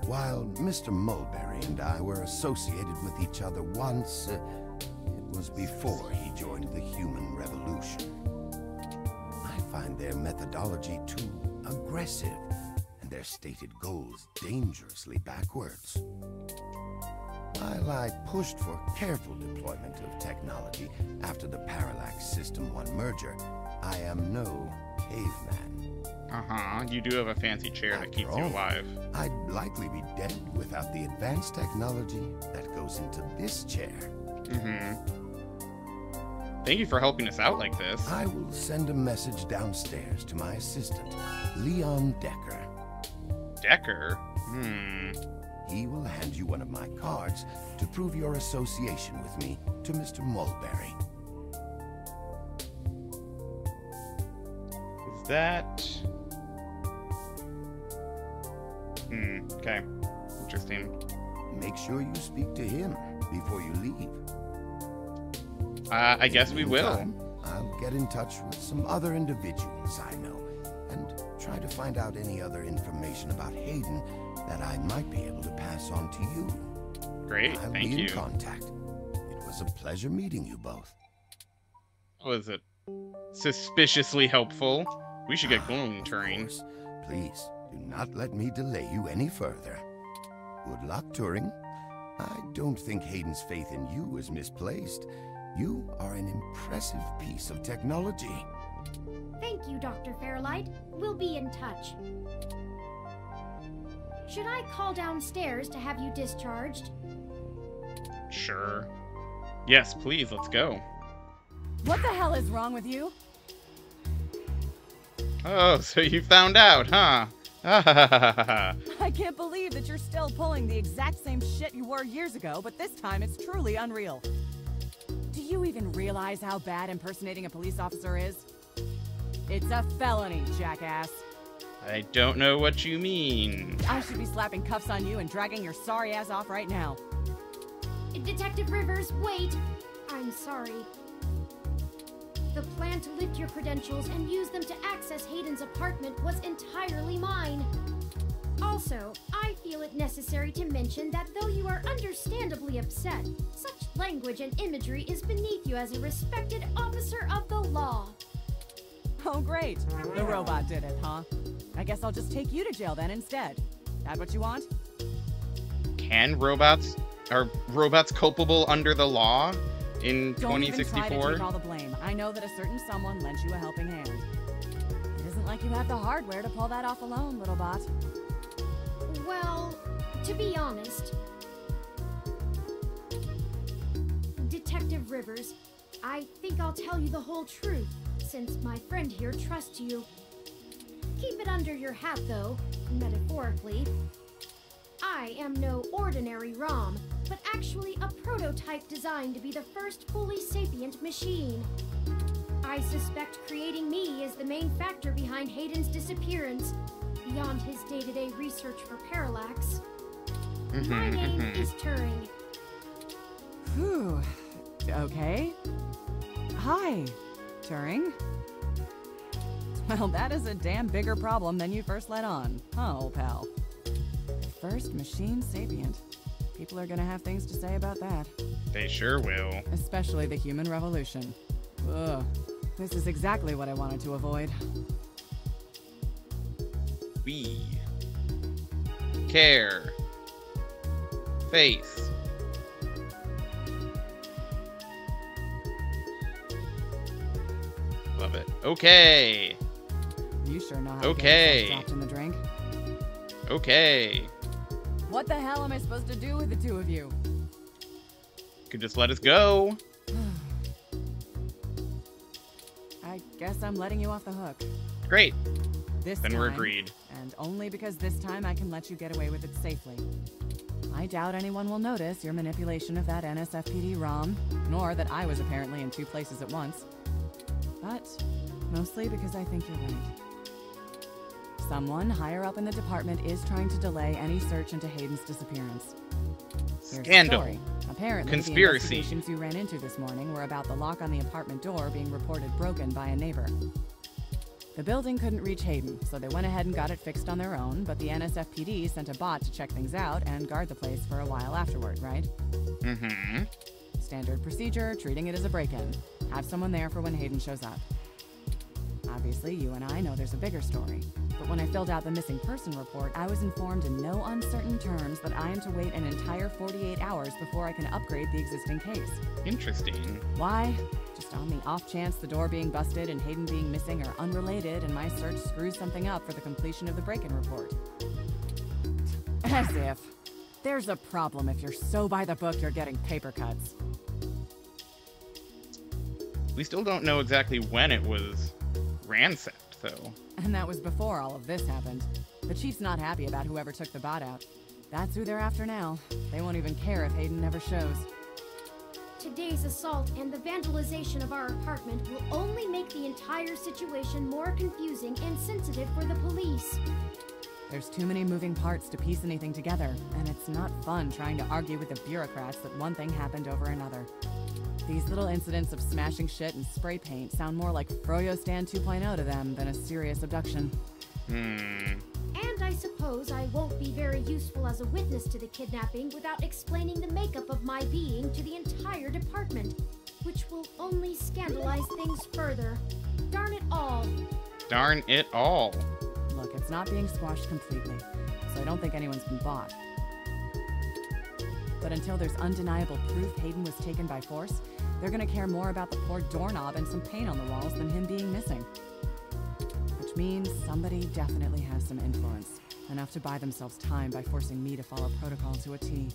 While Mr. Mulberry and I were associated with each other once, it was before he joined the Human Revolution. I find their methodology too aggressive, and their stated goals dangerously backwards. While I pushed for careful deployment of technology after the Parallax System 1 merger, I am no caveman. You do have a fancy chair that keeps you alive. I'd likely be dead without the advanced technology that goes into this chair. Thank you for helping us out like this. I will send a message downstairs to my assistant, Leon Decker. Decker? He will hand you one of my cards to prove your association with me to Mr. Mulberry. Is that... okay. Interesting. Make sure you speak to him before you leave. I guess we will. I'll get in touch with some other individuals I know and try to find out any other information about Hayden that I might be able to pass on to you. Great, I'll thank be you. in contact. It was a pleasure meeting you both. Was it suspiciously helpful? We should get going, Turing. Please, do not let me delay you any further. Good luck, Turing. I don't think Hayden's faith in you is misplaced. You are an impressive piece of technology. Thank you, Dr. Fairlight. We'll be in touch. Should I call downstairs to have you discharged? Sure. Yes, please, let's go. What the hell is wrong with you? Oh, so you found out, huh? I can't believe that you're still pulling the exact same shit you were years ago, but this time it's truly unreal. Do you even realize how bad impersonating a police officer is? It's a felony, jackass. I don't know what you mean. I should be slapping cuffs on you and dragging your sorry ass off right now. Detective Rivers, wait! I'm sorry. The plan to lift your credentials and use them to access Hayden's apartment was entirely mine. Also, I feel it necessary to mention that though you are understandably upset, such language and imagery is beneath you as a respected officer of the law. Oh great, the robot did it, huh? I guess I'll just take you to jail then instead. That what you want? Are robots culpable under the law in 2064? Don't even try to take all the blame. I know that a certain someone lent you a helping hand. It isn't like you have the hardware to pull that off alone, little bot. Well, to be honest, Detective Rivers, I think I'll tell you the whole truth, since my friend here trusts you. Keep it under your hat, though, metaphorically. I am no ordinary ROM, but actually a prototype designed to be the first fully sapient machine. I suspect creating me is the main factor behind Hayden's disappearance, beyond his day-to-day research for Parallax. My name is Turing. Whew. Okay. Hi, Turing. Well, that is a damn bigger problem than you first let on, huh, old pal? First machine sapient. People are gonna have things to say about that. They sure will. Especially the human revolution. Ugh. This is exactly what I wanted to avoid. We care. Face. Love it. Okay. You sure know how to get yourself dropped in the drink. Okay. What the hell am I supposed to do with the two of you? Could just let us go. I guess I'm letting you off the hook. Great. This then time, we're agreed. And only because this time I can let you get away with it safely. I doubt anyone will notice your manipulation of that NSFPD ROM, nor that I was apparently in two places at once. But mostly because I think you're right. Someone higher up in the department is trying to delay any search into Hayden's disappearance. Here's Scandal. the story. Apparently, Conspiracy. the investigations you ran into this morning were about the lock on the apartment door being reported broken by a neighbor. The building couldn't reach Hayden, so they went ahead and got it fixed on their own, but the NSFPD sent a bot to check things out and guard the place for a while afterward, right? Mm-hmm. Standard procedure, treating it as a break-in. Have someone there for when Hayden shows up. Obviously, you and I know there's a bigger story. But when I filled out the missing person report, I was informed in no uncertain terms that I am to wait an entire 48 hours before I can upgrade the existing case. Interesting. Why? Just on the off chance the door being busted and Hayden being missing are unrelated and my search screws something up for the completion of the break-in report. As if. There's a problem if you're so by the book you're getting paper cuts. We still don't know exactly when it was ransacked, though. And that was before all of this happened. The chief's not happy about whoever took the bot out. That's who they're after now. They won't even care if Hayden never shows. Today's assault and the vandalization of our apartment will only make the entire situation more confusing and sensitive for the police. There's too many moving parts to piece anything together, and it's not fun trying to argue with the bureaucrats that one thing happened over another. These little incidents of smashing shit and spray paint sound more like Froyo Stand 2.0 to them than a serious abduction. And I suppose I won't be very useful as a witness to the kidnapping without explaining the makeup of my being to the entire department, which will only scandalize things further. Darn it all. Darn it all. Look, it's not being squashed completely, so I don't think anyone's been bought. But until there's undeniable proof Hayden was taken by force, they're gonna care more about the poor doorknob and some paint on the walls than him being missing. Which means somebody definitely has some influence, enough to buy themselves time by forcing me to follow protocol to a T.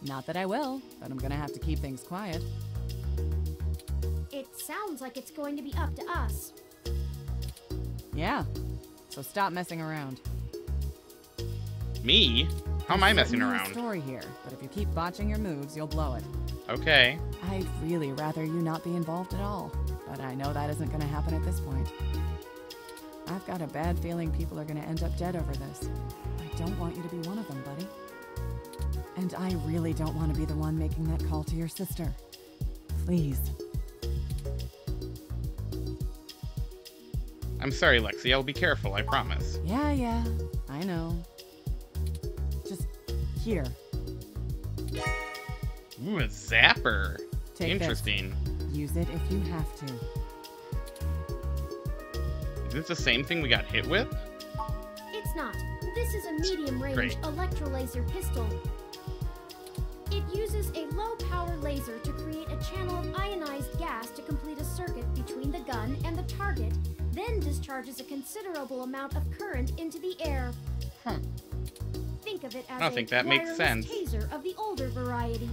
Not that I will, but I'm gonna have to keep things quiet. It sounds like it's going to be up to us. Yeah, so stop messing around. Me? How am I messing There's around? no story here, but if you keep botching your moves, you'll blow it. Okay. I'd really rather you not be involved at all, but I know that isn't gonna happen at this point. I've got a bad feeling people are gonna end up dead over this. I don't want you to be one of them, buddy. And I really don't want to be the one making that call to your sister. Please. I'm sorry, Lexi. I'll be careful, I promise. Yeah, I know. Just here. Ooh, a zapper. Take Interesting. This. Use it if you have to. Is this the same thing we got hit with? It's not. This is a medium-range electrolaser pistol. It uses a low-power laser to create a channel of ionized gas to complete a circuit between the gun and the target, then discharges a considerable amount of current into the air. Think of it as I don't think that makes sense. Taser of the older variety.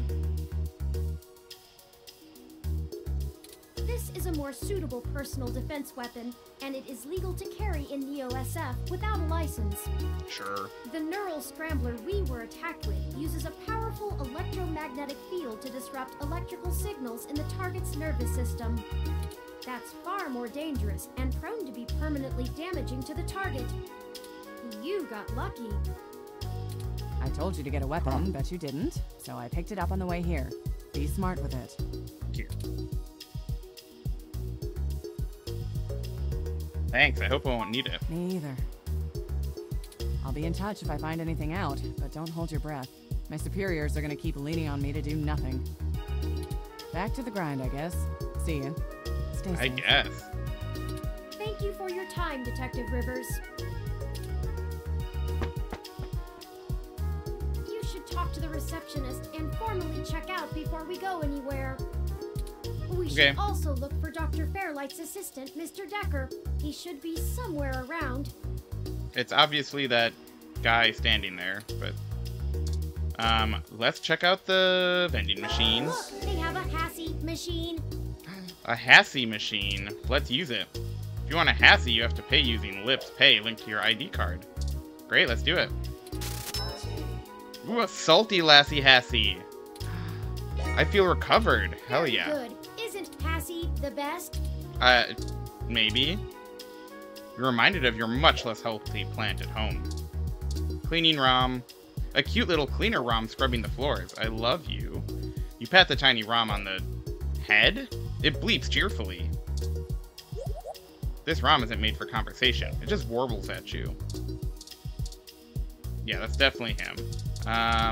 This is a more suitable personal defense weapon, and it is legal to carry in Neo-SF without a license. Sure. The neural scrambler we were attacked with uses a powerful electromagnetic field to disrupt electrical signals in the target's nervous system. That's far more dangerous and prone to be permanently damaging to the target. You got lucky. I told you to get a weapon, but you didn't, so I picked it up on the way here. Be smart with it. Here. Thanks, I hope I won't need it. Me either. I'll be in touch if I find anything out, but don't hold your breath. My superiors are gonna keep leaning on me to do nothing. Back to the grind, I guess. See ya. Stay safe. I guess. Thank you for your time, Detective Rivers. You should talk to the receptionist and formally check out before we go anywhere. We should also look for Dr. Fairlight's assistant, Mr. Decker. He should be somewhere around. It's obviously that guy standing there, but... let's check out the vending machines. Look, they have a HASI machine. A HASI machine. Let's use it. If you want a HASI, you have to pay using Lips Pay linked to your ID card. Great, let's do it. Ooh, a salty Lassie HASI. I feel recovered. Hell yeah. Good. Isn't HASI the best? Maybe. You're reminded of your much less healthy plant at home. Cleaning ROM. A cute little cleaner ROM scrubbing the floors. I love you. You pat the tiny ROM on the head? It bleeps cheerfully. This ROM isn't made for conversation. It just warbles at you. Yeah, that's definitely him.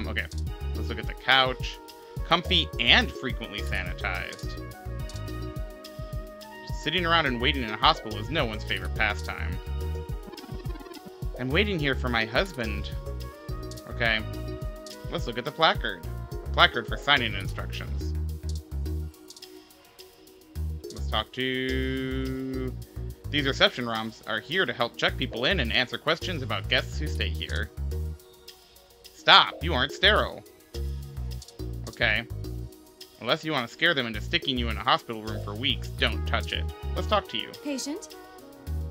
Okay. Let's look at the couch. Comfy and frequently sanitized. Sitting around and waiting in a hospital is no one's favorite pastime. I'm waiting here for my husband. Okay. Let's look at the placard. A placard for sign-in instructions. Let's talk to... These reception ROMs are here to help check people in and answer questions about guests who stay here. Stop! You aren't sterile. Okay. Unless you want to scare them into sticking you in a hospital room for weeks, don't touch it. Let's talk to you. Patient?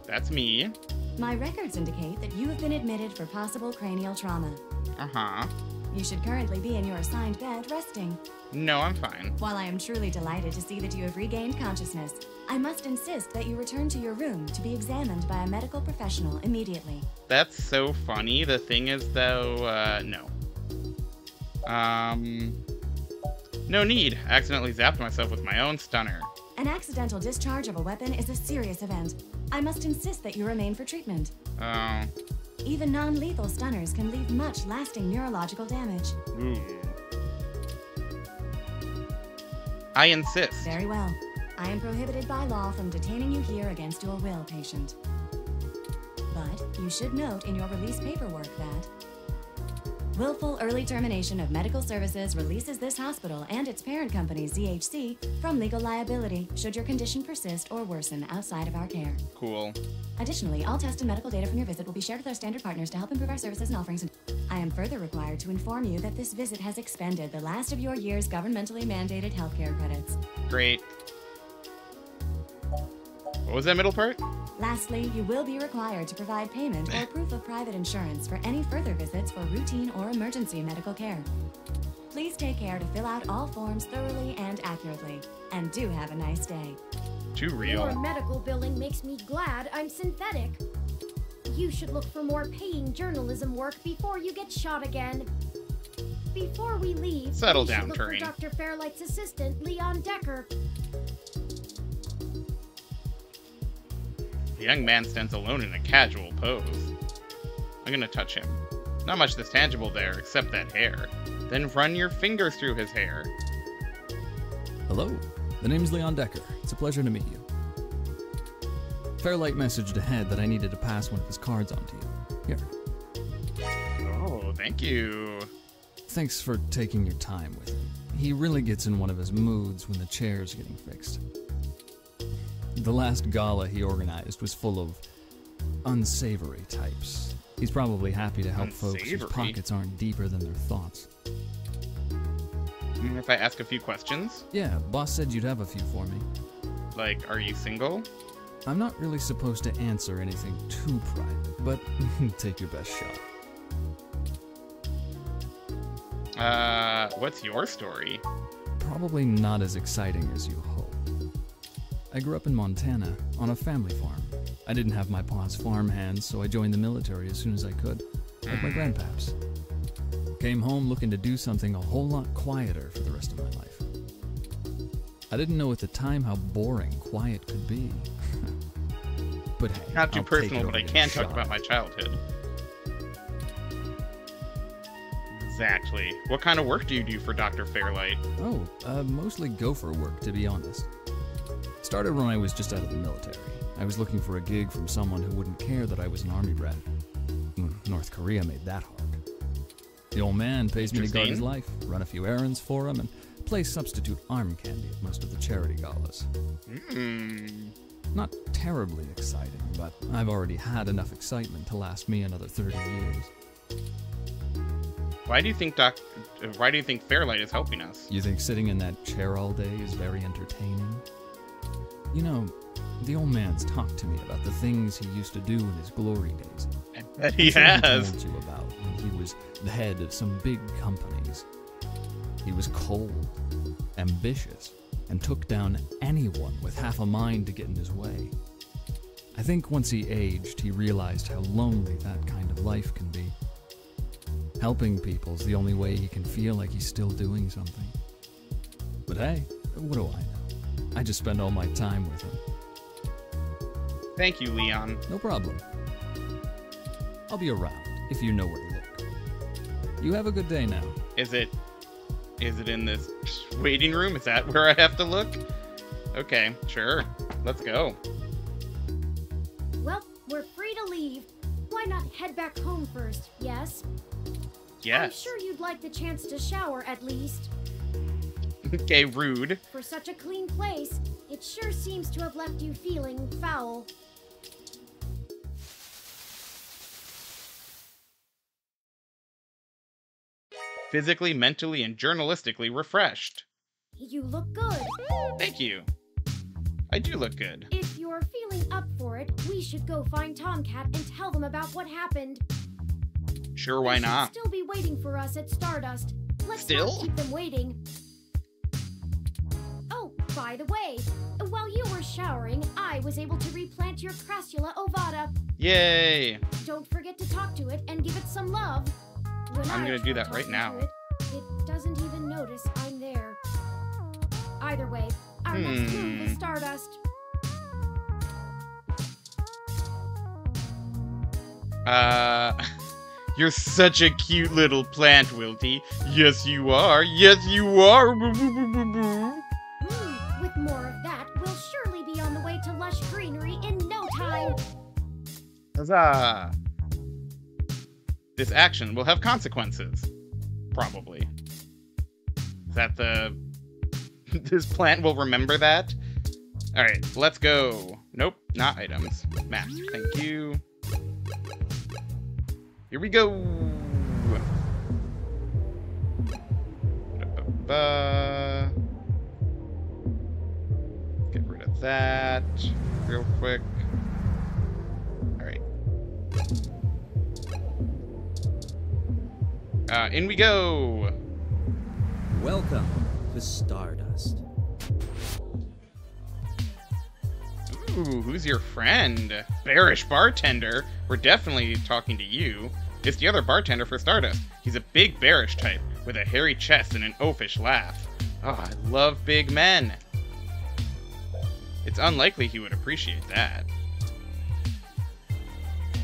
That's me. My records indicate that you have been admitted for possible cranial trauma. Uh-huh. You should currently be in your assigned bed resting. No, I'm fine. While I am truly delighted to see that you have regained consciousness, I must insist that you return to your room to be examined by a medical professional immediately. That's so funny. The thing is, though, no. No need. I accidentally zapped myself with my own stunner. An accidental discharge of a weapon is a serious event. I must insist that you remain for treatment. Oh. Even non-lethal stunners can leave much lasting neurological damage. Ooh. I insist. Very well. I am prohibited by law from detaining you here against your will, patient. But you should note in your release paperwork that willful early termination of medical services releases this hospital and its parent company, ZHC, from legal liability should your condition persist or worsen outside of our care. Cool. Additionally, all test and medical data from your visit will be shared with our standard partners to help improve our services and offerings. I am further required to inform you that this visit has expended the last of your year's governmentally mandated healthcare credits. Great. What was that middle part? Lastly, you will be required to provide payment or proof of private insurance for any further visits for routine or emergency medical care. Please take care to fill out all forms thoroughly and accurately. And do have a nice day. Too real. Your medical billing makes me glad I'm synthetic. You should look for more paying journalism work before you get shot again. Before we leave, settle we down, should look Turing. for Dr. Fairlight's assistant, Leon Decker. The young man stands alone in a casual pose. I'm gonna touch him. Not much that's tangible there, except that hair. Then run your fingers through his hair. Hello, the name's Leon Decker. It's a pleasure to meet you. Fairlight messaged ahead that I needed to pass one of his cards on to you. Here. Oh, thank you. Thanks for taking your time with him. He really gets in one of his moods when the chair's getting fixed. The last gala he organized was full of unsavory types. He's probably happy to help folks whose pockets aren't deeper than their thoughts. If I ask a few questions? Yeah, boss said you'd have a few for me. Like, are you single? I'm not really supposed to answer anything too private, but take your best shot. What's your story? Probably not as exciting as you hope. I grew up in Montana, on a family farm. I didn't have my pa's farm hands, so I joined the military as soon as I could, like my grandpaps. Came home looking to do something a whole lot quieter for the rest of my life. I didn't know at the time how boring quiet could be. But hey, not too I'll personal, take it but I over can a talk shot. about my childhood. Exactly. What kind of work do you do for Dr. Fairlight? Oh, mostly gopher work, to be honest. Started when I was just out of the military. I was looking for a gig from someone who wouldn't care that I was an army brat. North Korea made that hard. The old man pays me to guard his life, run a few errands for him, and play substitute arm candy at most of the charity galas. Not terribly exciting, but I've already had enough excitement to last me another 30 years. Why do you think Fairlight is helping us? You think sitting in that chair all day is very entertaining? You know, the old man's talked to me about the things he used to do in his glory days. I bet he I'm sure has. He told you about when he was the head of some big companies. He was cold, ambitious, and took down anyone with half a mind to get in his way. I think once he aged, he realized how lonely that kind of life can be. Helping people's the only way he can feel like he's still doing something. But hey, what do I know? I just spend all my time with him. Thank you, Leon. No problem. I'll be around if you know where to look. You have a good day now. Is it in this waiting room? Is that where I have to look? Okay, sure. Let's go. Well, we're free to leave. Why not head back home first, yes? Yes. I'm sure you'd like the chance to shower at least. Okay, rude. For such a clean place, it sure seems to have left you feeling foul. Physically, mentally, and journalistically refreshed. You look good. Thank you. I do look good. If you're feeling up for it, we should go find Tomcat and tell them about what happened. Sure, why not? They'll still be waiting for us at Stardust. Let's not keep them waiting. Oh, by the way, while you were showering, I was able to replant your Crassula ovata. Yay! Don't forget to talk to it and give it some love. When I'm gonna do that try right now. talking to it, it doesn't even notice I'm there. Either way, our next move is Stardust. You're such a cute little plant, Wilty. Yes, you are. Yes, you are. With more of that, we'll surely be on the way to lush greenery in no time. Huzzah! This action will have consequences. Probably. Is that the... This plant will remember that? Alright, let's go. Nope, not items. Maps, thank you. Here we go! Get rid of that real quick. Alright. In we go! Welcome to Stardust. Ooh, who's your friend? Bearish bartender? We're definitely talking to you. It's the other bartender for Stardust. He's a big bearish type, with a hairy chest and an oafish laugh. Oh, I love big men. It's unlikely he would appreciate that.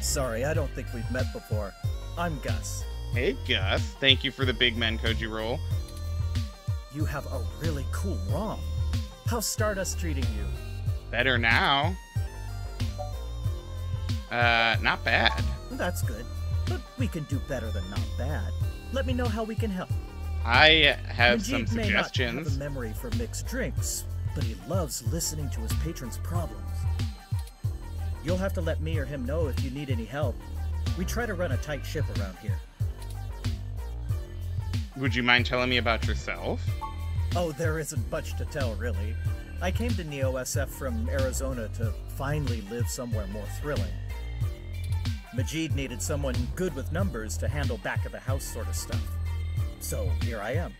Sorry, I don't think we've met before. I'm Gus. Hey, Gus. Thank you for the big men Koji roll. You have a really cool ROM. How's Stardust treating you? Better now. Not bad. That's good. But we can do better than not bad. Let me know how we can help. I have Majid some suggestions. May not have a memory for mixed drinks, but he loves listening to his patrons' problems. You'll have to let me or him know if you need any help. We try to run a tight ship around here. Would you mind telling me about yourself? Oh, there isn't much to tell, really. I came to Neo-SF from Arizona to finally live somewhere more thrilling. Majid needed someone good with numbers to handle back-of-the-house sort of stuff. So, here I am.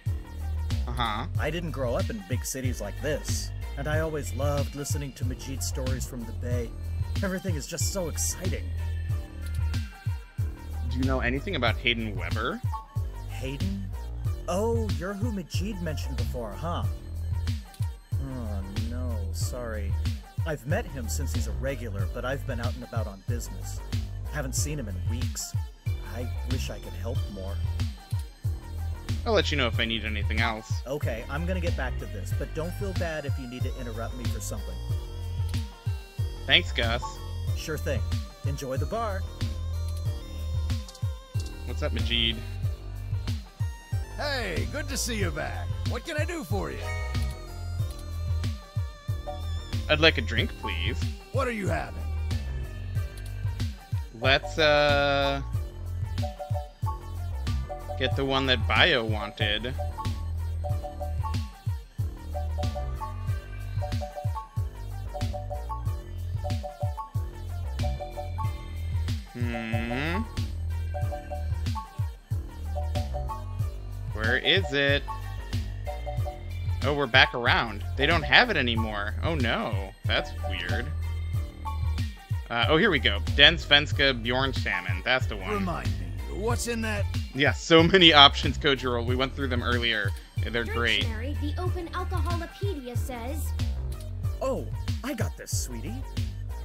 Uh-huh. I didn't grow up in big cities like this, and I always loved listening to Majid's stories from the Bay. Everything is just so exciting. Do you know anything about Hayden Weber? Hayden? Oh, you're who Majid mentioned before, huh? Oh, no, sorry. I've met him since he's a regular, but I've been out and about on business. Haven't seen him in weeks. I wish I could help more. I'll let you know if I need anything else. Okay, I'm gonna get back to this, but don't feel bad if you need to interrupt me for something. Thanks, Gus. Sure thing. Enjoy the bar. What's up, Majid? Hey, good to see you back. What can I do for you? I'd like a drink, please. What are you having? Let's, get the one that Bio wanted. Where is it? Oh, we're back around. They don't have it anymore. Oh no, that's weird. Oh, here we go. Den Svenska Bjorn Salmon. That's the one. Remind me, what's in that? Yeah, so many options, Kojiro. We went through them earlier. They're great. Dictionary, the Open Alcoholopedia says... Oh, I got this, sweetie.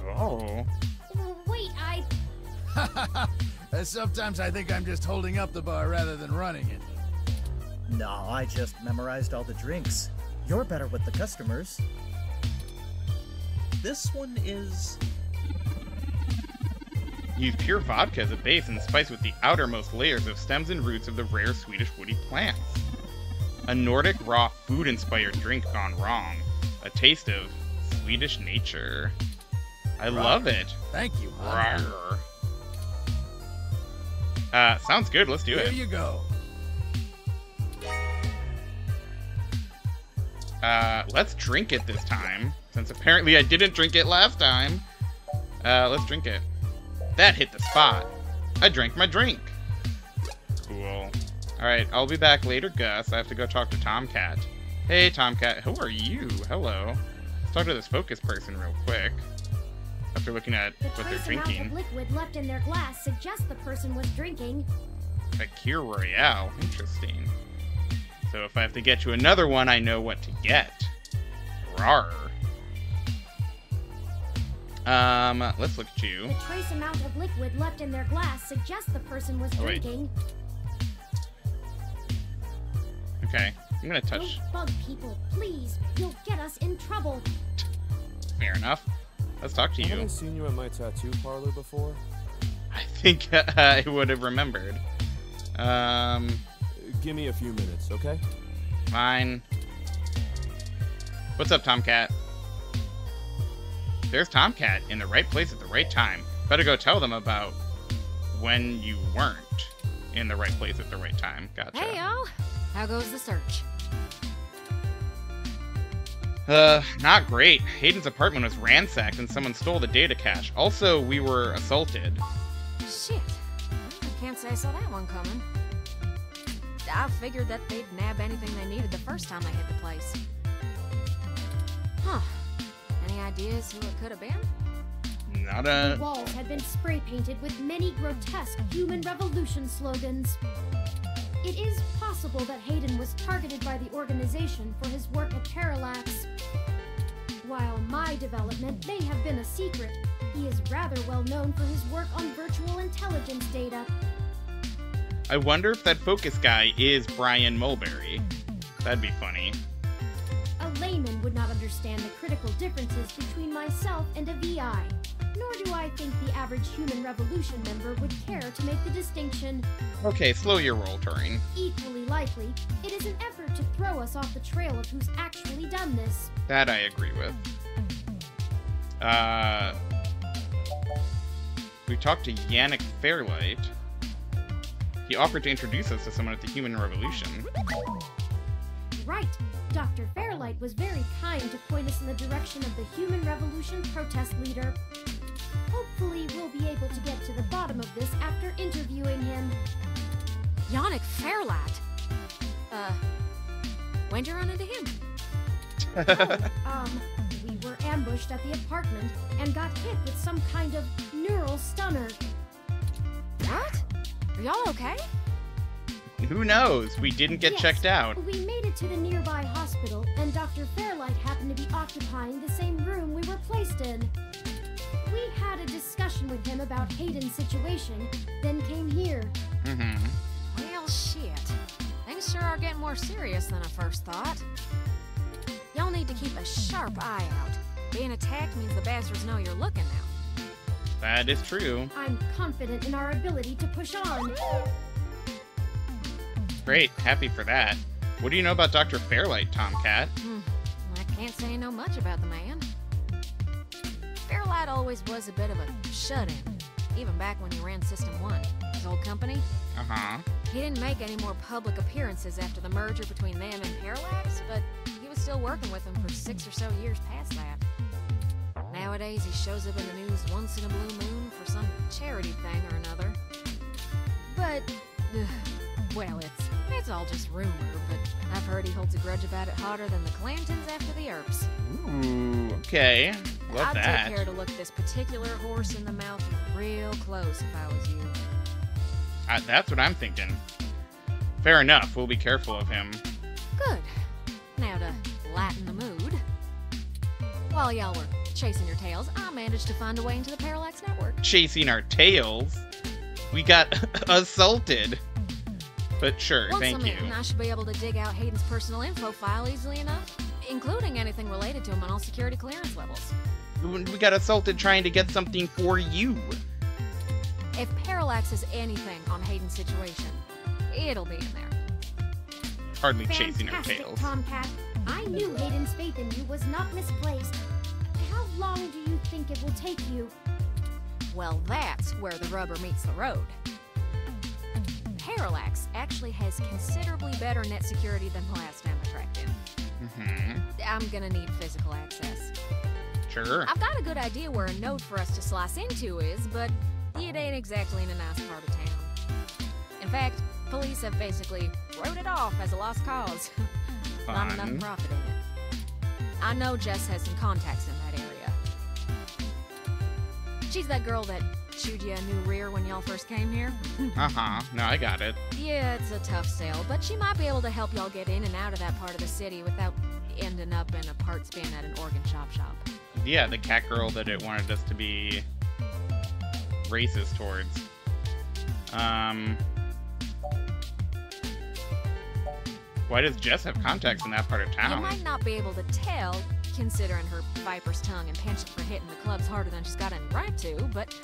Oh. Wait, Sometimes I think I'm just holding up the bar rather than running it. No, I just memorized all the drinks. You're better with the customers. This one is... Use pure vodka as a base and spice with the outermost layers of stems and roots of the rare Swedish woody plants. A Nordic raw food-inspired drink gone wrong. A taste of Swedish nature. I love it. Thank you. Sounds good. Let's do it. Here you go. Let's drink it this time, since apparently I didn't drink it last time. Let's drink it. That hit the spot. I drank my drink. Cool. Alright, I'll be back later, Gus. I have to go talk to Tomcat. Hey, Tomcat. Who are you? Hello. Let's talk to this focus person real quick. After looking at what they're drinking. The trace amount of liquid left in their glass suggests the person was drinking. A Kir Royale. Interesting. So if I have to get you another one, I know what to get. Rar. Let's look at you. The trace amount of liquid left in their glass suggests the person was drinking. Okay, I'm gonna touch. Don't bug people, please. You'll get us in trouble. Fair enough. Let's talk to you. Haven't I seen you at my tattoo parlor before? I think I would have remembered. Give me a few minutes, okay? Fine. What's up, Tomcat? There's Tomcat in the right place at the right time. Better go tell them about when you weren't in the right place at the right time. Gotcha. Hey, y'all. How goes the search? Not great. Hayden's apartment was ransacked and someone stole the data cache. Also, we were assaulted. Shit. I can't say I saw that one coming. I figured that they'd nab anything they needed the first time they hit the place. Huh. Any ideas who it could have been? Not a... The walls had been spray painted with many grotesque human revolution slogans. It is possible that Hayden was targeted by the organization for his work at Parallax. While my development may have been a secret, he is rather well known for his work on virtual intelligence data. I wonder if that focus guy is Brian Mulberry. That'd be funny. A layman would not understand the critical differences between myself and a VI. Nor do I think the average Human Revolution member would care to make the distinction. Okay, slow your roll, Turing. Equally likely, it is an effort to throw us off the trail of who's actually done this. That I agree with. We talked to Yannick Fairlight. He offered to introduce us to someone at the Human Revolution. Right. Dr. Fairlight was very kind to point us in the direction of the Human Revolution protest leader. Hopefully, we'll be able to get to the bottom of this after interviewing him. Yannick Fairlight? When'd you run into him? We were ambushed at the apartment and got hit with some kind of neural stunner. What? Are y'all okay? Who knows? We didn't get checked out. We made it to the nearby hospital, and Dr. Fairlight happened to be occupying the same room we were placed in. We had a discussion with him about Hayden's situation, then came here. Well, shit. Things sure are getting more serious than I first thought. Y'all need to keep a sharp eye out. Being attacked means the bastards know you're looking now. That is true. I'm confident in our ability to push on. Great, happy for that. What do you know about Dr. Fairlight, Tomcat? I can't say I know much about the man. Fairlight always was a bit of a shut-in, even back when he ran System 1, his old company. He didn't make any more public appearances after the merger between them and Parallax, but he was still working with them for 6 or so years past that. Nowadays, he shows up in the news once in a blue moon for some charity thing or another. But, well, it's all just rumor, but I've heard he holds a grudge about it hotter than the Clantons after the Earps. Ooh, okay. Love that. I'd take care to look this particular horse in the mouth real close if I was you. That's what I'm thinking. Fair enough, we'll be careful of him. Good. Now to lighten the mood. While y'all were chasing your tails, I managed to find a way into the Parallax network. Chasing our tails? We got assaulted. But sure, Once thank I'm you. in, I should be able to dig out Hayden's personal info file easily enough, including anything related to him on all security clearance levels. We got assaulted trying to get something for you. If Parallax is anything on Hayden's situation, it'll be in there. Hardly chasing our tails. Tomcat. I knew Hayden's faith in you was not misplaced. How long do you think it will take you? Well, that's where the rubber meets the road. Parallax actually has considerably better net security than the last time I tracked in. I'm gonna need physical access. Sure. I've got a good idea where a node for us to slice into is, but it ain't exactly in a nice part of town. In fact, police have basically wrote it off as a lost cause. Not enough profit in it. I know Jess has some contacts in that area. She's that girl that chewed you a new rear when y'all first came here? Uh-huh. No, I got it. Yeah, it's a tough sale, but she might be able to help y'all get in and out of that part of the city without ending up in a parts bin at an organ shop. Yeah, the cat girl that it wanted us to be racist towards. Why does Jess have contacts in that part of town? You might not be able to tell, considering her viper's tongue and penchant for hitting the clubs harder than she's got any right to, but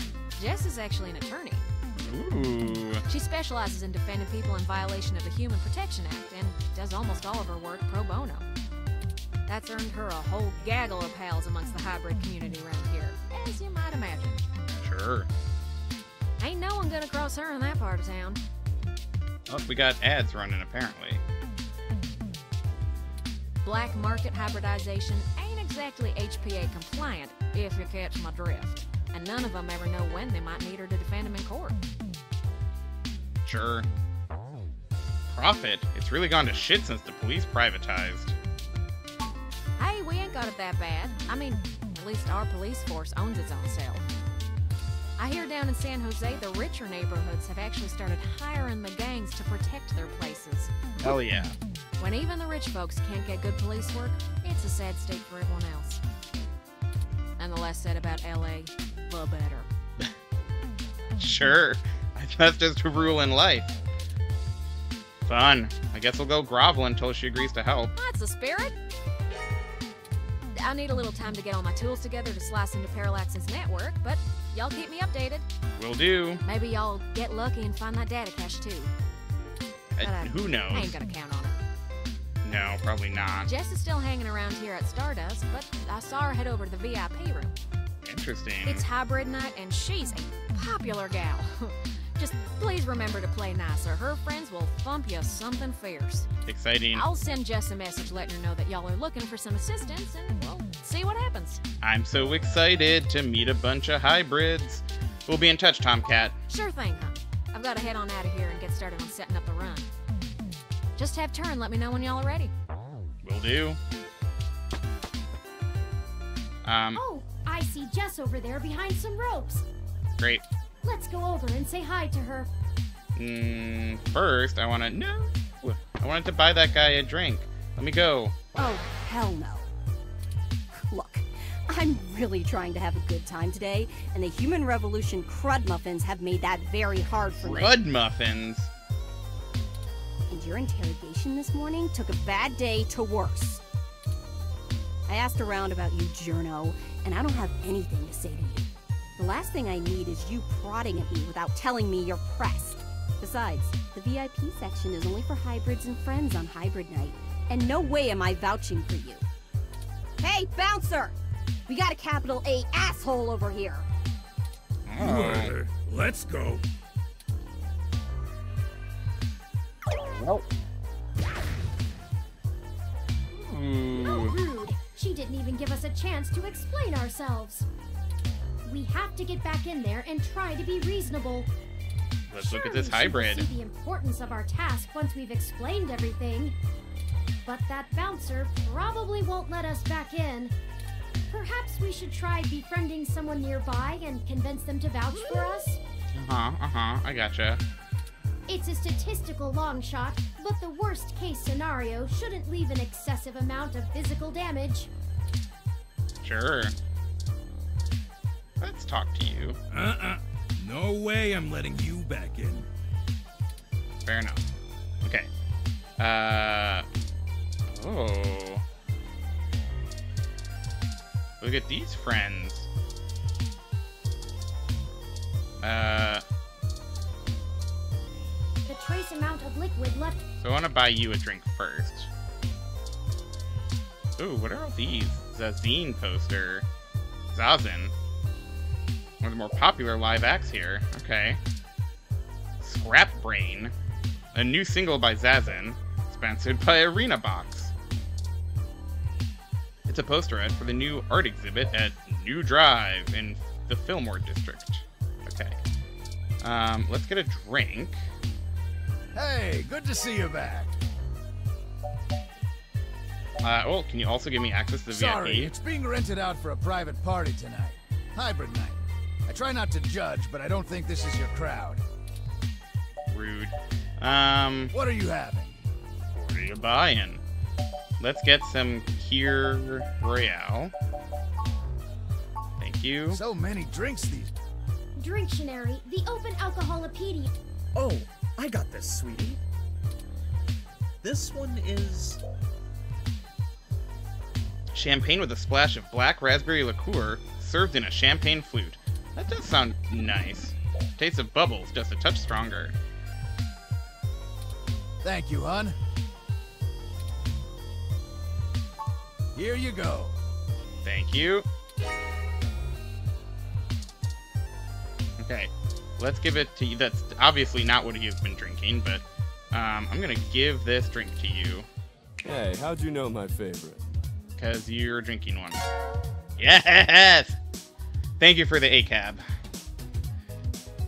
Jess is actually an attorney. Ooh. She specializes in defending people in violation of the Human Protection Act and does almost all of her work pro bono. That's earned her a whole gaggle of pals amongst the hybrid community around here, as you might imagine. Sure. Ain't no one gonna cross her in that part of town. Oh, we got ads running, apparently. Black market hybridization ain't exactly HPA compliant, if you catch my drift. And none of them ever know when they might need her to defend them in court. Sure. Profit? It's really gone to shit since the police privatized. Hey, we ain't got it that bad. I mean, at least our police force owns its own self. I hear down in San Jose, the richer neighborhoods have actually started hiring the gangs to protect their places. Hell yeah. When even the rich folks can't get good police work, it's a sad state for everyone else. And the less said about LA, the better. Sure. That's just a rule in life. Fun. I guess we'll go grovel until she agrees to help. That's the spirit. I need a little time to get all my tools together to slice into Parallax's network, but y'all keep me updated. Will do. Maybe y'all get lucky and find that data cache too. Who knows? I ain't gonna count on it. No, probably not. Jess is still hanging around here at Stardust, but I saw her head over to the VIP room. Interesting. It's hybrid night, and she's a popular gal. Just please remember to play nice, or her friends will thump you something fierce. Exciting. I'll send Jess a message letting her know that y'all are looking for some assistance, and we'll see what happens. I'm so excited to meet a bunch of hybrids. We'll be in touch, Tomcat. Sure thing, hon. I've got to head on out of here and get started on setting up the run. Just have turn, let me know when y'all are ready. Will do. Oh, I see Jess over there behind some ropes. Great. Let's go over and say hi to her. First, I wanted to buy that guy a drink. Let me go. Oh, hell no. Look, I'm really trying to have a good time today, and the Human Revolution Crud Muffins have made that very hard for me. Crud Muffins? And your interrogation this morning took a bad day to worse. I asked around about you, Journo, and I don't have anything to say to you. The last thing I need is you prodding at me without telling me you're pressed. Besides, the VIP section is only for hybrids and friends on Hybrid Night, and no way am I vouching for you. Hey, bouncer! We got a capital A asshole over here! Well, let's go. Nope. How rude. She didn't even give us a chance to explain ourselves. We have to get back in there and try to be reasonable. Let's look at this Surely she will hybrid. see the importance of our task once we've explained everything. But that bouncer probably won't let us back in. Perhaps we should try befriending someone nearby and convince them to vouch for us? I gotcha. It's a statistical long shot, but the worst case scenario shouldn't leave an excessive amount of physical damage. Sure. Let's talk to you. No way I'm letting you back in. Fair enough. Okay. Oh. Look at these friends. The trace amount of liquid left. So I want to buy you a drink first. Ooh, what are all these? Zazine poster. Zazen. One of the more popular live acts here. Okay. Scrap Brain. A new single by Zazen. Sponsored by Arena Box. It's a poster ad for the new art exhibit at New Drive in the Fillmore District. Okay. Let's get a drink. Hey, good to see you back. Can you also give me access to the Sorry, VIP? it's being rented out for a private party tonight. Hybrid night. I try not to judge, but I don't think this is your crowd. Rude. What are you having? What are you buying? Let's get some Kir Royale. Thank you. So many drinks these. Drinctionary, the open alcoholopedia. Oh, I got this, sweetie. This one is... Champagne with a splash of black raspberry liqueur, served in a champagne flute. That does sound nice. Taste of bubbles, just a touch stronger. Thank you, hon. Here you go. Thank you. Okay, let's give it to you. That's obviously not what you've been drinking, but I'm gonna give this drink to you. Hey, how'd you know my favorite? Because you're drinking one. Yes! Thank you for the ACAB.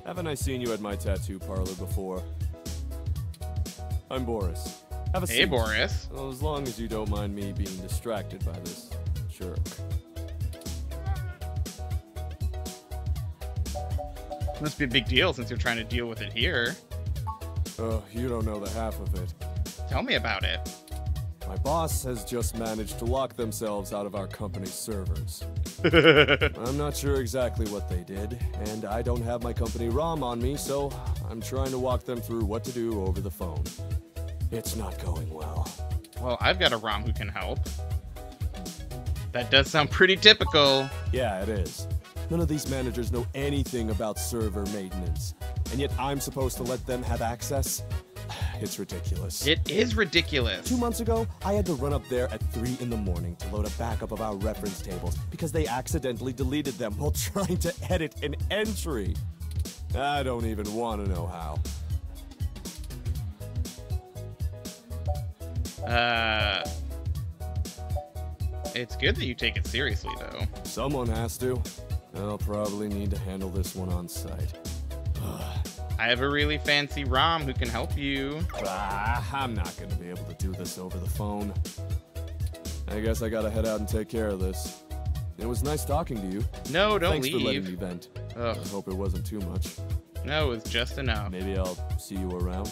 Haven't I seen you at my tattoo parlor before? I'm Boris. Have a seat. Hey, Boris. Well, as long as you don't mind me being distracted by this jerk. Must be a big deal since you're trying to deal with it here. Oh, you don't know the half of it. Tell me about it. My boss has just managed to lock themselves out of our company's servers. I'm not sure exactly what they did, and I don't have my company ROM on me, so I'm trying to walk them through what to do over the phone. It's not going well. Well, I've got a ROM who can help. That does sound pretty typical. Yeah, it is. None of these managers know anything about server maintenance, and yet I'm supposed to let them have access? It's ridiculous. It is ridiculous. 2 months ago, I had to run up there at 3 in the morning to load a backup of our reference tables because they accidentally deleted them while trying to edit an entry. I don't even want to know how. It's good that you take it seriously, though. Someone has to. I'll probably need to handle this one on site. I have a really fancy ROM who can help you. I'm not going to be able to do this over the phone. I guess I gotta head out and take care of this. It was nice talking to you. No, don't Thanks leave. for letting me vent. Ugh. I hope it wasn't too much. No, it was just enough. Maybe I'll see you around.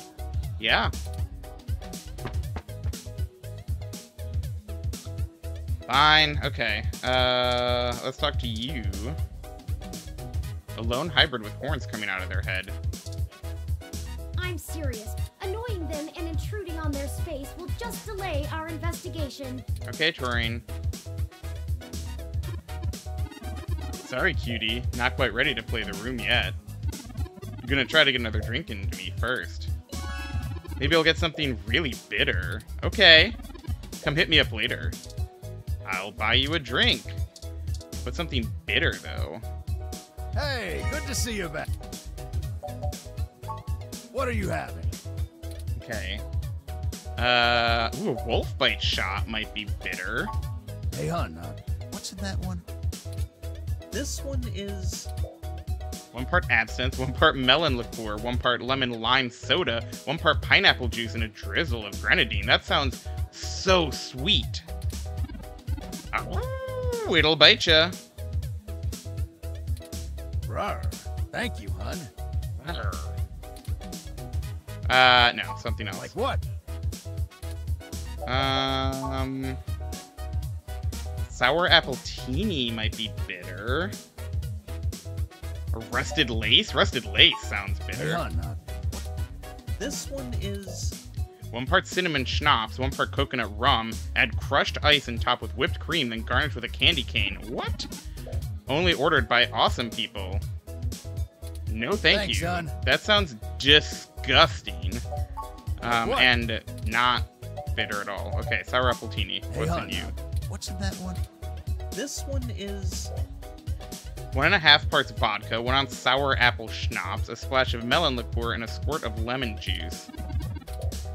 Yeah. Fine. Okay. Let's talk to you. A lone hybrid with horns coming out of their head. I'm serious. Annoying them and intruding on their space will just delay our investigation. Okay, Turing. Sorry, cutie. Not quite ready to play the room yet. I'm gonna try to get another drink into me first. Maybe I'll get something really bitter. Okay. Come hit me up later. I'll buy you a drink. But something bitter, though. Hey, good to see you back. What are you having? Okay. Ooh, a wolf bite shot might be bitter. Hey, hon, what's in that one? This one is... 1 part absinthe, 1 part melon liqueur, 1 part lemon lime soda, 1 part pineapple juice, and a drizzle of grenadine. That sounds so sweet. Oh, it'll bite ya. Rawr. Thank you, hon. No, something else. Like what? Sour apple teeny might be bitter. A rusted lace? Rusted lace sounds bitter. Hey, hon, this one is... 1 part cinnamon schnapps, 1 part coconut rum, add crushed ice and top with whipped cream, then garnish with a candy cane. What? Only ordered by awesome people. No thank you. Son. That sounds disgusting. And not bitter at all. Okay, sour apple teeny. Hey, What's hon, in you? What's in that one? This one is... 1.5 parts vodka, 1 ounce sour apple schnapps, a splash of melon liqueur, and a squirt of lemon juice.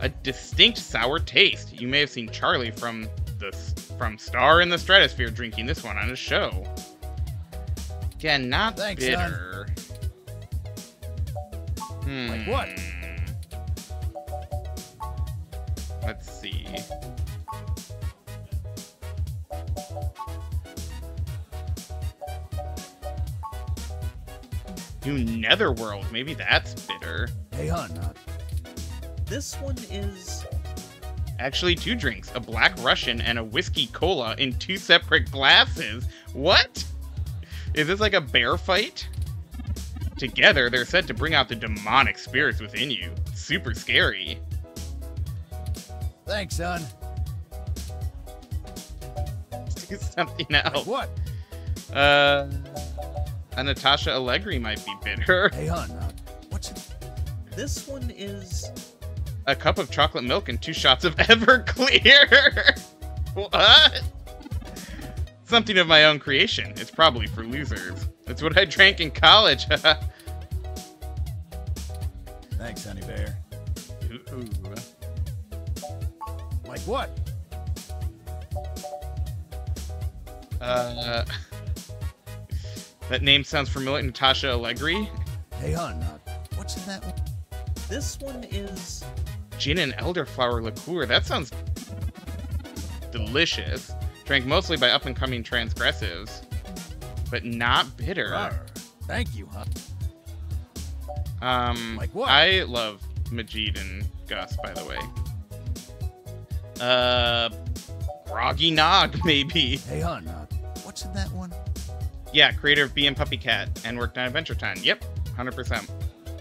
A distinct sour taste. You may have seen Charlie from Star in the Stratosphere drinking this one on his show. Again, not Thanks, bitter. Like what? Let's see. New Netherworld. Maybe that's bitter. Hey, hon. This one is... Actually, 2 drinks. A Black Russian and a Whiskey Cola in 2 separate glasses. What? Is this like a bear fight? Together, they're said to bring out the demonic spirits within you. Super scary. Thanks, son. Let's do something else. What? A Natasha Allegri might be bitter. Hey, hon. What's it? This one is... A cup of chocolate milk and 2 shots of Everclear. What? Something of my own creation. It's probably for losers. It's what I drank in college. Thanks, honey bear. Ooh. Like what? That name sounds familiar. Natasha Allegri. Hey, hon. What's in that one? This one is... Gin and elderflower liqueur. That sounds delicious. Drank mostly by up-and-coming transgressives, but not bitter. Rawr. Thank you, huh? Like what? I love Majid and Gus, by the way. Groggy Nog, maybe. Hey, hon. What's in that one? Yeah, creator of Bee and Puppy Cat and worked on Adventure Time. Yep, 100%.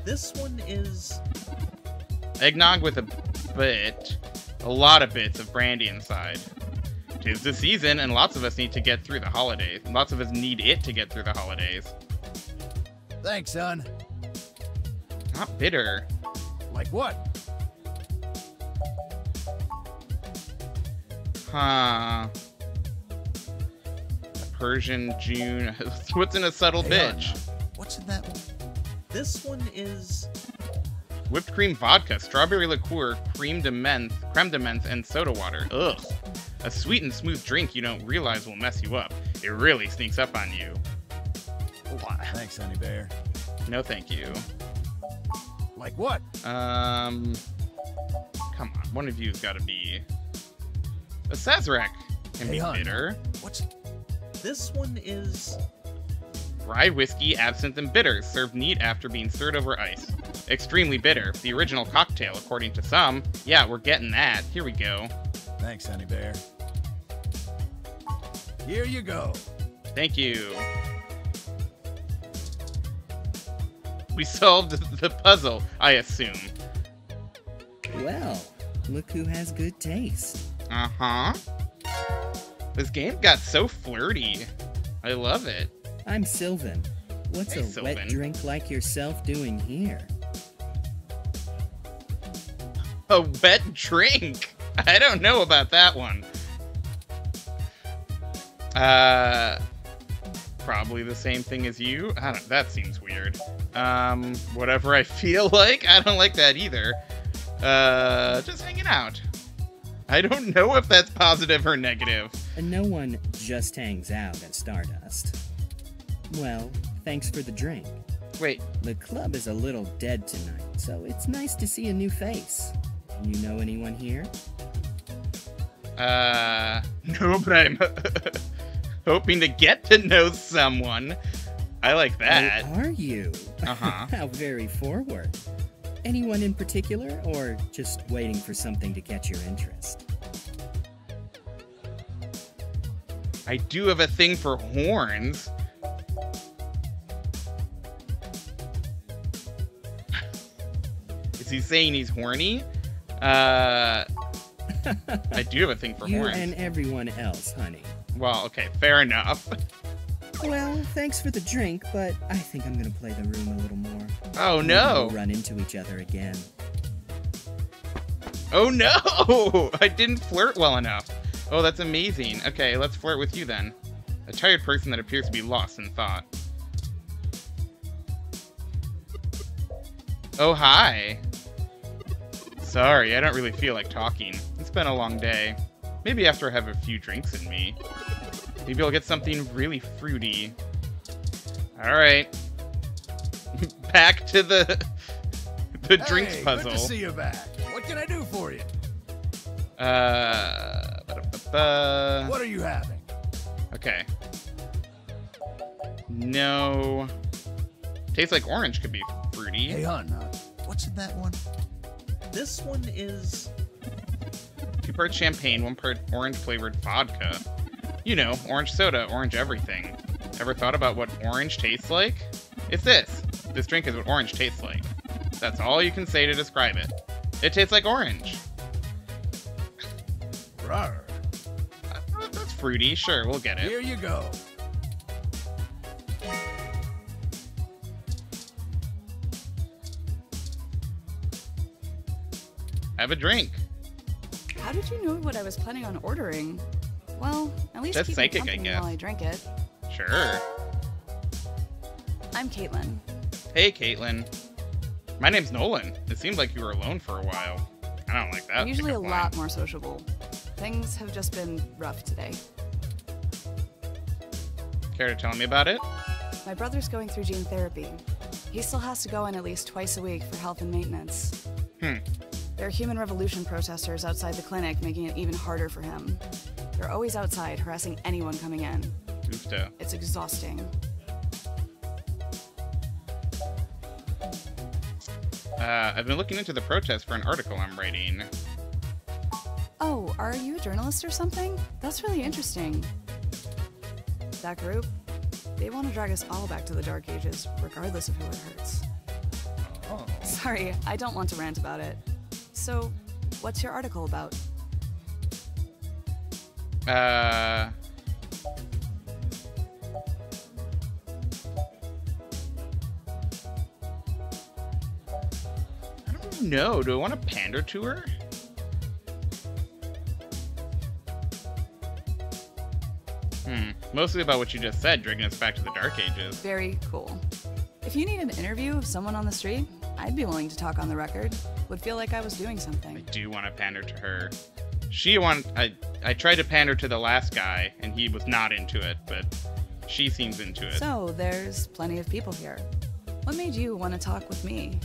This one is... Eggnog with a lot of bits of brandy inside. 'Tis the season, and lots of us need to get through the holidays. Lots of us need it to get through the holidays. Thanks, son. Not bitter. Like what? Huh. A Persian June. What's in a subtle bitch? What's in that one? This one is... Whipped cream vodka, strawberry liqueur, creme de menthe, and soda water. Ugh. A sweet and smooth drink you don't realize will mess you up. It really sneaks up on you. Thanks, honey bear. No, thank you. Like what? Come on, one of you's got to be a Sazerac. Can be bitter. What's this one is rye whiskey, absinthe, and bitters, served neat after being stirred over ice. Extremely bitter. The original cocktail, according to some. Yeah, we're getting that. Here we go. Thanks, honey bear. Here you go. Thank you. We solved the puzzle, I assume. Well, look who has good taste. Uh-huh. This game got so flirty. I love it. I'm Sylvan. What's Hey, a Sylvan. wet drink like yourself doing here? A wet drink? I don't know about that one. Probably the same thing as you. I don't. That seems weird. Whatever I feel like. I don't like that either. Just hanging out. I don't know if that's positive or negative. And no one just hangs out at Stardust. Well, thanks for the drink. Wait. The club is a little dead tonight, so it's nice to see a new face. You know anyone here? No, but I'm hoping to get to know someone. I like that. Oh, are you? Uh-huh. How very forward. Anyone in particular, or just waiting for something to catch your interest? I do have a thing for horns. Is he saying he's horny? I do have a thing for You horns. and everyone else, honey. Well, okay, fair enough. Well, thanks for the drink, but I think I'm gonna play the room a little more. Oh, Maybe no. We'll run into each other again. Oh no! I didn't flirt well enough. Oh, that's amazing. Okay, let's flirt with you then. A tired person that appears to be lost in thought. Oh, hi. Sorry, I don't really feel like talking. It's been a long day. Maybe after I have a few drinks in me. Maybe I'll get something really fruity. Alright. Back to the drinks puzzle. Good to see you back. What can I do for you? What are you having? Okay. No. Tastes like orange could be fruity. Hey, hon, what's in that one? This one is... 2 parts champagne, 1 part orange-flavored vodka. You know, orange soda, orange everything. Ever thought about what orange tastes like? It's this. This drink is what orange tastes like. That's all you can say to describe it. It tastes like orange. Rawr. That's fruity. Sure, we'll get it. Here you go. Have a drink. How did you know what I was planning on ordering? Well, at least That's keep psychic, me I company guess. while I drink it. Sure. I'm Caitlin. Hey, Caitlin. My name's Nolan. It seemed like you were alone for a while. I don't like that. I'm usually a pickup lot line. more sociable. Things have just been rough today. Care to tell me about it? My brother's going through gene therapy. He still has to go in at least twice a week for health and maintenance. There are Human Revolution protesters outside the clinic, making it even harder for him. They're always outside, harassing anyone coming in. Goofta. It's exhausting. I've been looking into the protest for an article I'm writing. Oh, are you a journalist or something? That's really interesting. That group, they want to drag us all back to the Dark Ages, regardless of who it hurts. Oh. Sorry, I don't want to rant about it. So, what's your article about? I don't know. Do I want to pander to her? Mostly about what you just said, dragging us back to the Dark Ages. Very cool. If you need an interview of someone on the street, I'd be willing to talk on the record. Would feel like I was doing something. I do want to pander to her. I tried to pander to the last guy, and he was not into it, but she seems into it. So, there's plenty of people here. What made you want to talk with me?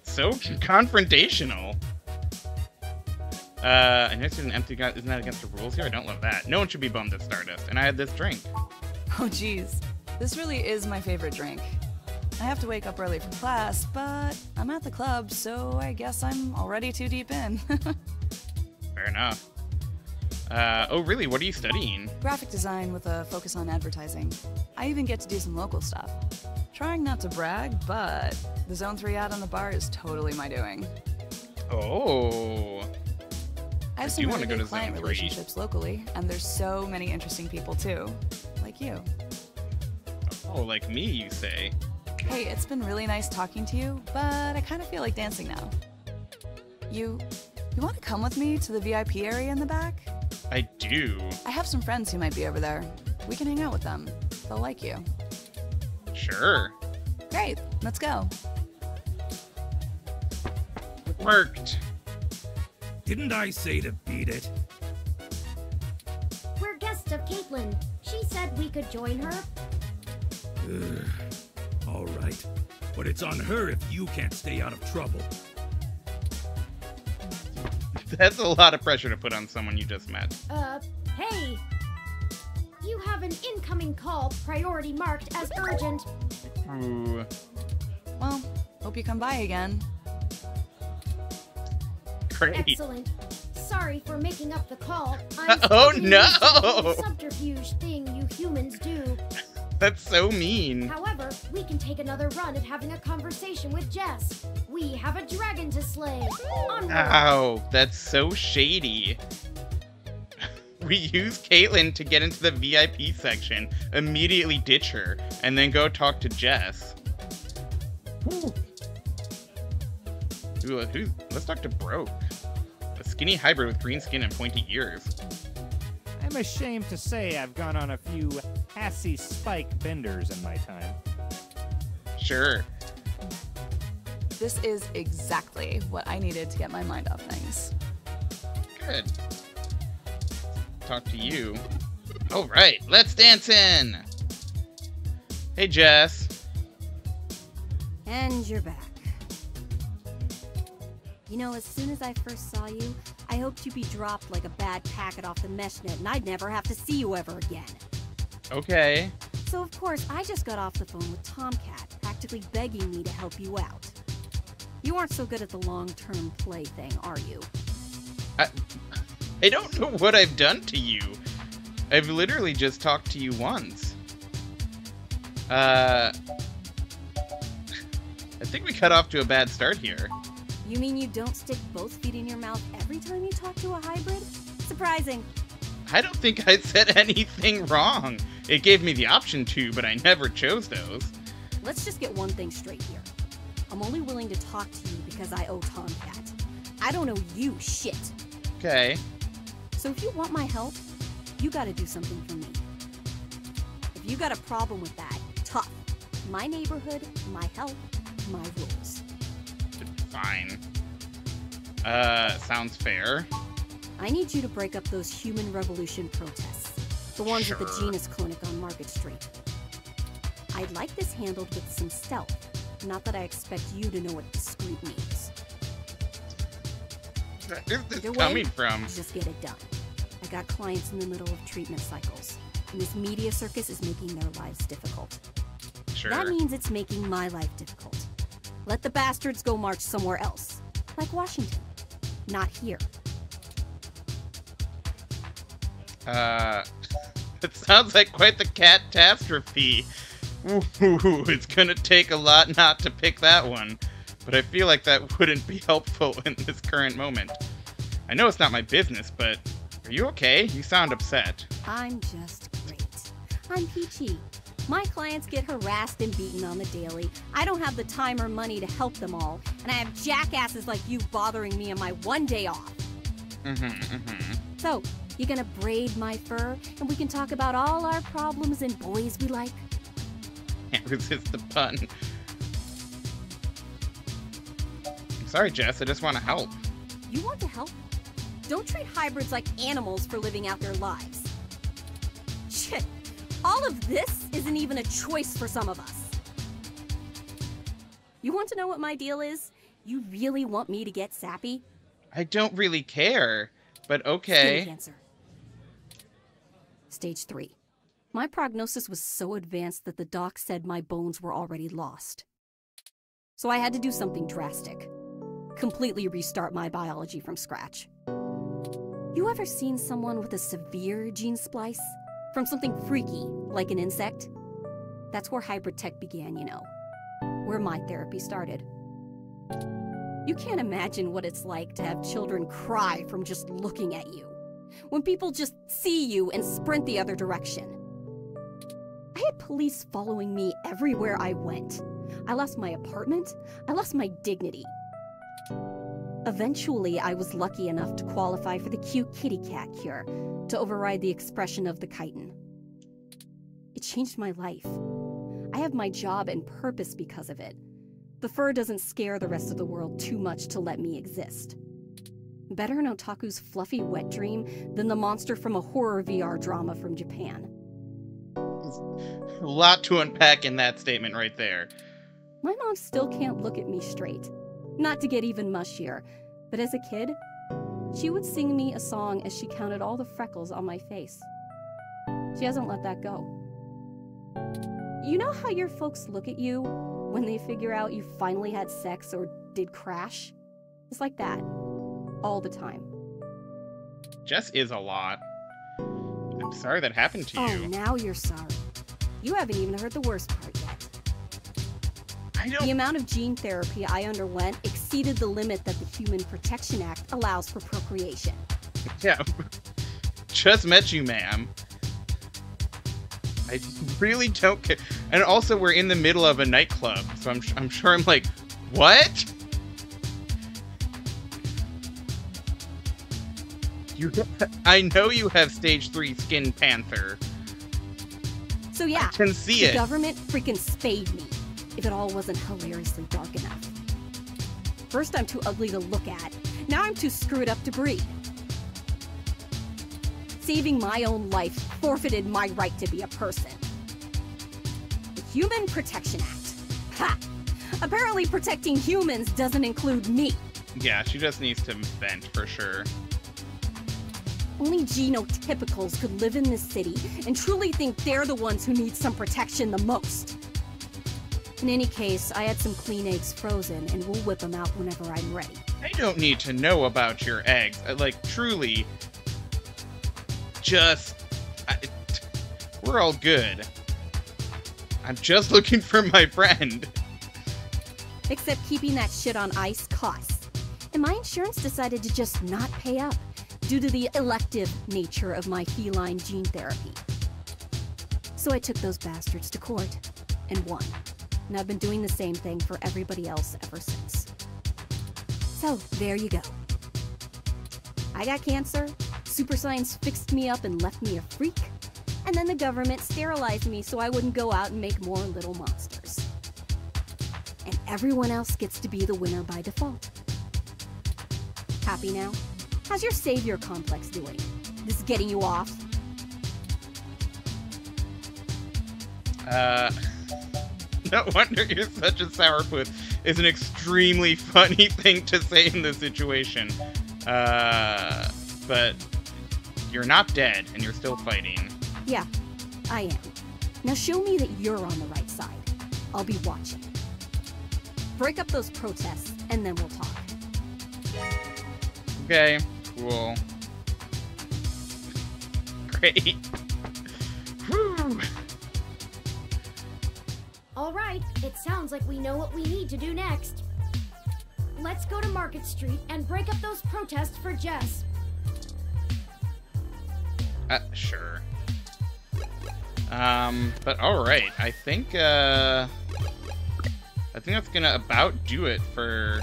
So confrontational. I noticed an empty gun. Isn't that against the rules here? I don't love that. No one should be bummed at Stardust. And I had this drink. Oh, geez. This really is my favorite drink. I have to wake up early for class, but I'm at the club, so I guess I'm already too deep in. Fair enough. Oh, really? What are you studying? Graphic design with a focus on advertising. I even get to do some local stuff. Trying not to brag, but the Zone 3 ad on the bar is totally my doing. Oh. I have some really good client relationships locally, and there's so many interesting people too, like you. Oh, like me, you say? Hey, it's been really nice talking to you, but I kind of feel like dancing now. You want to come with me to the VIP area in the back? I do. I have some friends who might be over there. We can hang out with them. They'll like you. Sure. Great, let's go. Worked. Didn't I say to beat it? We're guests of Caitlin. She said we could join her. All right. But it's on her if you can't stay out of trouble. That's a lot of pressure to put on someone you just met. Hey! You have an incoming call, priority marked as urgent. Ooh. Well, hope you come by again. Great. Excellent. Sorry for making up the call. I'm Oh, still no! used to the subterfuge thing you humans do. That's so mean. However, we can take another run at having a conversation with Jess. We have a dragon to slay. Onward. Ow, that's so shady. We use Caitlin to get into the VIP section, immediately ditch her, and then go talk to Jess. Ooh, let's talk to Broke. A skinny hybrid with green skin and pointy ears. I'm ashamed to say I've gone on a few assy spike benders in my time. Sure. This is exactly what I needed to get my mind off things. Good. Talk to you. All right, let's dance in. Hey, Jess. And you're back. You know, as soon as I first saw you, I hoped you'd be dropped like a bad packet off the mesh net and I'd never have to see you ever again. Okay. So of course, I just got off the phone with Tomcat, practically begging me to help you out. You aren't so good at the long-term play thing, are you? I don't know what I've done to you. I've literally just talked to you once. I think we got off to a bad start here. You mean you don't stick both feet in your mouth every time you talk to a hybrid? Surprising. I don't think I said anything wrong. It gave me the option to, but I never chose those. Let's just get one thing straight here. I'm only willing to talk to you because I owe Tomcat. I don't owe you shit. Okay. So if you want my help, you gotta do something for me. If you got a problem with that, tough. My neighborhood, my help, my rules. Fine. Sounds fair. I need you to break up those Human Revolution protests. The ones at the Genus Clinic on Market Street. I'd like this handled with some stealth. Not that I expect you to know what discreet means. Where's this coming from? Just get it done. I got clients in the middle of treatment cycles, and this media circus is making their lives difficult. Sure. That means it's making my life difficult. Let the bastards go march somewhere else, like Washington. Not here. It sounds like quite the catastrophe. Ooh, it's gonna take a lot not to pick that one, but I feel like that wouldn't be helpful in this current moment. I know it's not my business, but are you okay? You sound upset. I'm just great. I'm peachy. My clients get harassed and beaten on the daily. I don't have the time or money to help them all, and I have jackasses like you bothering me on my one day off. So, you gonna braid my fur, and we can talk about all our problems and boys we like? Can't resist the pun. I'm sorry, Jess. I just want to help. You want to help? Don't treat hybrids like animals for living out their lives. Shit. All of this isn't even a choice for some of us. You want to know what my deal is? You really want me to get sappy? I don't really care, but okay. Skin cancer. Stage 3. My prognosis was so advanced that the doc said my bones were already lost. So I had to do something drastic. Completely restart my biology from scratch. You ever seen someone with a severe gene splice? From something freaky, like an insect? That's where hybrid tech began, you know. Where my therapy started. You can't imagine what it's like to have children cry from just looking at you. When people just see you and sprint the other direction. I had police following me everywhere I went. I lost my apartment. I lost my dignity. Eventually, I was lucky enough to qualify for the cute kitty cat cure to override the expression of the chitin. It changed my life. I have my job and purpose because of it. The fur doesn't scare the rest of the world too much to let me exist. Better an otaku's fluffy wet dream than the monster from a horror VR drama from Japan. A lot to unpack in that statement right there. My mom still can't look at me straight. Not to get even mushier, but as a kid, she would sing me a song as she counted all the freckles on my face. She hasn't let that go. You know how your folks look at you when they figure out you finally had sex or did crash? It's like that. All the time. Jess is a lot. I'm sorry that happened to you. Oh, now you're sorry. You haven't even heard the worst part yet. The amount of gene therapy I underwent exceeded the limit that the Human Protection Act allows for procreation. Yeah. Just met you, ma'am. I really don't care. And also, we're in the middle of a nightclub, so I'm sure I'm like, what? I know you have stage 3 skin panther. So yeah, I can see the it. government freaking spayed me, if it all wasn't hilariously dark enough. First I'm too ugly to look at, now I'm too screwed up to breed. Saving my own life forfeited my right to be a person. The Human Protection Act. Ha! Apparently protecting humans doesn't include me. Yeah, she just needs to vent for sure. Only genotypicals could live in this city and truly think they're the ones who need some protection the most. In any case, I had some clean eggs frozen, and we'll whip them out whenever I'm ready. I don't need to know about your eggs. Like, truly, we're all good. I'm just looking for my friend. Except keeping that shit on ice costs. And my insurance decided to just not pay up due to the elective nature of my feline gene therapy. So I took those bastards to court and won. And I've been doing the same thing for everybody else ever since. So, there you go. I got cancer, super science fixed me up and left me a freak, and then the government sterilized me so I wouldn't go out and make more little monsters. And everyone else gets to be the winner by default. Happy now? How's your savior complex doing? This is getting you off? No wonder you're such a sourpuss. Is an extremely funny thing to say in this situation. But you're not dead, and you're still fighting. Yeah, I am. Now show me that you're on the right side. I'll be watching. Break up those protests, and then we'll talk. Okay, cool. Great. Whew. All right, it sounds like we know what we need to do next. Let's go to Market Street and break up those protests for Jess. Sure. But alright, I think that's gonna about do it for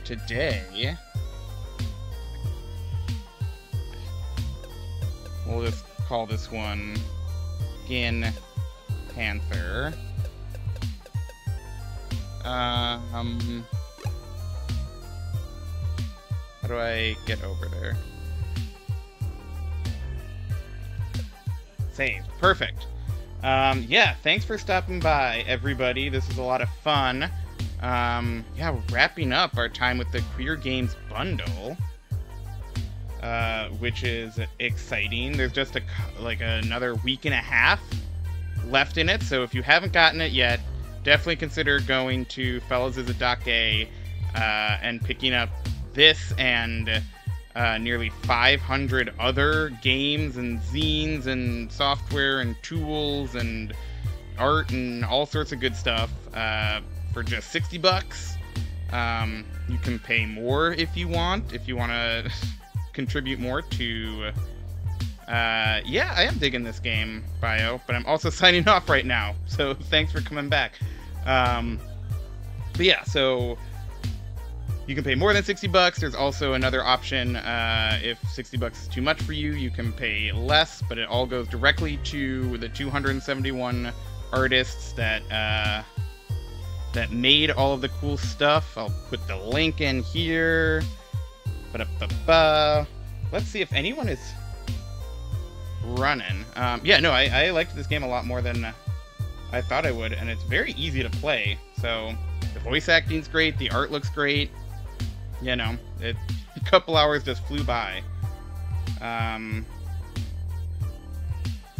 today. We'll just call this one Skin Panther. How do I get over there? Save. Perfect. Yeah, thanks for stopping by, everybody. This was a lot of fun. Yeah, we're wrapping up our time with the Queer Games bundle, which is exciting. There's just another week and a half left in it, so if you haven't gotten it yet, definitely consider going to Fellas.Is-It.Gay and picking up this and nearly 500 other games and zines and software and tools and art and all sorts of good stuff for just $60. You can pay more if you want to contribute more to yeah, I am digging this game, Bio, but I'm also signing off right now, so thanks for coming back. But yeah, so you can pay more than $60. There's also another option. If $60 is too much for you, you can pay less, but it all goes directly to the 271 artists that that made all of the cool stuff. I'll put the link in here. Ba-da-ba-ba. Let's see if anyone is running. Yeah, no, I liked this game a lot more than I thought I would, and it's very easy to play. So the voice acting's great, the art looks great. You know, a couple hours just flew by.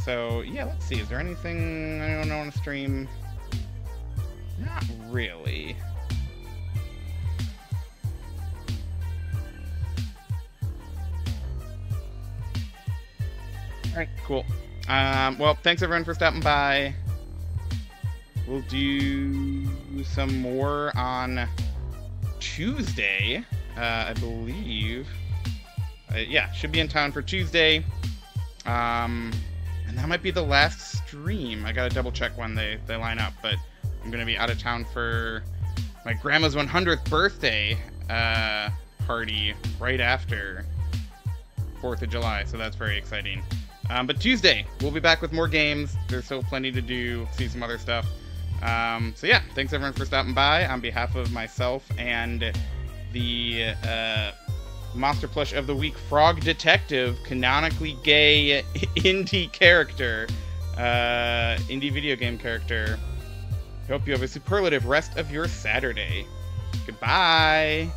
So yeah, let's see. Is there anything I don't know on the stream? Not really. Alright, cool. Well, thanks everyone for stopping by. We'll do some more on Tuesday, I believe. Yeah, should be in town for Tuesday. And that might be the last stream. I gotta double check when they line up, but I'm gonna be out of town for my grandma's 100th birthday party right after 4th of July, so that's very exciting. But Tuesday, we'll be back with more games. There's still plenty to do, see some other stuff. So yeah, thanks everyone for stopping by. On behalf of myself and the Monster Plush of the Week Frog Detective, canonically gay indie character, indie video game character, hope you have a superlative rest of your Saturday. Goodbye.